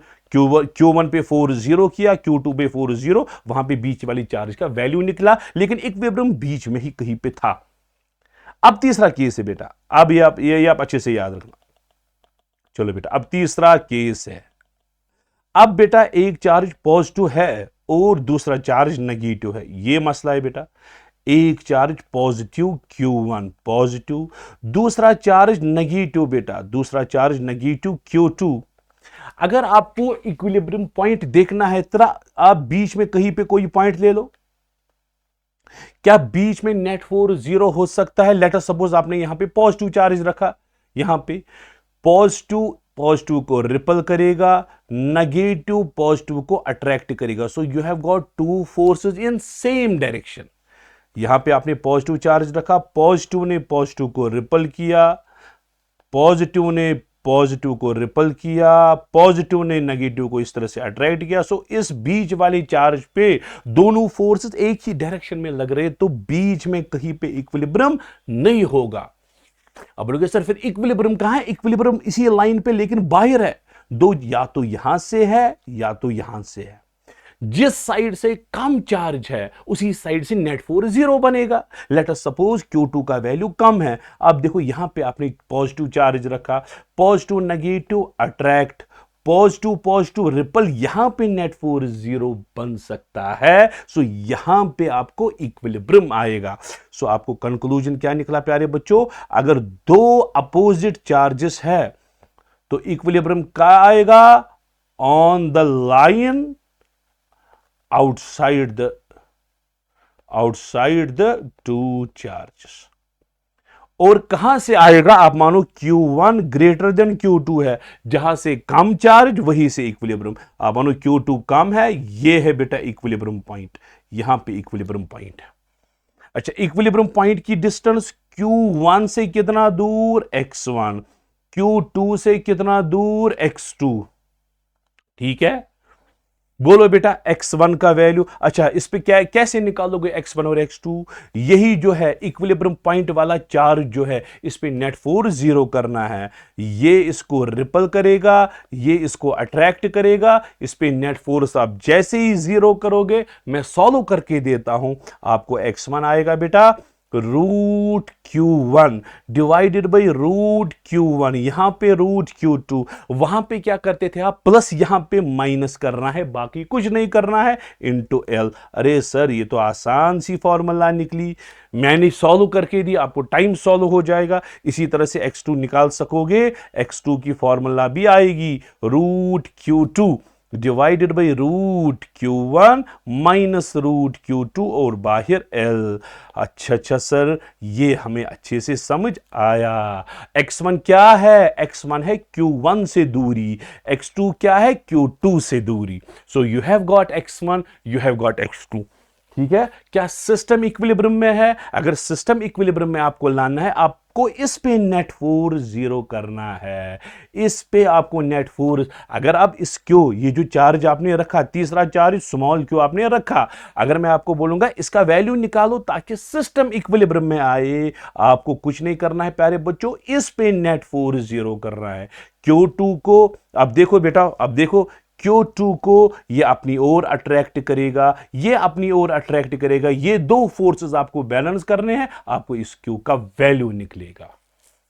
पे 4 0 किया, Q2 पे 4 0, वहां पे बीच वाली चार्ज का वैल्यू निकला, लेकिन इक्विलिब्रियम बीच में ही कहीं पे था। अब तीसरा केस है बेटा, अब ये आप अच्छे से याद रखना। चलो बेटा अब तीसरा केस है। अब बेटा एक चार्ज पॉजिटिव है और दूसरा चार्ज नेगेटिव है, ये मसला है बेटा। एक चार्ज पॉजिटिव Q1 पॉजिटिव, दूसरा चार्ज नेगेटिव बेटा, दूसरा चार्ज नेगेटिव Q2। अगर आपको इक्विलिब्रियम पॉइंट देखना है तो आप बीच में कहीं पे कोई पॉइंट ले लो। क्या बीच में नेट फोर्स 0 हो सकता है? लेट अस सपोज आपने यहां पे पॉजिटिव चार्ज रखा, यहां पे पॉजिटिव को रिपल करेगा, नेगेटिव पॉजिटिव को अट्रैक्ट करेगा। सो you have got two forces in same direction. यहां पे आपने पॉजिटिव चार्ज रखा, पॉजिटिव ने पॉजिटिव को रिपल किया, पॉजिटिव ने पॉजिटिव को रिपल किया, पॉजिटिव ने नेगेटिव को इस तरह से अट्रैक्ट किया। सो इस बीच वाली चार्ज पे दोनों फोर्सेस एक ही डायरेक्शन में लग रहे, तो बीच में कहीं पे इक्विलिब्रियम नहीं होगा। अब बोलोगे सर फिर इक्विलिब्रियम कहां है? इक्विलिब्रियम इसी लाइन पे लेकिन बाहर है, दो या तो यहां से है या तो यहां से है। जिस साइड से कम चार्ज है उसी साइड से नेट फोर्स 0 बनेगा। लेट अस सपोज Q2 का वैल्यू कम है। अब देखो यहां पे आपने पॉजिटिव चार्ज रखा, positive negative attract, positive positive ripple, यहां पे नेट फोर्स 0 बन सकता है। सो यहां पे आपको इक्विलिब्रियम आएगा। सो आपको कंक्लूजन क्या निकला प्यारे बच्चों? अगर दो अपोजिट चार्जेस है तो इक्विलिब्रियम क्या आएगा? On the line outside the two charges, और कहां से आएगा, आप मानो Q1 ग्रेटर देन Q2 है, जहां से कम चार्ज वहीं से इक्विलिब्रियम। आप मानो Q2 कम है, ये है बेटा इक्विलिब्रियम पॉइंट, यहां पे इक्विलिब्रियम पॉइंट है। अच्छा, इक्विलिब्रियम पॉइंट की डिस्टेंस Q1 से कितना दूर, x1, Q2 से कितना दूर, x2। ठीक है, बोलो बेटा x1 का वैल्यू। अच्छा, इस पे क्या कैसे निकालोगे x1 और x2, यही जो है इक्विलिब्रियम पॉइंट वाला चार्ज जो है, इस पे नेट फोर्स जीरो करना है। ये इसको रिपल करेगा, ये इसको अट्रैक्ट करेगा, इस पे नेट फोर्स आप जैसे ही जीरो करोगे, मैं सॉल्व करके देता हूं, आपको x1 आएगा बेटा √Q1 डिवाइडेड बाई √Q1, यहां पे √Q2, वहां पे क्या करते थे आप, प्लस यहां पे माइनस करना है, बाकी कुछ नहीं करना है, इनटू L। अरे सर, ये तो आसान सी फॉर्मूला निकली, मैंने सॉल्व करके दी, आपको टाइम सॉल्व हो जाएगा। इसी तरह से x2 निकाल सकोगे, x2 की फॉर्मूला भी आएगी √Q2 divided by √Q1 minus √Q2 और बाहर L। अच्छा सर, ये हमें अच्छे से समझ आया। x1 क्या है, x1 है Q1 से दूरी, x2 क्या है, Q2 से दूरी। सो you have got x1, you have got x2। ठीक है, क्या सिस्टम इक्विलिब्रियम में है? अगर सिस्टम इक्विलिब्रियम में आपको लाना है, आपको इस पे नेट फोर्स जीरो करना है, इस पे आपको नेट फोर्स। अगर आप इस क्यू, ये जो चार्ज आपने रखा, तीसरा चार्ज स्मॉल क्यू आपने रखा, अगर मैं आपको बोलूंगा इसका वैल्यू निकालो ताकि सिस्टम इक्विलिब्रियम में आए, आपको कुछ नहीं करना है प्यारे बच्चों, इस पे नेट फोर्स जीरो करना है। Q2 को अब देखो बेटा, अब देखो Q2 को ये अपनी ओर अट्रैक्ट करेगा, ये अपनी ओर अट्रैक्ट करेगा, ये दो फोर्सेस आपको बैलेंस करने हैं, आपको इस Q का वैल्यू निकलेगा।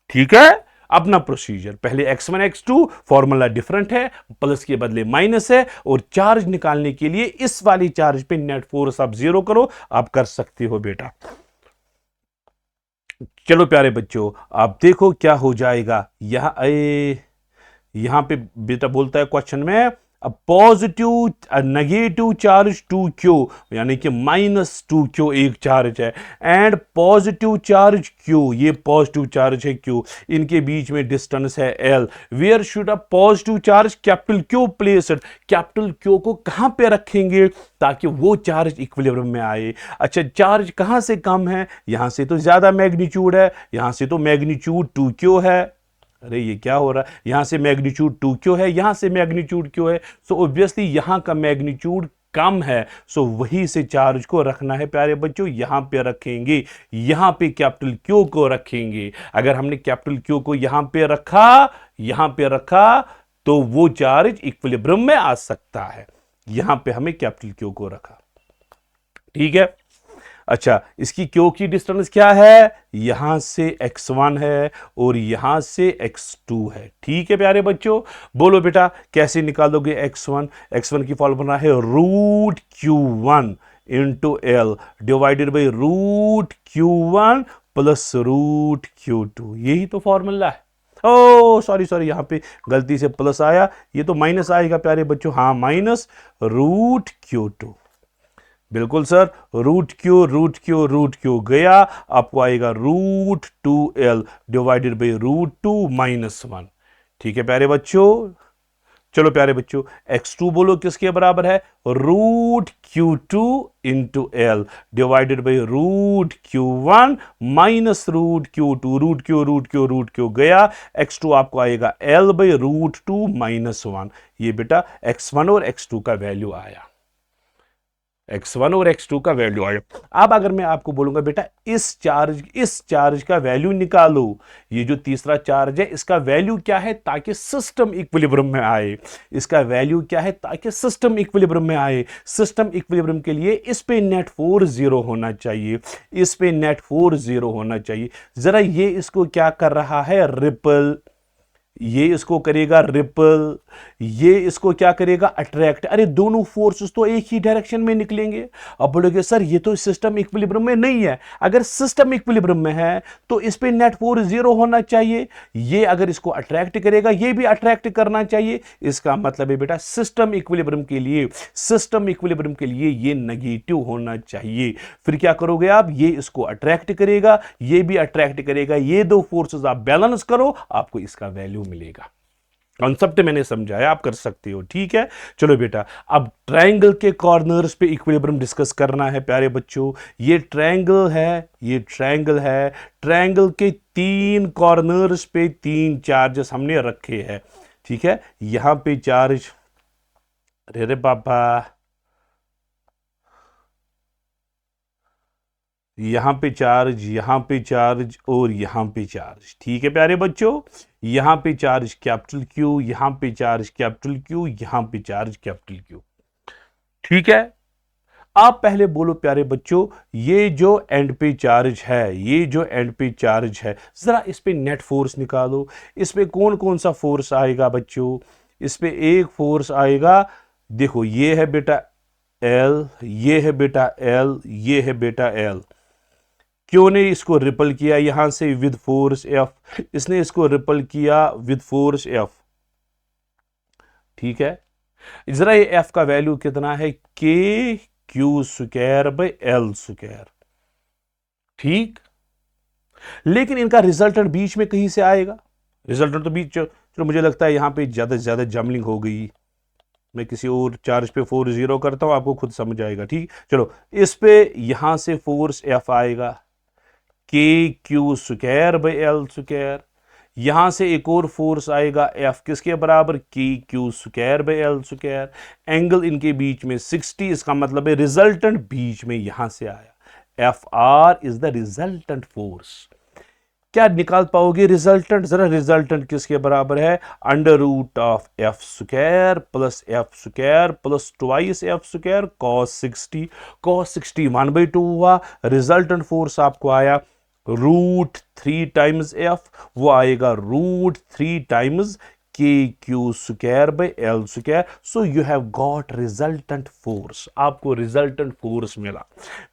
ठीक है, अपना प्रोसीजर, पहले x1 x2 फॉर्मूला डिफरेंट है, प्लस के बदले माइनस है, और चार्ज निकालने के लिए इस वाली चार्ज पे नेट फोर्स आप जीरो करो, आप कर सकते हो बेटा। चलो प्यारे बच्चों, आप देखो क्या हो जाएगा। यहां पे बेटा बोलता है क्वेश्चन में, पॉजिटिव नेगेटिव चार्ज 2Q, यानी कि -2Q एक चार्ज है, एंड पॉजिटिव चार्ज Q, ये पॉजिटिव चार्ज है Q, इनके बीच में डिस्टेंस है L। Where should a positive charge capital Q placed, capital Q को कहां पे रखेंगे ताकि वो चार्ज इक्विलिब्रियम में आए। अच्छा, चार्ज कहां से कम है, यहां से तो ज्यादा मैग्नीट्यूड है, यहां से तो मैग्नीट्यूड 2Q है। अरे ये क्या हो रहा है, यहां से मैग्नीट्यूड 2Q है, यहां से मैग्नीट्यूड Q है, सो ऑब्वियसली यहां का मैग्नीट्यूड कम है, सो वहीं से चार्ज को रखना है प्यारे बच्चों, यहां पे रखेंगे, यहां पे कैपिटल Q को रखेंगे। अगर हमने कैपिटल Q को यहां पे रखा तो वो चार्ज इक्विलिब्रियम में आ सकता है, यहां पे हमें कैपिटल Q को रखा। ठीक है, अच्छा, इसकी Q की डिस्टेंस क्या है, यहां से x1 है और यहां से x2 है। ठीक है प्यारे बच्चों, बोलो बेटा कैसे निकालोगे x1 की फॉर्मूला है √Q1 into L divided by √Q1 plus √Q2, यही तो फॉर्मूला है। ओ सॉरी, यहां पे गलती से प्लस आया, ये तो माइनस आएगा प्यारे बच्चों, हाँ माइनस √Q2, बिल्कुल सर, √Q गया, आपको आएगा √2L डिवाइडेड बाई √2 -1। ठीक है प्यारे बच्चों, चलो प्यारे बच्चों, x2 बोलो किसके बराबर है, √Q2 into L divided by √Q1 minus √Q2 गया, x2 आपको आएगा L बाई √2 -1। ये बेटा x1 और x2 का वैल्यू आया, x1 और x2 का वैल्यू आया। अब अगर मैं आपको बोलूंगा बेटा इस चार्ज का वैल्यू निकालो, ये जो तीसरा चार्ज है इसका वैल्यू क्या है ताकि सिस्टम इक्विलिब्रियम में आए, इसका वैल्यू क्या है ताकि सिस्टम इक्विलिब्रियम में आए। सिस्टम इक्विलिब्रियम के लिए इस पे नेट फोर्स जीरो होना चाहिए, इस पे नेट फोर्स जीरो होना चाहिए। जरा ये इसको क्या कर रहा है, रिपल, ये इसको करेगा रिपल, ये इसको क्या करेगा, अट्रैक्ट। अरे दोनों फोर्सेस तो एक ही डायरेक्शन में निकलेंगे। अब बोलोगे सर ये तो सिस्टम इक्विलिब्रियम में नहीं है। अगर सिस्टम इक्विलिब्रियम में है तो इस पे नेट फोर्स 0 होना चाहिए। ये अगर इसको अट्रैक्ट करेगा ये भी अट्रैक्ट करना चाहिए। इसका मतलब है बेटा सिस्टम इक्विलिब्रियम के लिए, सिस्टम इक्विलिब्रियम के लिए ये नेगेटिव होना चाहिए। फिर क्या करोगे आप, ये इसको अट्रैक्ट करेगा, ये भी अट्रैक्ट करेगा, ये दो फोर्सेस आप बैलेंस करो, आपको इसका वैल्यू मिलेगा। कॉन्सेप्ट मैंने समझाया, आप कर सकते हो, ठीक है। चलो बेटा, अब ट्रायंगल के कॉर्नर्स पे इक्विलिब्रियम डिस्कस करना है प्यारे बच्चों। ये ट्रायंगल है, ये ट्रायंगल है। ट्रायंगल के 3 कॉर्नर्स पे 3 चार्जेस हमने रखे हैं, ठीक है। यहां पे चार्ज, अरे रे पापा, यहां पे चार्ज, यहां पे चार्ज और यहां पे चार्ज, ठीक है प्यारे बच्चों। यहां पे चार्ज कैपिटल क्यू, यहां पे चार्ज कैपिटल क्यू, यहां पे चार्ज कैपिटल क्यू, ठीक है। आप पहले बोलो प्यारे बच्चों, ये जो एंड पे चार्ज है, ये जो एंड पे चार्ज है, जरा इस पे नेट फोर्स निकालो। इस पे कौन कौन सा फोर्स आएगा बच्चों, इस पे एक फोर्स आएगा, देखो ये है बेटा एल, ये है बेटा एल, ये है बेटा एल। क्यों ने इसको रिपल किया यहां से विद फोर्स एफ, इसने इसको रिपल किया विद फोर्स एफ, ठीक है। जरा ये एफ का वैल्यू कितना है, K Q square by L square, ठीक। लेकिन इनका रिजल्टेंट बीच में कहीं से आएगा, रिजल्टेंट तो बीच, चलो मुझे लगता है यहां पे ज्यादा से ज्यादा जमलिंग हो गई। मैं किसी और चार्ज पे फोर्स 0 करता हूं, आपको खुद समझ आएगा, ठीक। चलो इस पे यहां से फोर्स एफ आएगा, K Q square by L square. यहां से एक और फोर्स आएगा एफ, किसके बराबर, के Q square by L square. Angle इनके बीच में 60, इसका मतलब है रिजल्टेंट बीच में यहां से आया। F R is the resultant force. क्या निकाल पाओगे रिजल्टेंट, जरा रिजल्टेंट किसके बराबर है, under root of F square plus F square plus twice F square cos 60। Cos 60 1/2 हुआ। रिजल्टेंट फोर्स आपको आया √3 टाइम्स एफ, वो आएगा √3 टाइम्स के Q square by L square. So you have got resultant force, आपको रिजल्टेंट फोर्स मिला।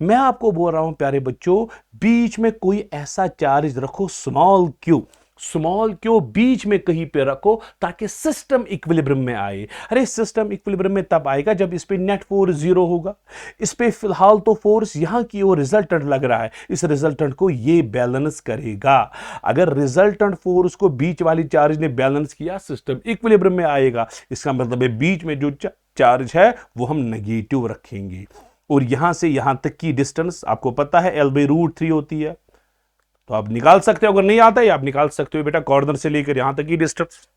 मैं आपको बोल रहा हूं प्यारे बच्चों, बीच में कोई ऐसा चार्ज रखो स्मॉल क्यू, स्मॉल क्यू बीच में कहीं पे रखो ताकि सिस्टम इक्विलिब्रियम में आए। अरे सिस्टम इक्विलिब्रियम में तब आएगा जब इस पे नेट फोर्स 0 होगा। इस पे फिलहाल तो फोर्स यहां की ओर रिजल्टेंट लग रहा है, इस रिजल्टेंट को ये बैलेंस करेगा। अगर रिजल्टेंट फोर्स को बीच वाली चार्ज ने बैलेंस किया, सिस्टम इक्विलिब्रियम में आएगा। इसका मतलब है बीच में जो चार्ज है वो हम नेगेटिव रखेंगे। और यहां से यहां तक की डिस्टेंस आपको पता है L/√3 होती है, तो आप निकाल सकते हो। अगर नहीं आता है आप निकाल सकते हो बेटा, कॉर्नर से लेकर यहां तक की डिस्टेंस।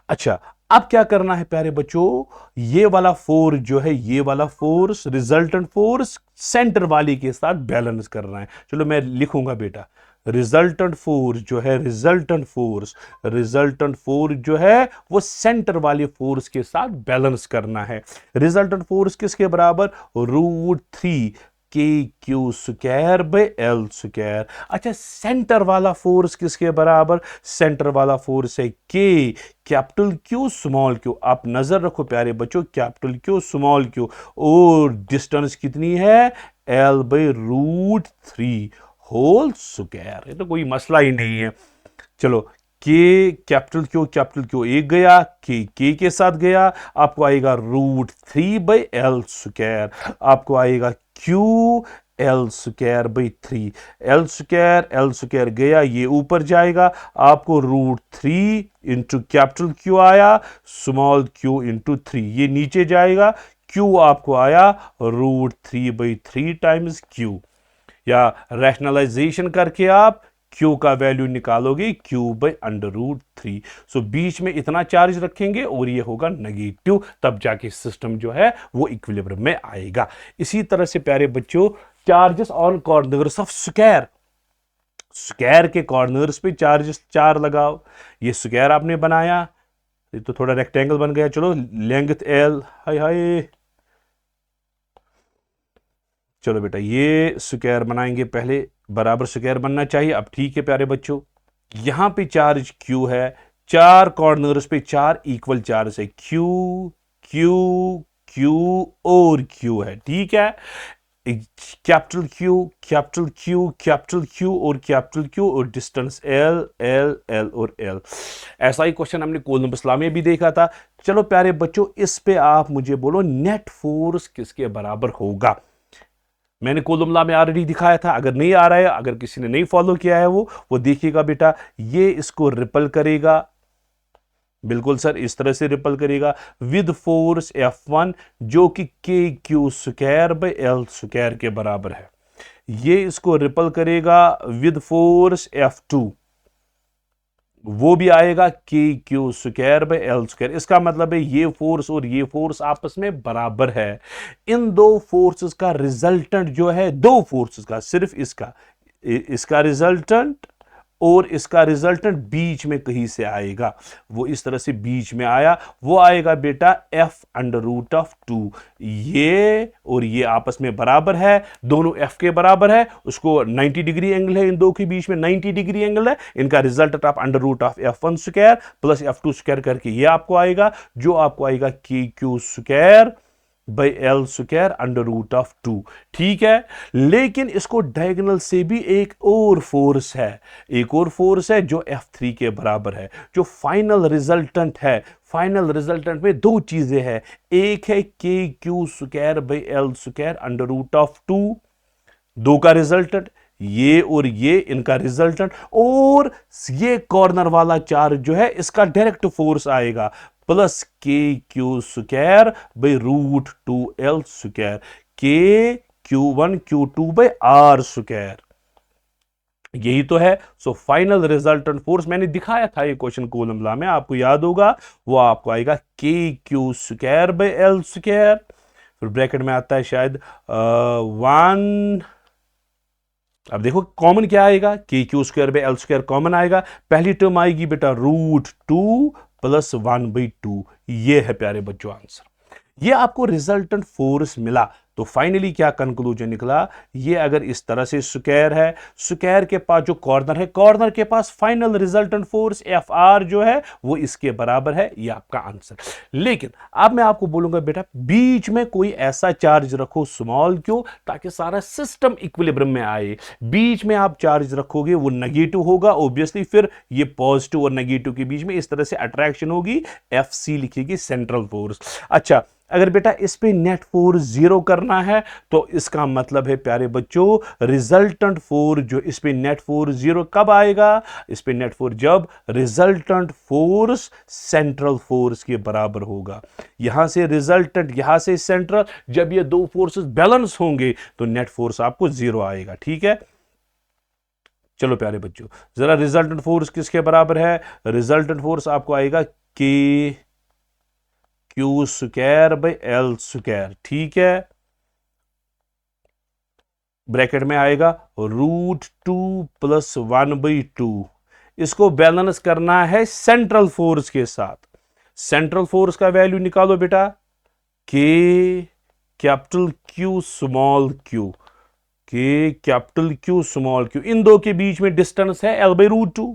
अच्छा, अब क्या करना है प्यारे बच्चों, ये वाला फोर्स जो है, ये वाला फोर्स रिजल्टेंट फोर्स सेंटर वाली के साथ बैलेंस करना है। चलो मैं लिखूंगा बेटा, रिजल्टेंट फोर्स जो है, रिजल्टेंट फोर्स जो है वो सेंटर वाले फोर्स के साथ बैलेंस करना है। रिजल्टेंट फोर्स किसके बराबर, √3 के Q square by L square. अच्छा, सेंटर वाला फोर्स किसके बराबर, सेंटर वाला फोर्स है के कैपिटल क्यू स्मॉल क्यू। आप नजर रखो प्यारे बच्चों, कैपिटल क्यू स्मॉल क्यू, और डिस्टेंस कितनी है, L/√3 होल स्क्वायर। ये तो कोई मसला ही नहीं है। चलो, के कैपिटल क्यू एक गया, के साथ गया, आपको आएगा √3/L स्क्वायर, आपको आएगा Q L square by 3। L square गया, ये ऊपर जाएगा, आपको √3 इंटू कैपिटल क्यू आया, स्मॉल क्यू इंटू 3, ये नीचे जाएगा। क्यू आपको आया √3/3 टाइम्स क्यू, या रैशनलाइजेशन करके आप Q का वैल्यू निकालोगे, Q/√3। सो बीच में इतना चार्ज रखेंगे और ये होगा नेगेटिव, तब जाके सिस्टम जो है वो इक्विलिब्रियम में आएगा। इसी तरह से प्यारे बच्चों, charges on corners of square, square के कॉर्नर्स पे चार्जेस 4 लगाओ। ये स्क्वायर आपने बनाया, ये तो थोड़ा रेक्टेंगल बन गया। चलो, लेंथ L, हाय हाय, चलो बेटा ये स्क्वायर बनाएंगे, पहले बराबर स्क्वायर बनना चाहिए। अब ठीक है प्यारे बच्चों, यहां पे चार्ज Q है, 4 कॉर्नर्स पे 4 इक्वल चार्ज है, क्यू क्यू क्यू और क्यू है, ठीक है। Capital Q capital Q capital Q और कैपिटल क्यू और डिस्टेंस एल एल एल और एल। ऐसा ही क्वेश्चन हमने कोलंबस लॉ में भी देखा था। चलो प्यारे बच्चों, इस पे आप मुझे बोलो नेट फोर्स किसके बराबर होगा। मैंने कोलम लॉ में ऑलरेडी दिखाया था, अगर नहीं आ रहा है, अगर किसी ने नहीं फॉलो किया है वो देखिएगा बेटा। ये इसको रिपल करेगा, बिल्कुल सर इस तरह से रिपल करेगा विद फोर्स F1 जो कि के Q square by L square के बराबर है। ये इसको रिपल करेगा विद फोर्स F2, वो भी आएगा K Q square by L square. इसका मतलब है ये फोर्स और ये फोर्स आपस में बराबर है। इन दो फोर्सेस का रिजल्टेंट जो है, दो फोर्सेस का, सिर्फ इसका रिजल्टेंट और इसका रिजल्टेंट बीच में कहीं से आएगा। वो इस तरह से बीच में आया, वो आएगा बेटा f अंडर रूट ऑफ 2। ये और ये आपस में बराबर है, दोनों f के बराबर है, उसको 90 डिग्री एंगल है, इन दो के बीच में 90 डिग्री एंगल है। इनका रिजल्टेंट आप under root of f1 square plus f2 square करके ये आपको आएगा, जो आपको आएगा K Q square by L square under root of 2, ठीक है। लेकिन इसको डायगोनल से भी एक और फोर्स है, एक और फोर्स है जो F3 के बराबर है। जो फाइनल रिजल्टेंट है, फाइनल रिजल्टेंट में दो चीजें हैं, एक है K Q square by L square under root of 2, दो का रिजल्टेंट, ये और ये इनका रिजल्टेंट, और ये कॉर्नर वाला चार्ज जो है इसका डायरेक्ट फोर्स आएगा plus K Q square by root 2 L square, K Q1 Q2 by R square. यही तो है। सो फाइनल रिजल्टेंट फोर्स मैंने दिखाया था ये क्वेश्चन कोलम लॉ में, आपको याद होगा, वो आपको आएगा K Q square by L square, फिर ब्रैकेट में आता है शायद 1। अब देखो कॉमन क्या आएगा, K Q square by L square common आएगा। पहली टर्म आएगी बेटा रूट 2 प्लस 1/2, ये है प्यारे बच्चों आंसर। ये आपको रिजल्टेंट फोर्स मिला। तो फाइनली क्या कंक्लूजन निकला, ये अगर इस तरह से स्क्वायर है, स्क्वायर के पास जो कॉर्नर है, कॉर्नर के पास फाइनल रिजल्टेंट फोर्स Fr जो है वो इसके बराबर है, ये आपका आंसर। लेकिन अब मैं आपको बोलूंगा बेटा बीच में कोई ऐसा चार्ज रखो स्मॉल क्यों, ताकि सारा सिस्टम इक्विलिब्रियम में आए। बीच में आप चार्ज रखोगे वो नेगेटिव होगा ऑब्वियसली, फिर ये पॉजिटिव और नेगेटिव के बीच में इस तरह से अट्रैक्शन होगी, Fc लिखेगी सेंट्रल फोर्स। अच्छा, अगर बेटा इस पे नेट फोर्स 0 करना है तो इसका मतलब है प्यारे बच्चों रिजल्टेंट फोर्स जो इस पे नेट फोर्स 0 कब आएगा, इस पे नेट फोर्स जब रिजल्टेंट फोर्स सेंट्रल फोर्स के बराबर होगा। यहां से रिजल्टेंट, यहां से सेंट्रल, जब ये दो फोर्सेस बैलेंस होंगे तो नेट फोर्स आपको 0 आएगा, ठीक है। चलो प्यारे बच्चों, जरा रिजल्टेंट फोर्स किसके बराबर है, रिजल्टेंट फोर्स आपको आएगा K Q square by L square, ठीक है। ब्रैकेट में आएगा रूट 2 प्लस 1/2। इसको बैलेंस करना है सेंट्रल फोर्स के साथ। सेंट्रल फोर्स का वैल्यू निकालो बेटा, के कैपिटल क्यू स्मॉल क्यू, के कैपिटल क्यू स्मॉल क्यू, इन दो के बीच में डिस्टेंस है L/√2,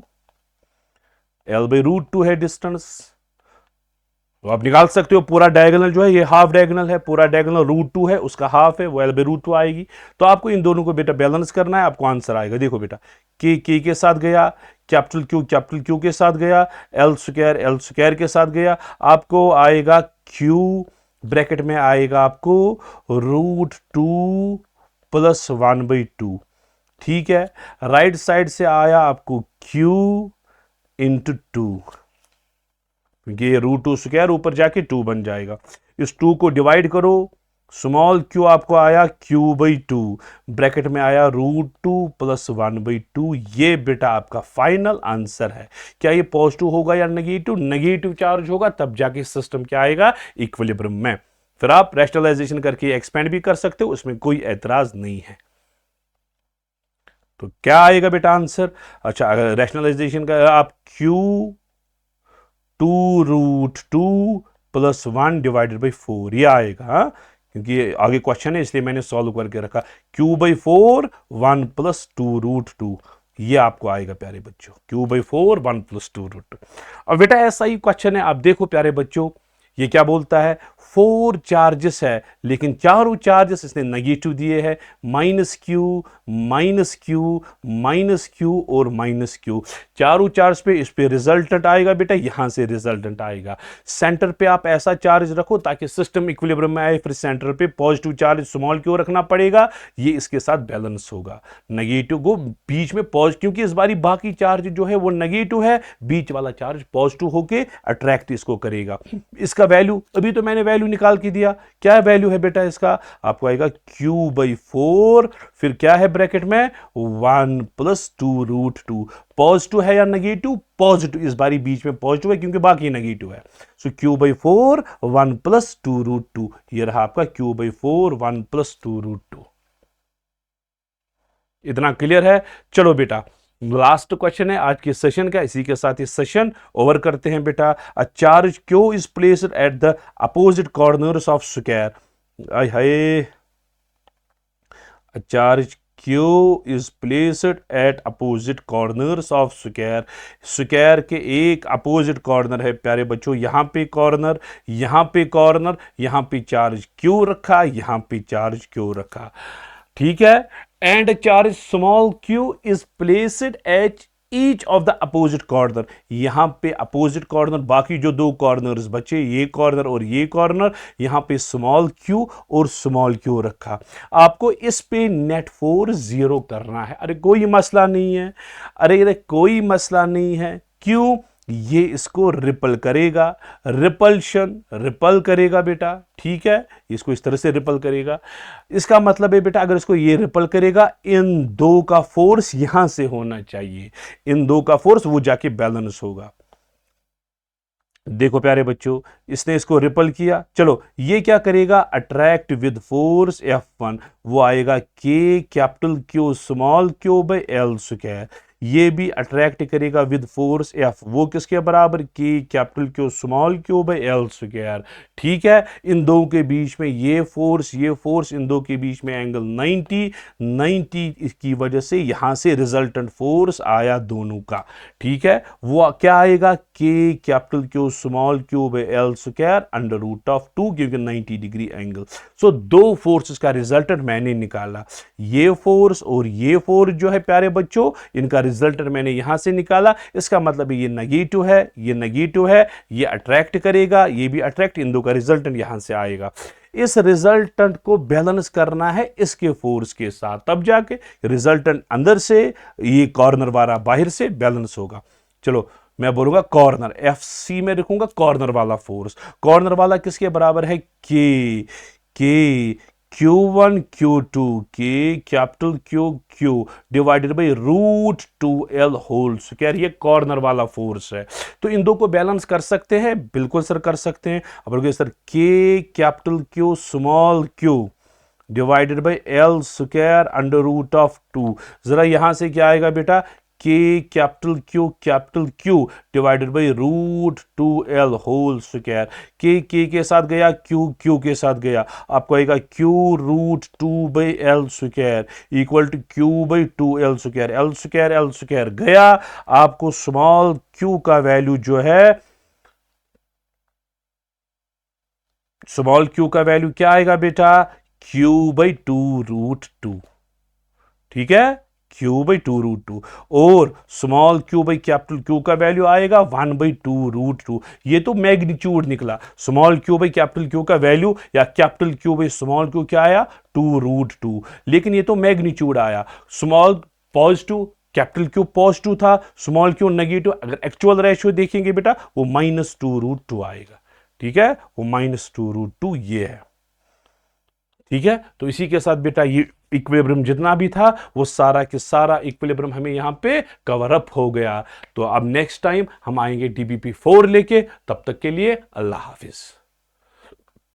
L/√2 है डिस्टेंस। तो आप निकाल सकते हो पूरा डायगोनल जो है, ये हाफ डायगोनल है, पूरा डायगोनल √2 है, उसका हाफ है, वो L/√2 आएगी। तो आपको इन दोनों को बेटा बैलेंस करना है, आपको आंसर आएगा। देखो बेटा, के साथ गया, कैपिटल क्यू के साथ गया, एल स्क्वायर के साथ गया, आपको आएगा क्यू, ब्रैकेट में आएगा आपको √2 प्लस 1/2, ठीक है। राइट साइड से आया आपको क्यू इंटू 2, क्योंकि ये √2 स्क्वायर ऊपर जाके 2 बन जाएगा। इस 2 को डिवाइड करो, स्मॉल क्यू आपको आया Q/2, ब्रैकेट में आया √2 प्लस 1/2। ये बेटा आपका फाइनल आंसर है। क्या ये पॉजिटिव होगा या नेगेटिव, नेगेटिव चार्ज होगा तब जाके सिस्टम क्या आएगा, इक्विलिब्रियम में। फिर आप रैशनलाइजेशन करके एक्सपेंड भी कर सकते हो, उसमें कोई एतराज नहीं है। तो क्या आएगा बेटा आंसर, अच्छा अगर रैशनलाइजेशन का आप Q 2√2 प्लस 1 डिवाइडेड बाई 4 ये आएगा, हाँ? क्योंकि आगे क्वेश्चन है इसलिए मैंने सॉल्व करके रखा। Q/4 1 प्लस 2√2, ये आपको आएगा प्यारे बच्चों, Q/4 1 + 2√2। अब बेटा ऐसा ही क्वेश्चन है, आप देखो प्यारे बच्चों, ये क्या बोलता है, 4 चार्जेस है लेकिन चारों चार्जेस इसने नेगेटिव दिए हैं, -Q, -Q, -Q और -Q। चारों चार्ज पे इस पे रिजल्टेंट आएगा बेटा, यहां से रिजल्टेंट आएगा। सेंटर पे आप ऐसा चार्ज रखो ताकि सिस्टम इक्विलिब्रियम में आए, फिर सेंटर पे पॉजिटिव चार्ज स्मॉल क्यू रखना पड़ेगा, ये इसके साथ बैलेंस होगा। नेगेटिव को बीच में पॉजिटिव, क्योंकि इस बारी बाकी चार्ज जो है वो नेगेटिव है, बीच वाला चार्ज पॉजिटिव होके अट्रैक्ट इसको करेगा। इसका वैल्यू अभी तो मैंने वैल्यू निकाल के दिया, क्या वैल्यू है बेटा इसका, आपको आएगा Q/4, फिर क्या है ब्रैकेट में 1 + 2√2। पॉजिटिव है या नेगेटिव, पॉजिटिव, इस बारी बीच में पॉजिटिव है क्योंकि बाकी नेगेटिव है। सो Q/4 1 + 2√2, ये रहा आपका Q/4 1 + 2√2। इतना क्लियर है। चलो बेटा लास्ट क्वेश्चन है आज के सेशन का, इसी के साथ ये सेशन ओवर करते हैं बेटा। A charge Q is placed at the opposite corners of square, hi, a charge Q is placed at opposite corners of square. Square के एक अपोजिट कॉर्नर है प्यारे बच्चों, यहां पे कॉर्नर, यहां पे कॉर्नर, यहां पे चार्ज Q रखा, यहां पे चार्ज Q रखा, ठीक है। And charge small q is placed at each of the opposite corner, यहां पे अपोजिट कॉर्नर, बाकी जो दो कॉर्नर्स बचे, ये कॉर्नर और ये कॉर्नर, यहां पे स्मॉल q और स्मॉल q रखा। आपको इस पे नेट फोर्स 0 करना है। अरे कोई मसला नहीं है, अरे कोई मसला नहीं है, क्यों, ये इसको रिपल करेगा, रिपल्शन रिपल करेगा बेटा, ठीक है, इसको इस तरह से रिपल करेगा। इसका मतलब है बेटा अगर इसको ये रिपल करेगा, इन दो का फोर्स यहां से होना चाहिए, इन दो का फोर्स वो जाके बैलेंस होगा। देखो प्यारे बच्चों, इसने इसको रिपल किया, चलो ये क्या करेगा, अट्रैक्ट विद फोर्स F1, वो आएगा K स्मॉल Q/L², ये भी अट्रैक्ट करेगा विद फोर्स F, वो किसके बराबर, K स्मॉल Q/L², ठीक है। इन दो के बीच में ये फोर्स, इन दो के बीच में एंगल 90 की वजह से यहां से रिजल्टेंट फोर्स आया दोनों का, ठीक है। वो क्या आएगा, K स्मॉल Q/L² √2, क्योंकि 90 डिग्री एंगल। सो दो फोर्सेस का रिजल्टेंट मैंने निकाला, ये फोर्स और ये फोर्स जो है प्यारे बच्चों, इनका रिजल्टेंट मैंने यहां से निकाला। इसका मतलब ये नेगेटिव है, ये नेगेटिव है, ये अट्रैक्ट करेगा, ये भी अट्रैक्ट, इन दो का रिजल्टेंट यहां से आएगा। इस रिजल्टेंट को बैलेंस करना है इसके फोर्स के साथ, तब जाके रिजल्टेंट अंदर से, ये कॉर्नर वाला बाहर से बैलेंस होगा। चलो मैं बोलूंगा कॉर्नर, FC में रखूंगा कॉर्नर वाला फोर्स, कॉर्नर वाला किसके बराबर है, K Q1 Q2 Q divided by √2L whole square, ये कॉर्नर वाला फोर्स है। तो इन दो को बैलेंस कर सकते हैं, बिल्कुल सर कर सकते हैं। अब sir K small q divided by L² √2, जरा यहां से क्या आएगा बेटा, K divided by √2L whole square, K के साथ गया, Q के साथ गया, आपको आएगा Q √2/L² equal to Q/2L², L² गया, आपको स्मॉल q का वैल्यू जो है, स्मॉल q का वैल्यू क्या आएगा बेटा, Q/2√2, ठीक है, Q/2√2, और स्मॉल Q/Q का वैल्यू आएगा 1/2√2। ये तो मैग्नीट्यूड निकला, स्मॉल Q/Q का वैल्यू या Q/स्मॉल Q क्या आया, 2√2, लेकिन ये तो मैग्नीट्यूड आया। स्मॉल पॉजिटिव, Q पॉजिटिव था, स्मॉल q नेगेटिव, अगर एक्चुअल रेशियो देखेंगे बेटा वो -2√2 आएगा, ठीक है, वो -2√2 ये है, ठीक है। तो इसी के साथ बेटा ये इक्विलिब्रियम जितना भी था वो सारा के सारा इक्विलिब्रियम हमें यहां पे कवर अप हो गया। तो अब नेक्स्ट टाइम हम आएंगे DBP4 लेके, तब तक के लिए अल्लाह हाफिज।